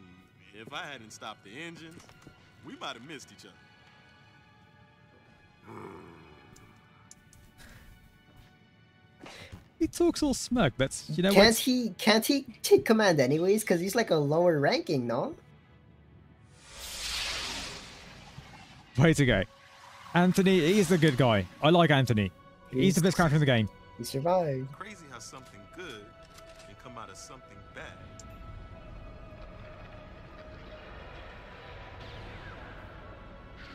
if I hadn't stopped the engines, we might have missed each other. He talks all smug, but you know can't he take command anyways? Because he's like a lower ranking, no? Way to go. Anthony, he's the good guy. I like Anthony. He's the best character in the game. He survived. Crazy how something good can come out of something bad.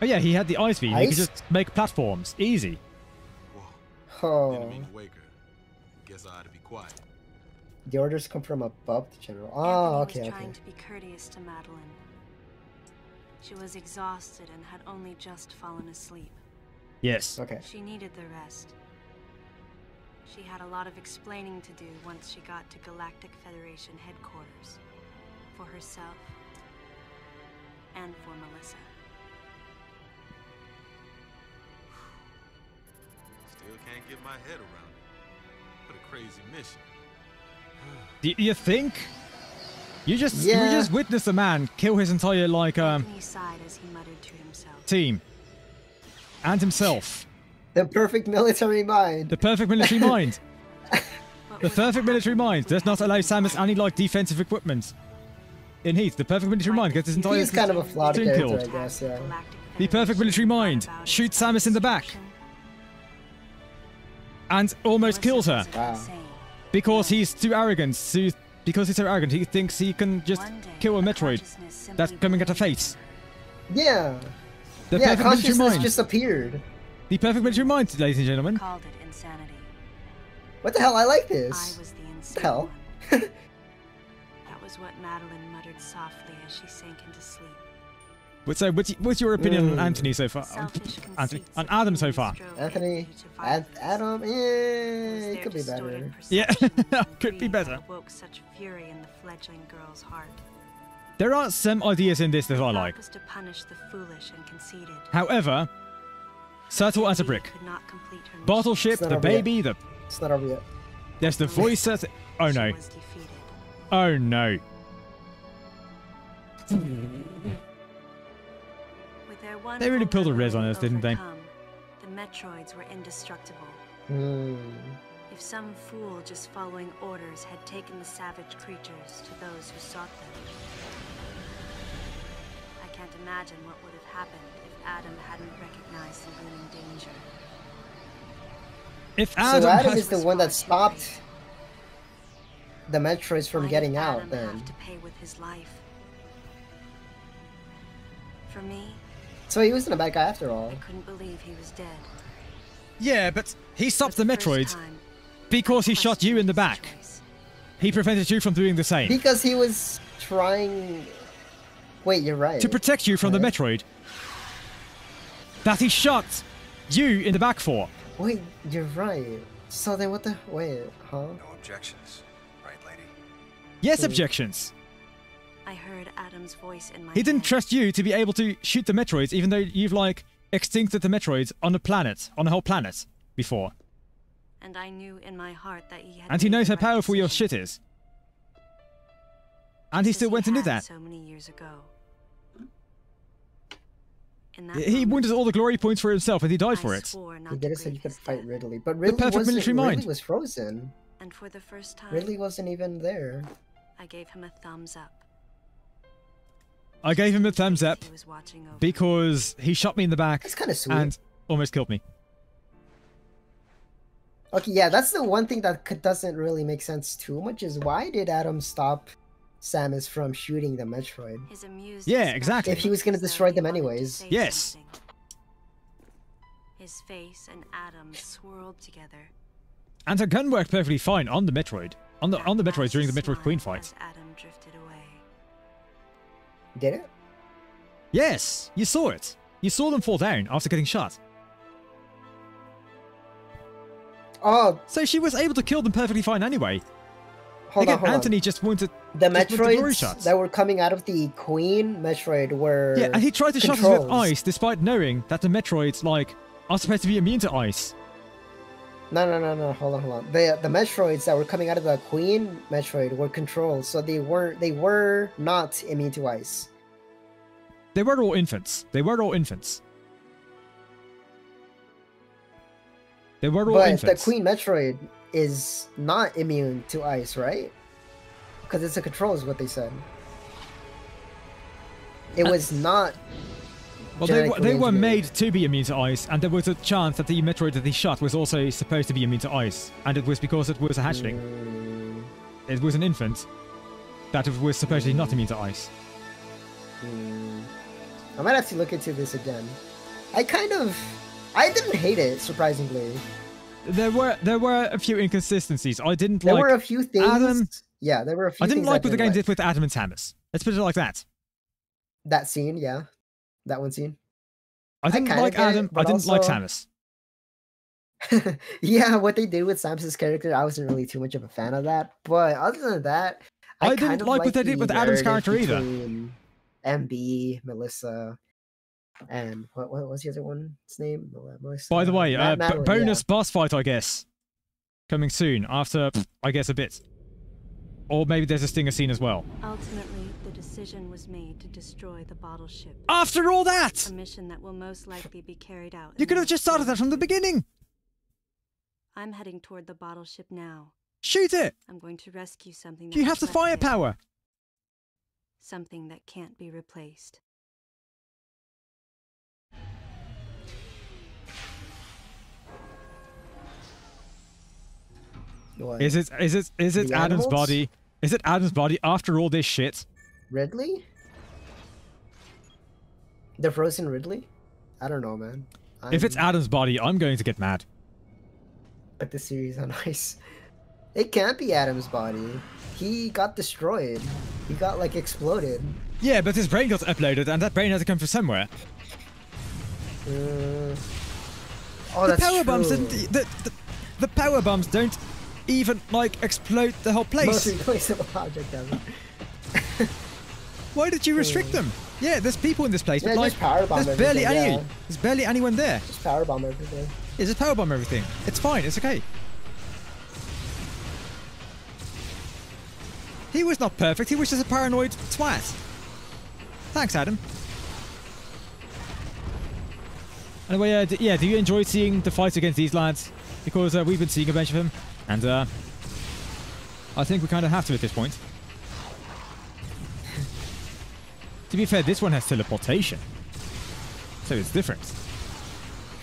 Oh yeah, he had the ice beam. Ice? He could just make platforms. Easy. Oh. Didn't mean to wake her. Guess I ought to be quiet. The orders come from above the general. Oh, Anthony okay, was trying okay. to be courteous to Madeline. She was exhausted and had only just fallen asleep. Yes. Okay. She needed the rest. She had a lot of explaining to do once she got to Galactic Federation headquarters. For herself. And for Melissa. Still can't get my head around it. What a crazy mission. Do you think? You just witnessed a man kill his entire Anthony sighed as he muttered to himself. team. And himself. The perfect military mind. The perfect military mind. The perfect military mind does not allow Samus any defensive equipment. In Heath, the perfect military mind gets his entire He's kind of a flawed team character, killed. I guess, yeah. The perfect military mind shoots Samus in the back. And almost kills her. Wow. Because he's too arrogant. Because he's so arrogant, he thinks he can just kill a Metroid that's coming at a face. Yeah. The yeah, perfect military consciousness mind. just appeared. The perfect military mind, ladies and gentlemen. Called it insanity. What the hell? I like I this. was the What insane the hell? one. That was what Madeline muttered softly as she sank into sleep. So, what's your opinion on Anthony so far? Anthony, on Adam so far? Anthony, Adam, yeah, it could be better. Yeah, could be better. Awoke such fury in the fledgling girl's heart. There are some ideas in this that I like. Was to punish the foolish and conceited. However, Settle as a brick. Could not complete her mission. Battleship, the baby, the... It's not over yet. There's the voice that... Oh no. Oh no. They really pulled a res on us, didn't they? The Metroids were indestructible. If some fool just following orders had taken the savage creatures to those who sought them. I can't imagine what would have happened if Adam hadn't recognized the looming danger. If Adam, so Adam is the one that stopped the Metroids from getting out, Adam then. Have to pay with his life. For me, so he wasn't a bad guy after all. I couldn't believe he was dead. Yeah, but he stopped the Metroids because he shot you in the back. He prevented you from doing the same. Because he was trying... Wait, you're right. To protect you from the Metroid. That he shot you in the back for. Wait, you're right. So then what the... Wait, huh? No objections, right, lady? Yes, objections. I heard Adam's voice in my He didn't head. trust you to be able to shoot the Metroids, even though you've, extincted the Metroids on a planet, on a whole planet, before. And I knew in my heart that he had And he made knows the how right powerful your decision, shit is. And he just still as went and did had that. So many years ago. In that He moment, wanted all the glory points for himself, and he died for it. swore not He to did it so grieve you could his fight death. Ridley. But Ridley perfect military mind. Ridley was frozen. And And for the first time, Ridley wasn't even there. I gave him a thumbs up. I gave him a thumbs up He was watching over. because he shot me in the back. That's kind of sweet. And almost killed me. Okay, yeah, that's the one thing that doesn't really make sense too much is why did Adam stop Samus from shooting the Metroid? His amused Yeah, exactly. If he was going to destroy them anyways. Yes. His face and Adam swirled together. And her gun worked perfectly fine on the Metroid. On the Metroid during the Metroid Queen fight. As Adam drifted away. Did it? Yes, you saw it. You saw them fall down after getting shot. Oh, so she was able to kill them perfectly fine anyway. Hold on. Anthony just wanted the just Metroids that were coming out of the Queen Metroid were yeah, and he tried to controls. shot us with ice despite knowing that the Metroids like are supposed to be immune to ice. No. Hold on. The Metroids that were coming out of the Queen Metroid were controls, so they were not immune to ice. They were all infants. They were all infants. But the Queen Metroid is not immune to ice, right? Because it's a control, is what they said. It was not. Well, they were made to be immune to ice, and there was a chance that the Metroid that he shot was also supposed to be immune to ice, and it was because it was a hatchling. It was an infant that it was supposedly not immune to ice. I might have to look into this again. I didn't hate it, surprisingly. There were a few inconsistencies. I didn't like. There were a few things. Adam. Yeah, there were a few. I didn't things like what the game did with Adam and Samus. Let's put it like that. That scene, yeah, that one scene. I didn't like Adam. I didn't like Samus. Yeah, what they did with Samus's character, I wasn't really too much of a fan of that. But other than that, I didn't like what they did with Adam's character either. MB, Melissa, and what was the other one's name? Melissa. By the way, bonus boss fight, I guess, coming soon after I guess a bit, or maybe there's a stinger scene as well. Ultimately, the decision was made to destroy the bottle ship. After all that, a mission that will most likely be carried out. You could have just started that from the beginning. I'm heading toward the bottle ship now. Shoot it! I'm going to rescue something. You have the firepower. Something that can't be replaced. What? Is it Adam's body? Is it Adam's body after all this shit? Ridley? The frozen Ridley? I don't know, man. If it's Adam's body, I'm going to get mad. Put the series on ice. It can't be Adam's body. He got destroyed. He got, like, exploded. Yeah, but his brain got uploaded, and that brain had to come from somewhere. Oh, the power bombs didn't. The power bombs don't even like explode the whole place. Most replaceable object ever. Why did you restrict them? Yeah, there's people in this place, but like, there's barely anyone there. Just power bomb everything. Yeah, just power bomb everything. It's fine. It's okay. He was not perfect. He was just a paranoid twat. Thanks, Adam. Anyway, yeah, do you enjoy seeing the fights against these lads? Because we've been seeing a bunch of them, and I think we kind of have to at this point. To be fair, this one has teleportation, so it's different.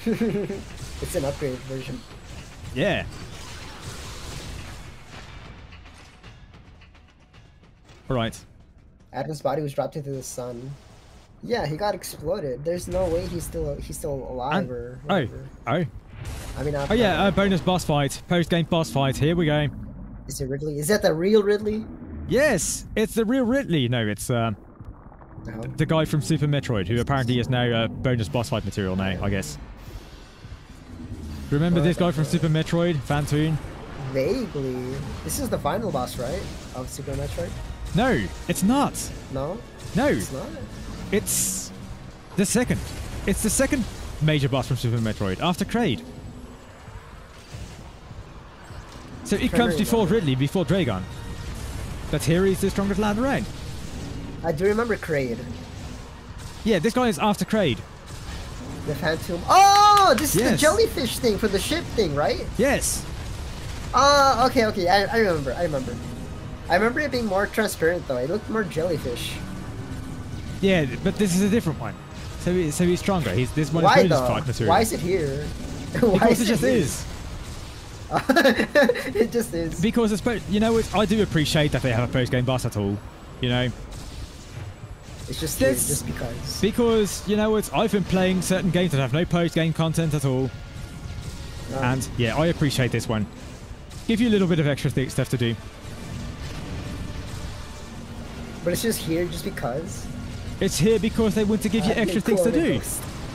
It's an upgraded version. Yeah. Alright. Adam's body was dropped into the sun. Yeah, he got exploded. There's no way he's still alive or whatever. Oh yeah, bonus boss fight, post-game boss fight. Here we go. Is it Ridley? Is that the real Ridley? Yes, it's the real Ridley. No, it's the guy from Super Metroid, who apparently is now bonus boss fight material now, I guess. Remember this guy from Super Metroid, Fantoon? Vaguely. This is the final boss, right? Of Super Metroid? No, it's not. No? No. It's not? It's the second. It's the second major boss from Super Metroid, after Kraid. So it comes before Ridley, before Dragon. But here he's the strongest lad around. I do remember Kraid. Yeah, this guy is after Kraid. The Phantom. Oh, this is the jellyfish thing for the ship thing, right? Yes. Okay, okay. I remember. I remember it being more transparent though. It looked more jellyfish. Yeah, but this is a different one. So he's stronger. This one Why is though? fight material. Why is it here? Because it just is. It just is. Because it's, you know, I do appreciate that they have a post-game boss at all. You know. It's just here, just because. Because, you know what, I've been playing certain games that have no post-game content at all. And, yeah, I appreciate this one. Give you a little bit of extra stuff to do. But it's just here just because? It's here because they want to give you extra things to do.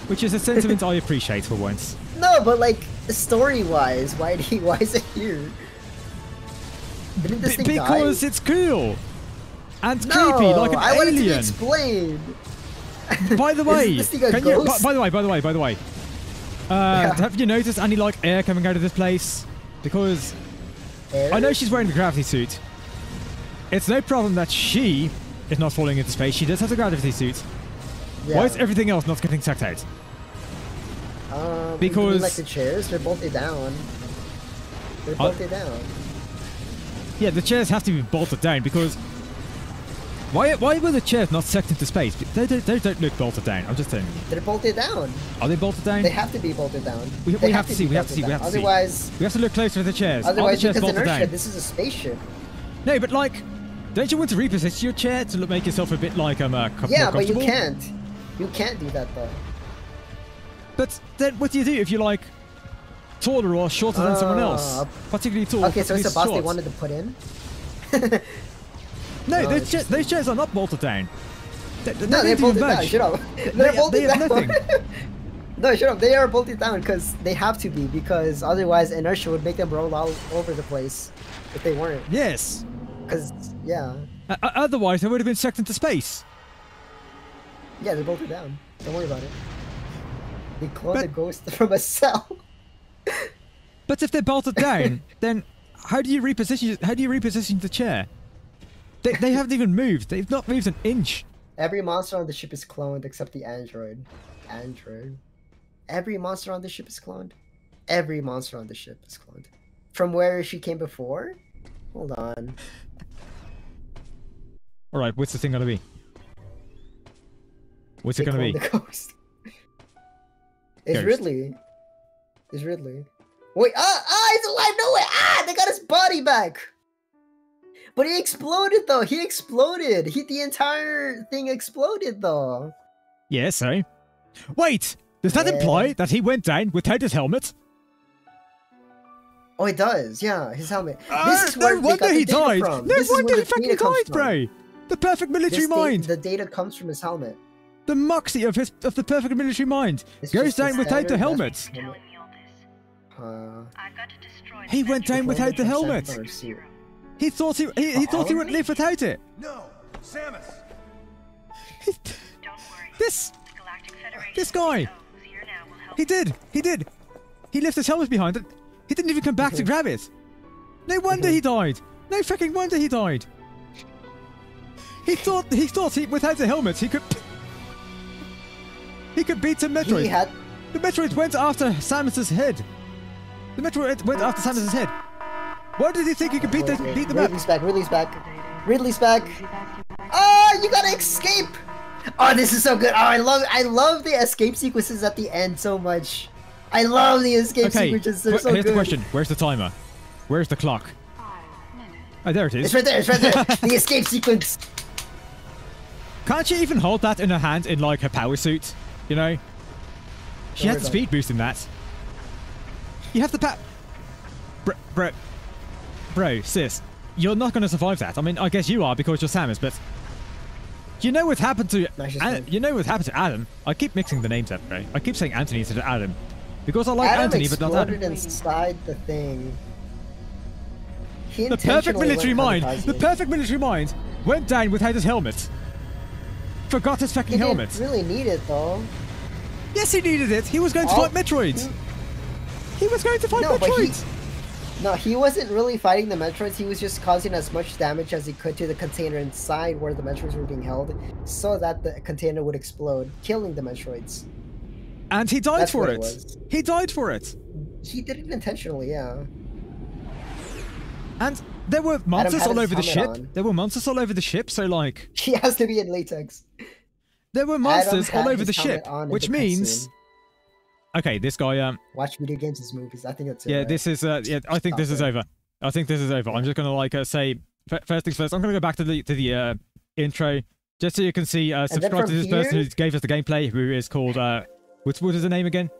Which is a sentiment I appreciate for once. No, but like, story-wise, why is it here? Didn't this thing because die? It's cool! And creepy, like an I wanted alien. to explain. By the way, is this thing a ghost? by the way, have you noticed any like air coming out of this place? Because air? I know she's wearing the gravity suit. It's no problem that she is not falling into space. She does have the gravity suit. Yeah. Why is everything else not getting sucked out? Because like the chairs, they're bolted down. They're bolted down. Yeah, the chairs have to be bolted down because. Why were the chairs not sucked into space? They don't look bolted down. I'm just telling you. They're bolted down. Are they bolted down? They have to be bolted down. We have to see. Otherwise, we have to look closer at the chairs. Otherwise, are the chairs because bolted down? this is a spaceship. No, but like, don't you want to reposition your chair to make yourself a bit like yeah, more but you comfortable? can't. You can't do that though. But then, what do you do if you're like taller or shorter than someone else? Particularly tall. Okay, so it's a boss they wanted to put in. No, those chairs are not bolted down. They're bolted down. Shut up. They're bolted down. Nothing. No, shut up. They are bolted down because they have to be, because otherwise inertia would make them roll all over the place if they weren't. Yes. Because, yeah. Otherwise, they would have been sucked into space. Yeah, they're bolted down. Don't worry about it. They cloned a ghost from a cell. But if they're bolted down, then how do you reposition the chair? They haven't even moved. They've not moved an inch. Every monster on the ship is cloned except the android. Every monster on the ship is cloned. Every monster on the ship is cloned. From where she came before? Hold on. Alright, what's the thing gonna be? What's it gonna be? The ghost. It's Ridley. It's Ridley. Wait, he's alive! No way! They got his body back! But he exploded though! He exploded! The entire thing exploded though! Yeah, so? Wait! Does that imply that he went down without his helmet? Oh, it does, yeah, his helmet. This is where no wonder he died! No wonder he fucking died, bro! The perfect military mind! The data comes from his helmet. The moxie of the perfect military mind goes down without the helmet! He went down without the helmet! He thought he wouldn't live without it. No, Samus. This guy. He did. He left his helmet behind. He didn't even come back to grab it. No wonder he died. No freaking wonder he died. He thought without the helmet he could beat the Metroid. The Metroid went after Samus's head. The Metroid went after Samus's head. Why did he think he could beat the map? Ridley's back. Oh, you gotta escape! Oh, this is so good. Oh, I love the escape sequences at the end so much. I love the escape sequences. They're so good. Here's the question. Where's the timer? Where's the clock? Oh, there it is. It's right there. The escape sequence. Can't she even hold that in her hand in like her power suit? You know? She has the speed boost in that. You have the Bro, sis, you're not going to survive that. I mean, I guess you are because you're Samus, but you know what happened to Adam? I keep mixing the names up, bro. I keep saying Anthony instead of Adam because I like Anthony, but not Adam. Adam exploded inside the thing. The perfect military mind went down without his helmet. Forgot his fucking helmet. He didn't really need it though. Yes, he needed it. He was going to fight Metroid. He was going to fight Metroid. No, he wasn't really fighting the Metroids, he was just causing as much damage as he could to the container inside where the Metroids were being held, so that the container would explode, killing the Metroids. And he died for it. He died for it. He did it intentionally, yeah. And there were monsters all over the ship. On. There were monsters all over the ship, so like... He has to be in latex. There were monsters all over the ship, which means... Okay, this guy... Watch video games as movies. I think that's it. Yeah, right? this is... yeah, I think this is over. I think this is over. I'm just gonna like say... First things first, I'm gonna go back to the intro, just so you can see, subscribe to this person who gave us the gameplay, who is called... what is the name again?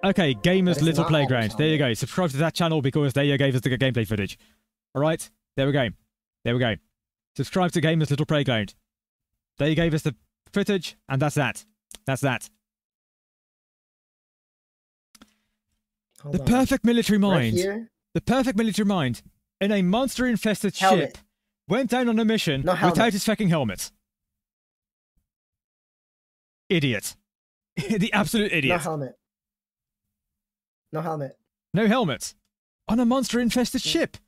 Okay, Gamers Little Playground. There you go. Subscribe to that channel because they gave us the gameplay footage. Alright? There we go. There we go. Subscribe to Gamers Little Playground. They gave us the footage, and that's that. That's that. The perfect military mind. The perfect military mind in a monster-infested ship went down on a mission without his fucking helmet. Idiot. The absolute idiot. No helmet. No helmet. No helmet. On a monster-infested ship.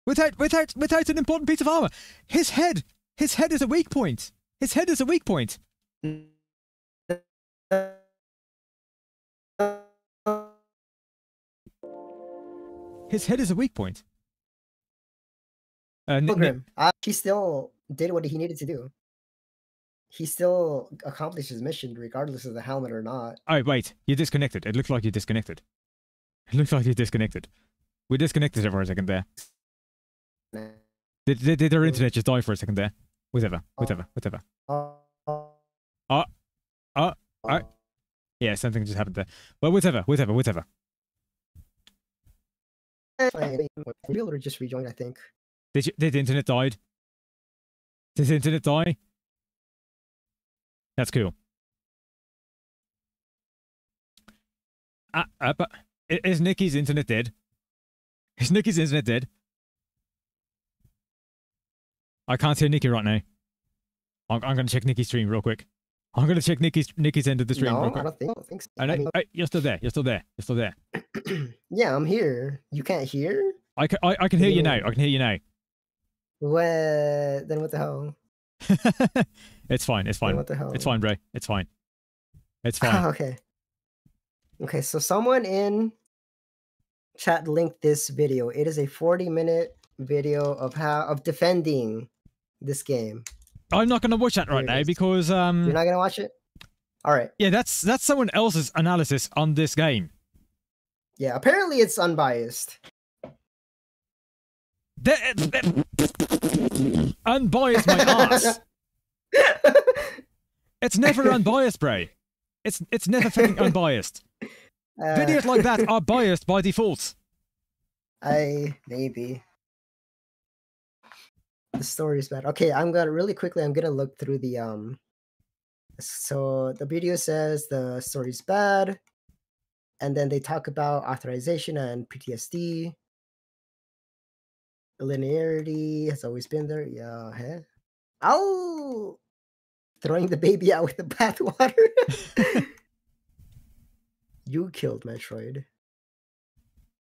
Without an important piece of armor. His head is a weak point. His head is a weak point. His head is a weak point. He still did what he needed to do. He still accomplished his mission regardless of the helmet or not. Oh, wait. You're disconnected. It looked like you're disconnected. It looks like you're disconnected. We disconnected it for a second there. Did our internet just die for a second there? Whatever. Yeah, something just happened there. Well, whatever. Or just rejoined, I think. Did the internet died? Did the internet die? That's cool. But is Nikki's internet dead? Is Nikki's internet dead? I can't hear Nikki right now. I'm going to check Nikki's stream real quick. I'm going to check Nikki's end of the stream real quick. I don't think so. You're still there. You're still there. Yeah, I'm here. You can't hear? I can hear you now. I can hear you now. Then what the hell? It's fine. It's fine. What the hell? It's fine, bro. It's fine. It's fine. Okay. Okay, so someone in chat linked this video. It is a 40-minute video of defending this game. I'm not going to watch that right now because you're not going to watch it? All right. Yeah, that's someone else's analysis on this game. Yeah, apparently it's unbiased. Unbiased my ass. It's never unbiased, bro. It's never fucking unbiased. Videos like that are biased by default. Maybe. The story is bad. Okay, I'm gonna look through the so the video says the story's bad, and then they talk about authorization and PTSD. The linearity has always been there. Yeah, huh? Oh, throwing the baby out with the bathwater. You killed Metroid.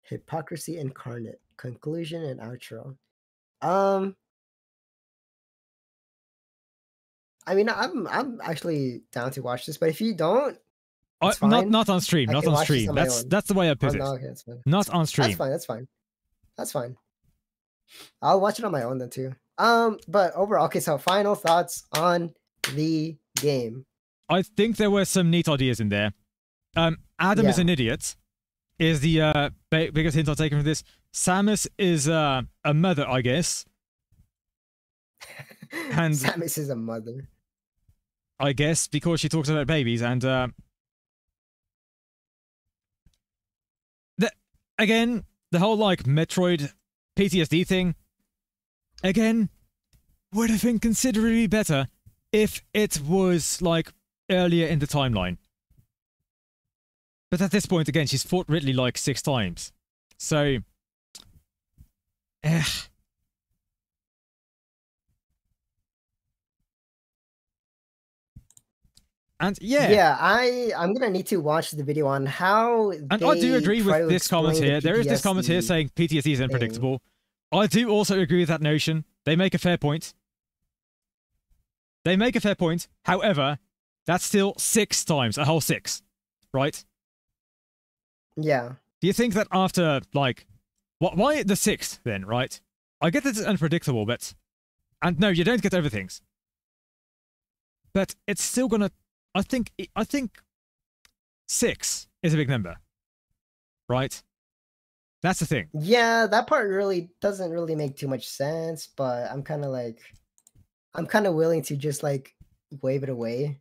Hypocrisy incarnate. Conclusion and outro. I mean, I'm actually down to watch this, but if you don't, not on stream. Not on stream. That's the way I put it. Okay, that's fine. Not on stream. That's fine. I'll watch it on my own then too. But overall, okay. So final thoughts on the game. I think there were some neat ideas in there. Adam is an idiot. Is the biggest hint I've taken from this. Samus is a mother, I guess. And Samus is a mother. I guess, because she talks about babies, and again, the whole like Metroid PTSD thing, again, would have been considerably better if it was like earlier in the timeline. But at this point, again, she's fought Ridley like 6 times, so And I'm gonna need to watch the video on how. And I do agree with this comment here. There is this comment here saying PTSD is unpredictable. I do also agree with that notion. They make a fair point. However, that's still 6 times, a whole 6, right? Yeah. Do you think that after like Why the 6th then, right? I get that it's unpredictable, but... And no, you don't get over things. But it's still gonna... I think 6 is a big number. Right? That's the thing. Yeah, that part really doesn't really make too much sense, but I'm kind of willing to just like wave it away.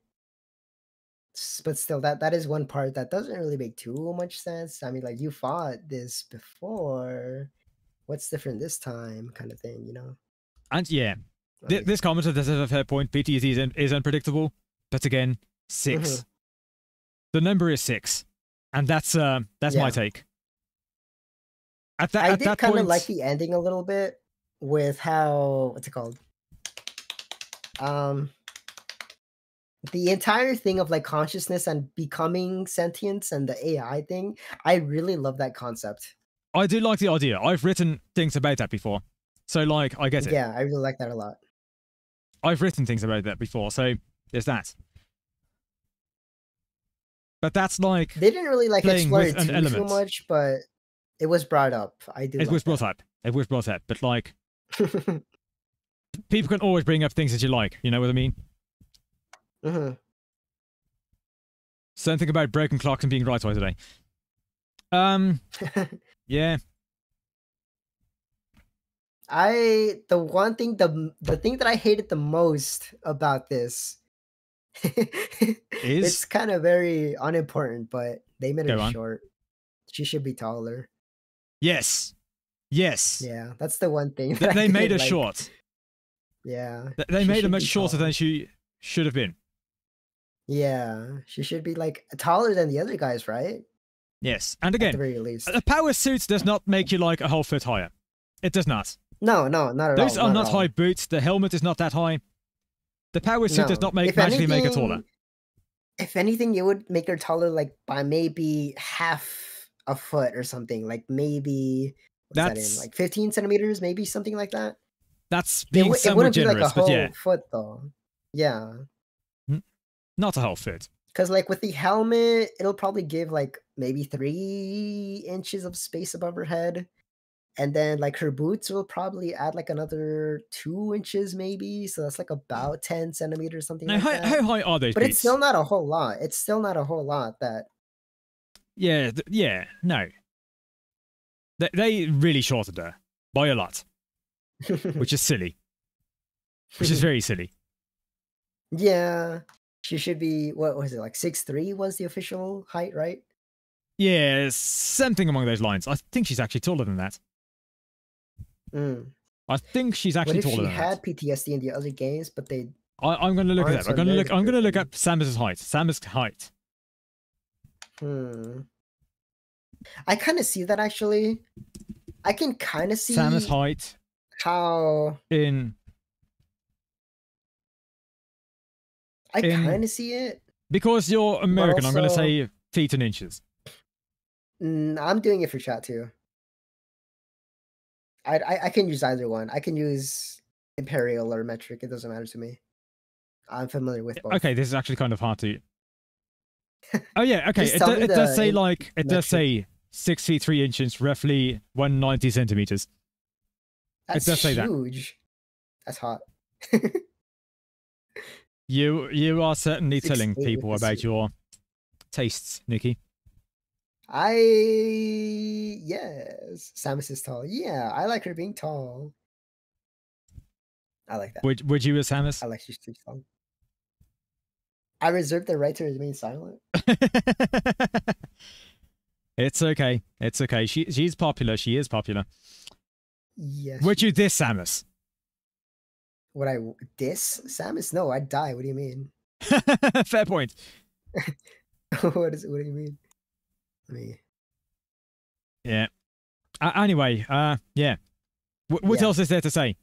But still, that is one part that doesn't really make too much sense. I mean, like, you fought this before. What's different this time, kind of thing, you know? And yeah, this commenter does have a fair point. PTSD is unpredictable, but again, 6. Mhm. The number is 6, and that's my take. I did kind of like the ending a little bit with how, what's it called? The entire thing of like consciousness and becoming sentience and the AI thing, I really love that concept. I do like the idea. I've written things about that before. So like, I get it. Yeah, I really like that a lot. I've written things about that before, so there's that. But that's like... They didn't really like explore it too much, much, but it was brought up. It was brought up. It was brought up, but like... people can always bring up things that you like, you know what I mean? Mm-hmm. Something about broken clocks and being right twice a day. Yeah. The thing that I hated the most about this it's kind of very unimportant, but they made it short. She should be taller. Yes. Yes. Yeah, that's the one thing. They made her short. Yeah. They made her much shorter than she should have been. Yeah, she should be like taller than the other guys, right? Yes, and again, at the very least, a power suit does not make you like a whole foot higher. It does not. No, not at all. Those are not high boots. The helmet is not that high. The power suit does not magically make her taller. If anything, it would make her taller like by maybe half a foot or something. Like maybe that's like 15 centimeters, maybe something like that. That's being somewhat generous, like a but whole yeah, foot though. Yeah. Not a whole foot. Because like with the helmet, it'll probably give like maybe 3 inches of space above her head. And then like her boots will probably add like another 2 inches maybe. So that's like about 10 centimeters, something like that. How high are those But boots? it's still not a whole lot. It's still not a whole lot that... Yeah, no. They really shortened her by a lot. Which is silly. Which is very silly. Yeah. She should be, what was it, like 6'3" was the official height, right? Yeah, something along those lines. I think she's actually taller than that. I think she's actually taller than that. What if she had PTSD in the other games, but they... I'm going to look at that. I'm going to look at Samus's height. Samus' height. I kind of see that, actually. I can kind of see... Samus' height. How... I kind of see it. Because you're American, I'm going to say feet and inches. I'm doing it for chat too. I can use either one. I can use imperial or metric. It doesn't matter to me. I'm familiar with both. Okay, this is actually kind of hard to... Oh yeah, okay. It does say like... It does say 6 feet 3 inches, roughly 190 centimeters. That's it does say huge. That's hot. You are certainly telling people about your tastes, Nikki. Yes, Samus is tall. Yeah, I like her being tall. I like that. Would you as Samus? I like she's too tall. I reserve the right to remain silent. It's okay. It's okay. She's popular. She is popular. Yes. Would you diss Samus? Would I diss Samus? No, I'd die. What do you mean? Fair point. What do you mean? Yeah. Anyway, yeah. What else is there to say?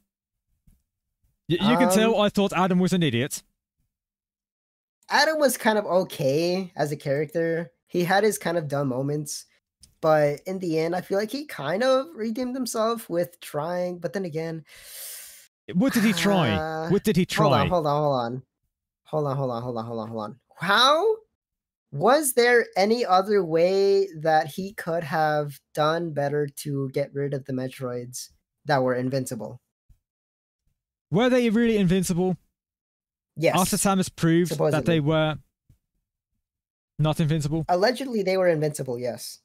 You can tell I thought Adam was an idiot. Adam was kind of okay as a character. He had his kind of dumb moments. But in the end, I feel like he kind of redeemed himself with trying. But then again... What did he try? What did he try? Hold on. How Was there any other way that he could have done better to get rid of the Metroids that were invincible? Were they really invincible? Yes. After Samus proved that they were not invincible? Allegedly, they were invincible, yes.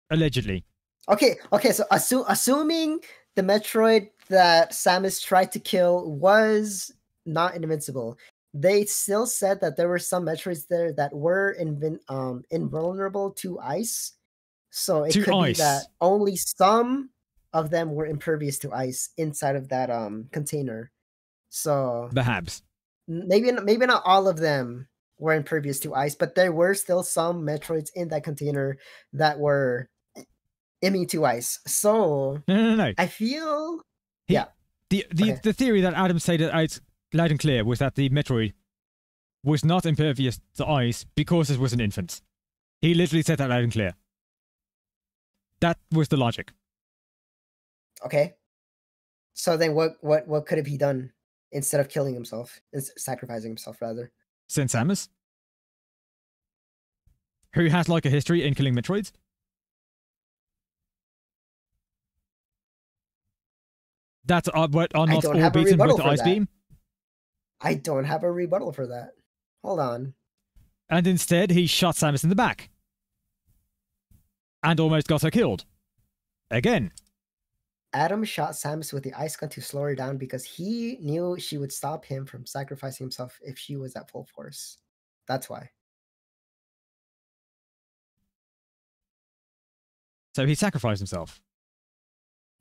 Allegedly. Okay, so assuming the Metroid that Samus tried to kill was not invincible, they still said that there were some Metroids there that were invulnerable to ice. So it could be that only some of them were impervious to ice inside of that container. So perhaps maybe not all of them were impervious to ice, but there were still some Metroids in that container that were immune to ice. So no. I feel the theory that Adam said out loud and clear was that the Metroid was not impervious to ice because it was an infant. He literally said that loud and clear. That was the logic. Okay. So then what could have he done instead of killing himself, sacrificing himself rather? Send Samus, who has like a history in killing Metroids. That are not all beaten with the ice beam. I don't have a rebuttal for that. Hold on. And instead, he shot Samus in the back. And almost got her killed. Again. Adam shot Samus with the ice gun to slow her down because he knew she would stop him from sacrificing himself if she was at full force. That's why. So he sacrificed himself?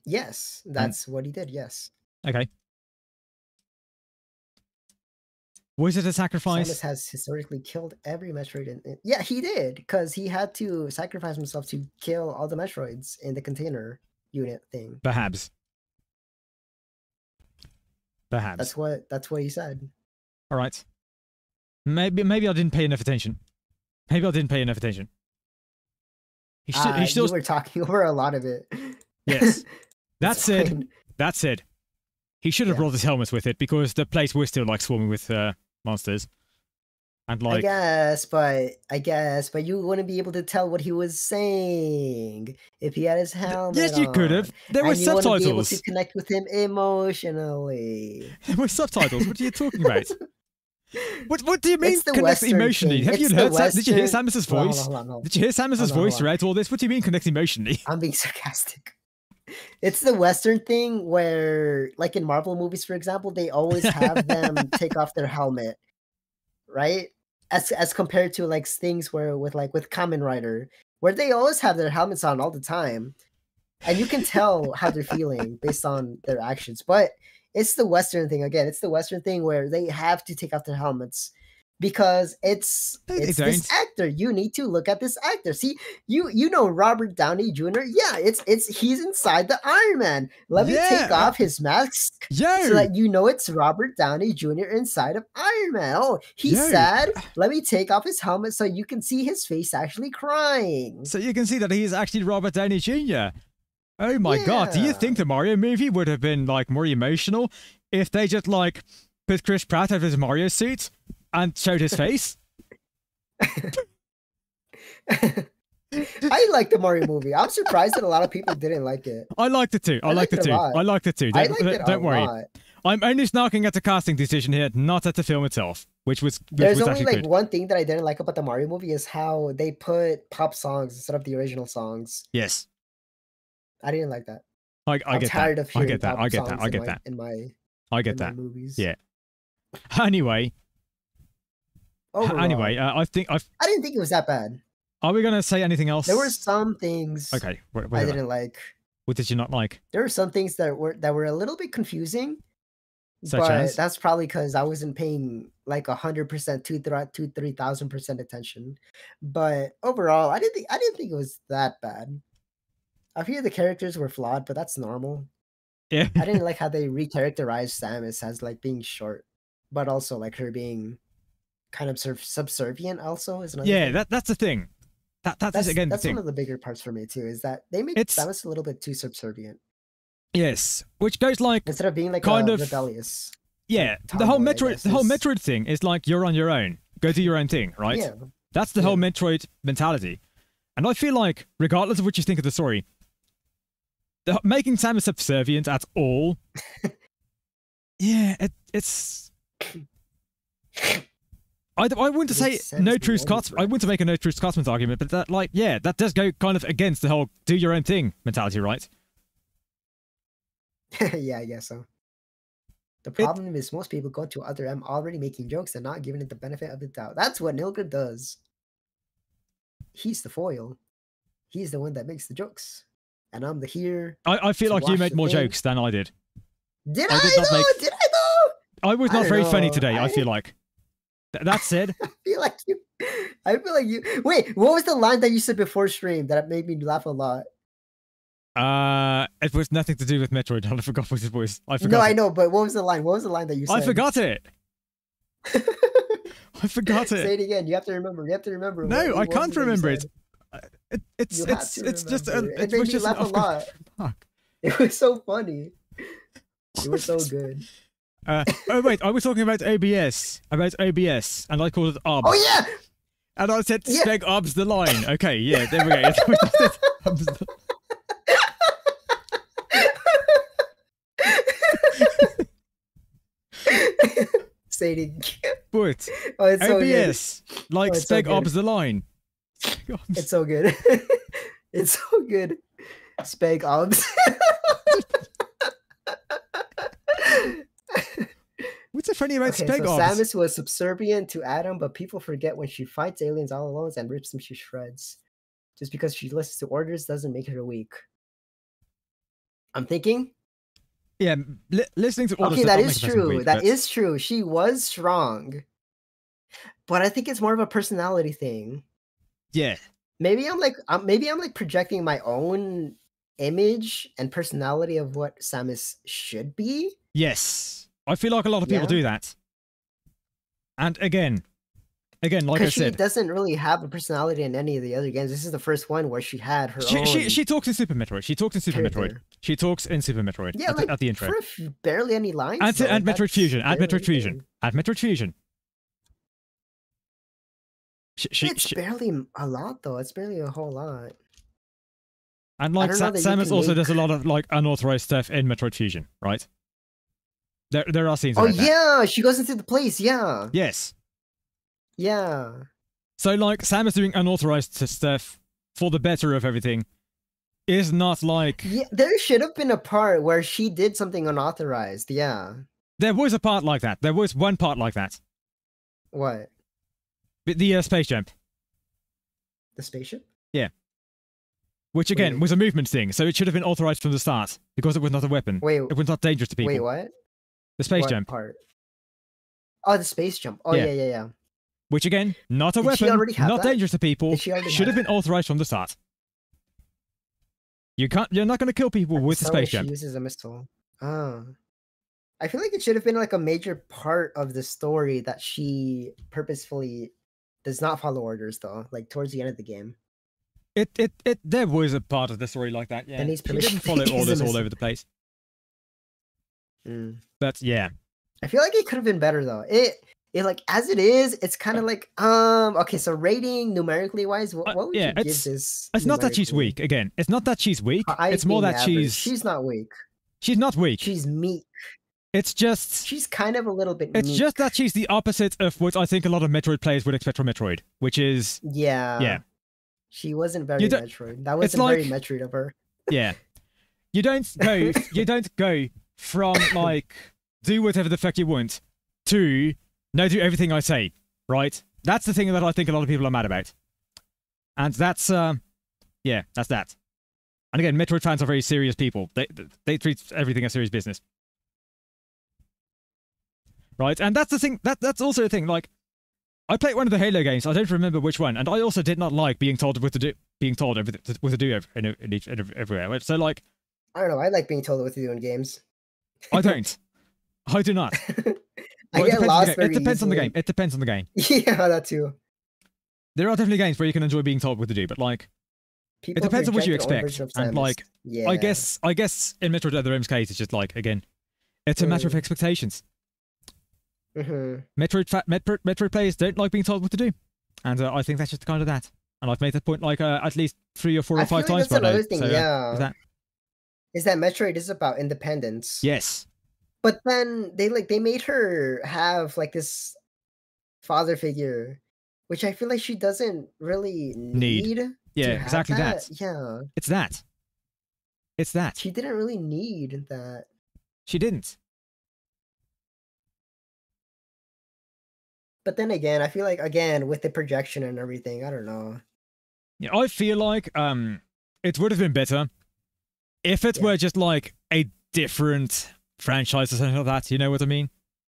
Yes, that's what he did, yes. Okay. Was it a sacrifice? Samus has historically killed every Metroid. Yeah, he did, because he had to sacrifice himself to kill all the Metroids in the container unit thing. Perhaps. That's what he said. All right. Maybe I didn't pay enough attention. He still. You were talking over a lot of it. Yes. That said, he should have brought his helmet with it because the place was still like swarming with monsters. And like, I guess, but you wouldn't be able to tell what he was saying if he had his helmet. Yes, you could have. There were subtitles. You wouldn't be able to connect with him emotionally. There were subtitles. What are you talking about? What do you mean connect emotionally? Have you heard? Did you hear Samus's voice? Hold on. Did you hear Samus's voice throughout all this? What do you mean connect emotionally? I'm being sarcastic. It's the Western thing where, like in Marvel movies, for example, they always have them take off their helmet, right? As compared to like things where with Kamen Rider, where they always have their helmets on all the time, and you can tell how they're feeling based on their actions. But it's the Western thing again. It's the Western thing where they have to take off their helmets because it's this actor. You need to look at this actor. See, you know Robert Downey Jr. Yeah, he's inside the Iron Man. Let me take off his mask so that you know it's Robert Downey Jr. inside of Iron Man. Oh, he's sad. Let me take off his helmet so you can see his face actually crying. So you can see that he's actually Robert Downey Jr. Oh my god, do you think the Mario movie would have been like more emotional if they just like put Chris Pratt out of his Mario suit and showed his face? I like the Mario movie. I'm surprised that a lot of people didn't like it. I liked it too. I liked it too. Don't worry. I'm only snarking at the casting decision here, not at the film itself, which was There's only like one thing that I didn't like about the Mario movie is how they put pop songs instead of the original songs. Yes. I didn't like that. I get that. I get that. I get that. Movies. Yeah. Anyway. Overall, I didn't think it was that bad. Are we gonna say anything else? There were some things. Okay. I didn't like. What did you not like? There were some things that were a little bit confusing. Such as? That's probably because I wasn't paying like 100%, 3,000% attention. But overall, I didn't think it was that bad. I feel the characters were flawed, but that's normal. Yeah. I didn't like how they recharacterized Samus as like being short, but also like her being kind of subservient. Also, is another thing. That's the thing. That's again. That's one of the bigger parts for me too. Is that they make Samus a little bit too subservient. Yes, which goes like instead of being like kind of rebellious. Yeah, the whole Metroid thing is like you're on your own. go do your own thing, right? Yeah. That's the whole Metroid mentality. And I feel like, regardless of what you think of the story, making Samus subservient at all, yeah, it's. I wouldn't say no true Scotsman. I wouldn't make a no true Scotsman's argument, but that, like, yeah, that does go kind of against the whole do your own thing mentality, right? Yeah, I guess so. The problem is most people go to other M already making jokes and not giving it the benefit of the doubt. That's what Nilga does. He's the foil. He's the one that makes the jokes. And I'm the here. I feel like you made more jokes than I did. Did I though? Did I though? I was not very funny today, I feel like. That said. I feel like you. Wait, what was the line that you said before stream that made me laugh a lot? It was nothing to do with Metroid. I forgot what it was. I forgot. No, I know, but what was the line? What was the line that you said? I forgot it. I forgot it. Say it again. You have to remember. You have to remember. No, I can't remember it. It's just it made me laugh a lot. Fuck. It was so funny. It was so good. Oh wait, I was talking about OBS, and I called it OBS. Oh yeah. And I said Speg OBS the line. Okay, yeah, there we go. Say it again. But it's so OBS, good. like Speg OBS the line. It's so good. It's so good. Speg OBS. What's so funny about Speg so OBS? Samus was subservient to Adam, but people forget when she fights aliens all alone and rips them to shreds. Just because she listens to orders doesn't make her weak. I'm thinking. Yeah, listening to orders. Okay, that is true. Weak, that is true. She was strong, but I think it's more of a personality thing. Yeah. Maybe I'm like projecting my own image and personality of what Samus should be. Yes, I feel like a lot of people do that. And again, like I said, she doesn't really have a personality in any of the other games. This is the first one where she had her own. She talks in Super Metroid. She talks in Super Metroid. She talks in Super Metroid. Yeah, at the intro. Barely any lines. And Metroid Fusion. And Metroid Fusion. And Metroid Fusion. It's barely a lot though. It's barely a whole lot. And like Samus also does a lot of like unauthorized stuff in Metroid Fusion, right? There are scenes. Oh yeah, she goes into the place. Yeah. Yes. Yeah. So like Samus doing unauthorized stuff for the better of everything is not like. Yeah, there should have been a part where she did something unauthorized. Yeah. There was a part like that. There was one part like that. What? The space jump. The spaceship? Yeah. Which again was a movement thing, so it should have been authorized from the start because it was not a weapon. Wait, it was not dangerous to people. Wait, what? The space jump part? Oh, the space jump. Oh yeah. Which again, not a weapon, not dangerous to people. Should have been authorized from the start. You're not going to kill people with the space jump. She uses a missile. Oh. I feel like it should have been like a major part of the story that she purposefully does not follow orders though, like towards the end of the game. There was a part of the story like that, yeah. She didn't follow orders all over the place. But yeah. I feel like it could have been better though. It like as it is, it's kind of like okay, so rating numerically wise, what would you give this? It's not that she's weak. Again, it's not that she's weak. It's more that she's not weak. She's not weak. She's meek. It's just she's kind of a little bit. It's just that she's the opposite of what I think a lot of Metroid players would expect from Metroid, which is yeah. She wasn't very Metroid. That wasn't very Metroid of her. Yeah, you don't go from like do whatever the fuck you want to no, do everything I say, right? That's the thing that I think a lot of people are mad about. And that's, yeah, that's that. And again, Metroid fans are very serious people. They treat everything as serious business. Right? And that's the thing, that's also the thing, like, I played one of the Halo games, I don't remember which one, and I also did not like being told what to do, everywhere. So, like... I don't know, I like being told what to do in games. I don't. I do not. I get lost very It depends on the game. It depends on the game. Yeah, that too. There are definitely games where you can enjoy being told what to do, but like, it depends on what you expect. And like, I guess in Metroid Other M's case, it's just like, again, it's a matter of expectations. Metroid players don't like being told what to do, and I think that's just kind of that. And I've made that point like at least 3 or 4 or 5 times by now. Another thing, So, is that Metroid is about independence. Yes. But then they made her have like this father figure, which I feel like she doesn't really need. Yeah, exactly that. Yeah. It's that. It's that. She didn't really need that. She didn't. But then again, I feel like with the projection and everything, I don't know. Yeah, I feel like it would have been better if it were just like a different franchise or something like that, you know what I mean?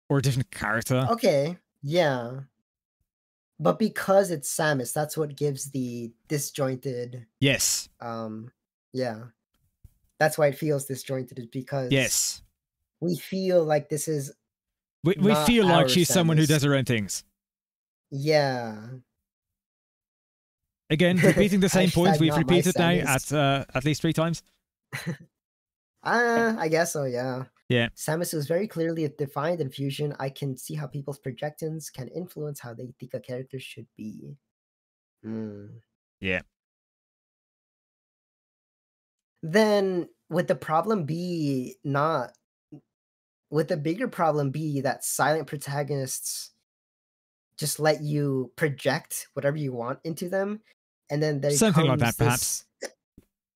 Or a different character. Okay, yeah. But because it's Samus, that's what gives the disjointed... Yes. Yeah. That's why it feels disjointed, is because... Yes. We feel like this is... We feel like she's Samus. someone who does her own things. Yeah. Again, repeating the same point we've repeated now at least 3 times. I guess so, yeah. Yeah. Samus was very clearly defined in Fusion. I can see how people's projections can influence how they think a character should be. Yeah. Then would the problem be not... Would the bigger problem be that silent protagonists just let you project whatever you want into them, and then there something comes like that, perhaps.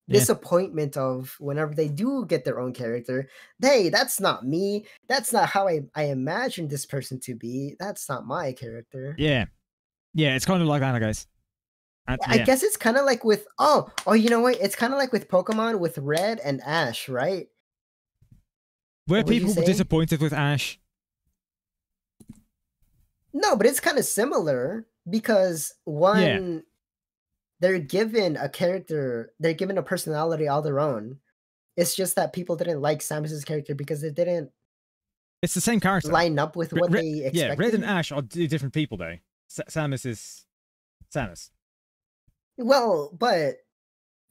Disappointment of whenever they do get their own character. Hey, that's not me. That's not how I imagined this person to be. That's not my character. Yeah. Yeah, it's kind of like that, guys. I guess it's kind of like with... Oh, you know what? It's kind of like with Pokemon with Red and Ash, right? Were people disappointed with Ash? No, but it's kind of similar because one, they're given a character, they're given a personality all their own. It's just that people didn't like Samus's character because it didn't. It's the same character. Line up with what they expected. Yeah, Red and Ash are different people though. Samus is Samus. Well, but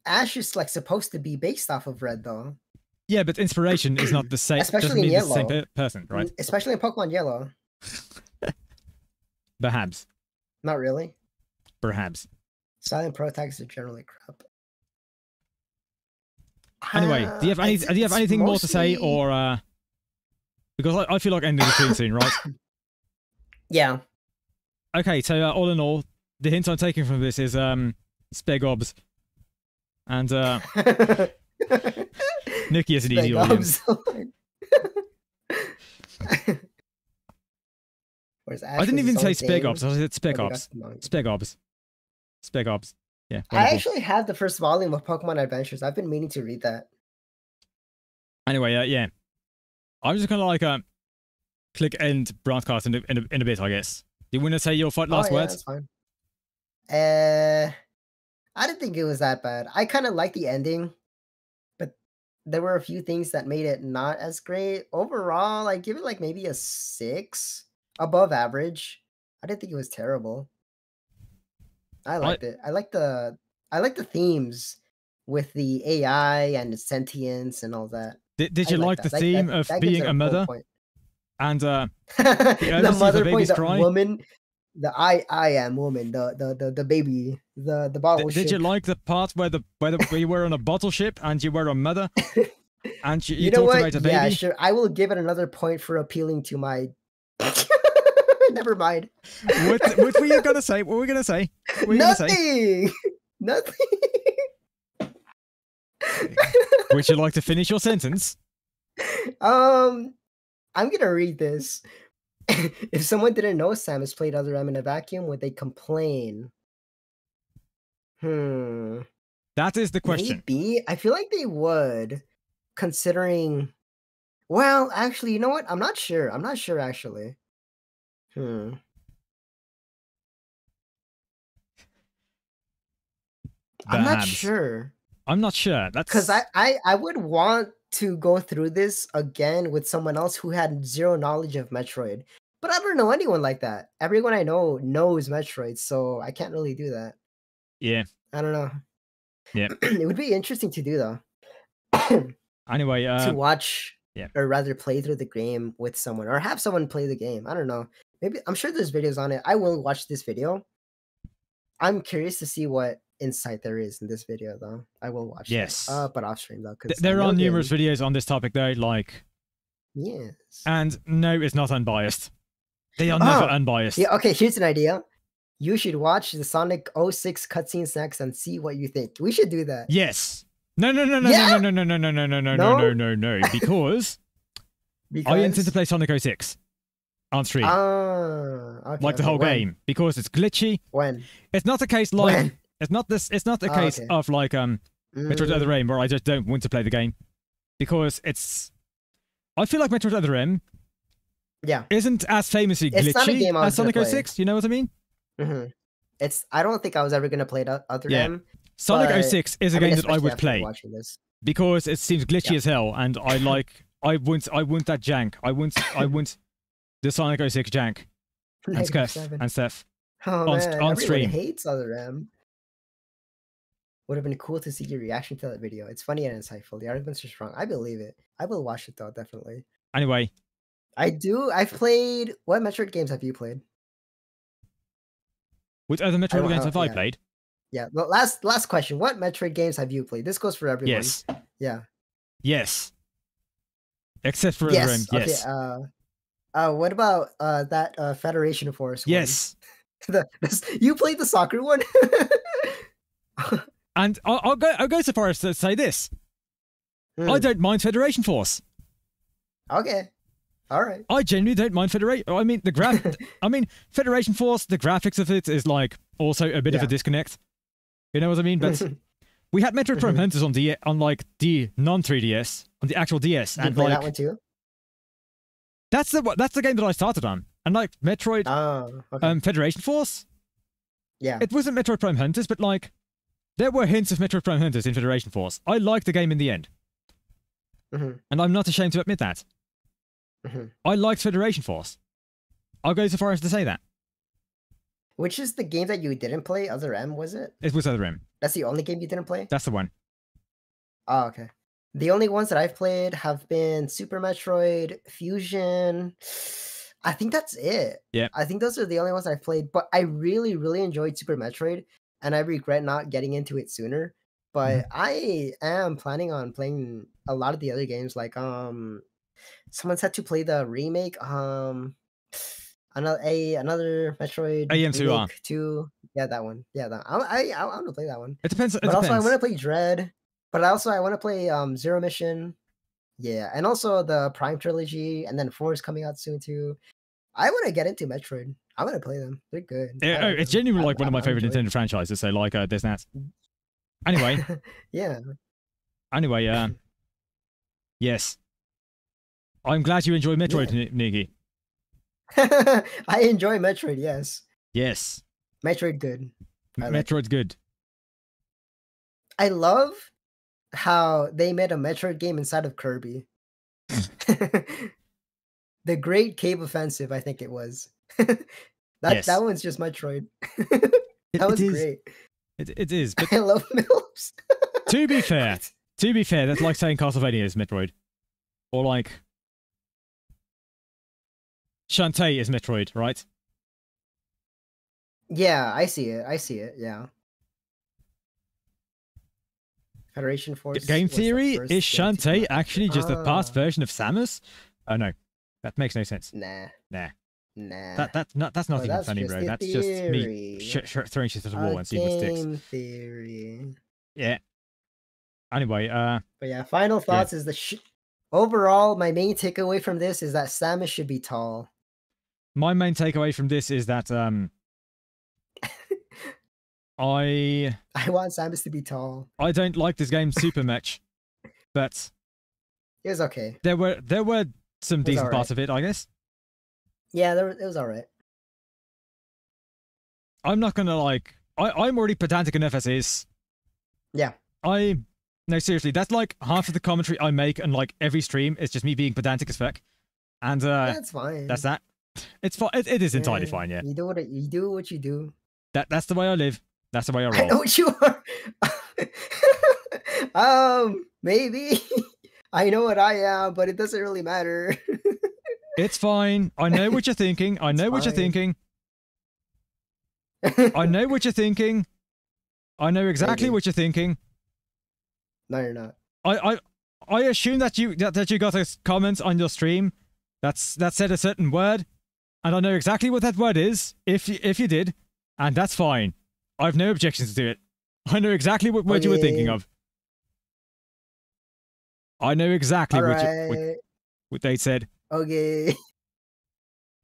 Ash is like supposed to be based off of Red though. Yeah, but inspiration is not the same. Especially in Yellow. The same person, right? Especially in Pokemon Yellow. Perhaps. Not really. Perhaps. Silent protagonists are generally crap. Anyway, do you have anything more to say, or because I feel like ending the stream soon, right? Yeah. Okay, so all in all, the hint I'm taking from this is Spegobs, and Nikki is an easy audience. I didn't even say Spegobs. I said Spegobs. Spegobs. Spegobs. Yeah. Wonderful. I actually have the first volume of Pokemon Adventures. I've been meaning to read that. Anyway, yeah. I'm just gonna like click end broadcast in a bit, I guess. Do you want to say your last words? That's fine. I didn't think it was that bad. I kind of like the ending, but there were a few things that made it not as great. Overall, I give it like maybe a 6, above average. I didn't think it was terrible. I liked it. I like the themes with the AI and the sentience and all that. Did you like the theme of being a mother? And the mother point, the woman, the I am woman, the baby, the bottle ship. Did you like the part where you were on a bottle ship and you were a mother? And you know talked what? about a baby? Yeah, sure. I will give it another point for appealing to my... Never mind. What were you gonna say? What were we gonna say? Nothing. Nothing. Would you like to finish your sentence? I'm gonna read this. If someone didn't know Samus played Other M in a vacuum, would they complain? That is the question. Maybe. I feel like they would, considering... Well, actually, you know what? I'm not sure. I'm not sure, actually. I'm not sure. I'm not sure. That's because I would want to go through this again with someone else who had zero knowledge of Metroid. But I don't know anyone like that. Everyone I know knows Metroid, so I can't really do that. Yeah. I don't know. Yeah. It would be interesting to do though. Anyway, to watch Yeah. Or rather play through the game with someone or have someone play the game. I don't know. Maybe I'm sure there's videos on it. I will watch this video. I'm curious to see what insight there is in this video though. I will watch that. But off stream though. There are numerous videos on this topic though, like yes. And no, it's not unbiased. They are never unbiased. Yeah, okay, here's an idea. You should watch the Sonic 06 cutscenes next and see what you think. We should do that. Yes. No, because I intend to play Sonic 06 on stream. Okay, like the whole game. Because it's glitchy. When? It's not a case like it's not a case of like Metroid Other M where I just don't want to play the game. Because I feel like Metroid Other M isn't as famously glitchy as Sonic 06, you know what I mean? I don't think I was ever gonna play Other M. Sonic 06 is a game that I would play because it seems glitchy as hell, and I want that jank. I want the Sonic 06 jank and stuff. Oh man, on stream. Everyone hates Other M. Would have been cool to see your reaction to that video. It's funny and insightful. The arguments are strong. I believe it. I will watch it though, definitely. Anyway, I've played. What Metroid games have you played? Which other Metroid games have I played? Yeah. Well, last question. What Metroid games have you played? This goes for everyone. Yes. Yeah. Yes. Except for Other M. Yes. Okay. What about that Federation Force? Yes. You played the soccer one. And I'll go so far as to say this. I don't mind Federation Force. Okay. All right. I genuinely don't mind Federation. I mean, Federation Force. The graphics of it is like also a bit of a disconnect. You know what I mean? But we had Metroid Prime Hunters on the non-3DS, on the actual DS, and play that one too. That's the game that I started on, and like Metroid, Federation Force. Yeah. It wasn't Metroid Prime Hunters, but like there were hints of Metroid Prime Hunters in Federation Force. I liked the game in the end, and I'm not ashamed to admit that. I liked Federation Force. I'll go so far as to say that. Which is the game that you didn't play? Other M, was it? It was Other M. That's the only game you didn't play? That's the one. Oh, okay. The only ones that I've played have been Super Metroid, Fusion. I think that's it. Yeah. I think those are the only ones I've played. But I really, really enjoyed Super Metroid, and I regret not getting into it sooner. But I am planning on playing a lot of the other games, like someone said to play the remake. Another Metroid. AM2R. 2. Yeah, that one. Yeah, that. I want to play that one. It depends. But also, I want to play Dread. But also, I want to play Zero Mission. Yeah, and also the Prime trilogy, and then 4 is coming out soon too. I want to get into Metroid. I want to play them. They're good. It's genuinely like one of my favorite Nintendo franchises. So like, there's that. Anyway. Yeah. Anyway, yes. I'm glad you enjoy Metroid, Nikki. I enjoy Metroid, yes. Yes. Metroid good. Metroid's good. I love how they made a Metroid game inside of Kirby. The Great Cave Offensive, I think it was. That one's just Metroid. That was great. It is. But I love Mills. to be fair, that's like saying Castlevania is Metroid. Or like Shantae is Metroid, right? Yeah, I see it, yeah. Federation Force. Game theory, is Shantae actually just a past version of Samus? Oh no, that makes no sense. Nah. That's not even funny, bro. That's just me throwing shit at the wall and seeing what sticks. Game theory. Yeah. Anyway, But yeah, final thoughts is overall, my main takeaway from this is that Samus should be tall. My main takeaway from this is that I want Samus to be tall. I don't like this game super much, but it was okay. There were some decent parts of it, I guess. Yeah, it was alright. I'm not gonna I'm already pedantic enough as is. Yeah. No, seriously, that's like half of the commentary I make, and like every stream is just me being pedantic as fuck. And that's fine. That's that. It's fine. It is entirely fine. Yeah. You do what you do. That's the way I live. That's the way I roll. I know what you are. Maybe. I know what I am, but it doesn't really matter. It's fine. I know what you're thinking. I know what you're thinking. I know what you're thinking. I know exactly what you're thinking. No, you're not. I assume that you got a comment on your stream that said a certain word, and I know exactly what that word is. If you did, and that's fine. I have no objections to it. I know exactly what word you were thinking of. I know exactly what they said. Okay.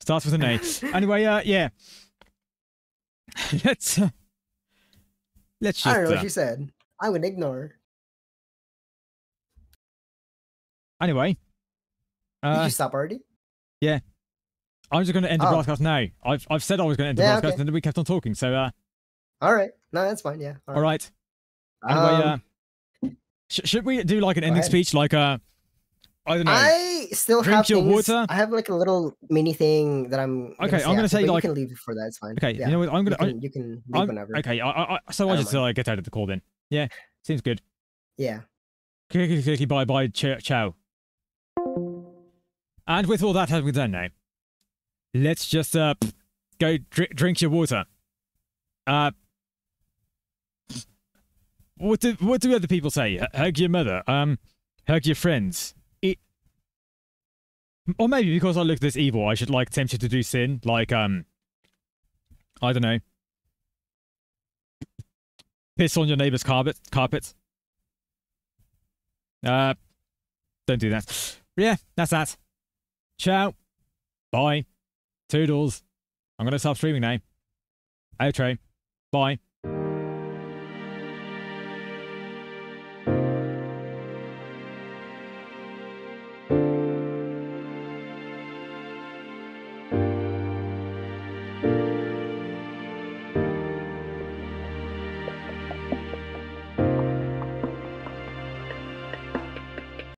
Starts with an A. Anyway, yeah. Let's just. I don't know what she said. I would ignore. Anyway. Did you stop already? Yeah. I'm just going to end the broadcast now. I've said I was going to end the broadcast, and then we kept on talking. So. All right. No, that's fine. Yeah. All right. Anyway, should we do like an ending speech, like I don't know. I still drink have your things. water. I have like a little mini thing that I'm. Okay, I'm gonna say like you can leave before that. It's fine. Okay, yeah. you know what? I'm gonna. You can leave whenever. Okay, so I just get out of the call then. Yeah, seems good. Yeah. Clicky bye bye ciao. And with all that having been done now, let's just go drink your water. What do other people say? Hug your mother. Hug your friends. Or maybe because I look this evil, I should like tempt you to do sin. Like I don't know. Piss on your neighbor's carpet. Don't do that. But yeah, that's that. Ciao. Bye. Toodles. I'm gonna stop streaming now. Outro. Bye.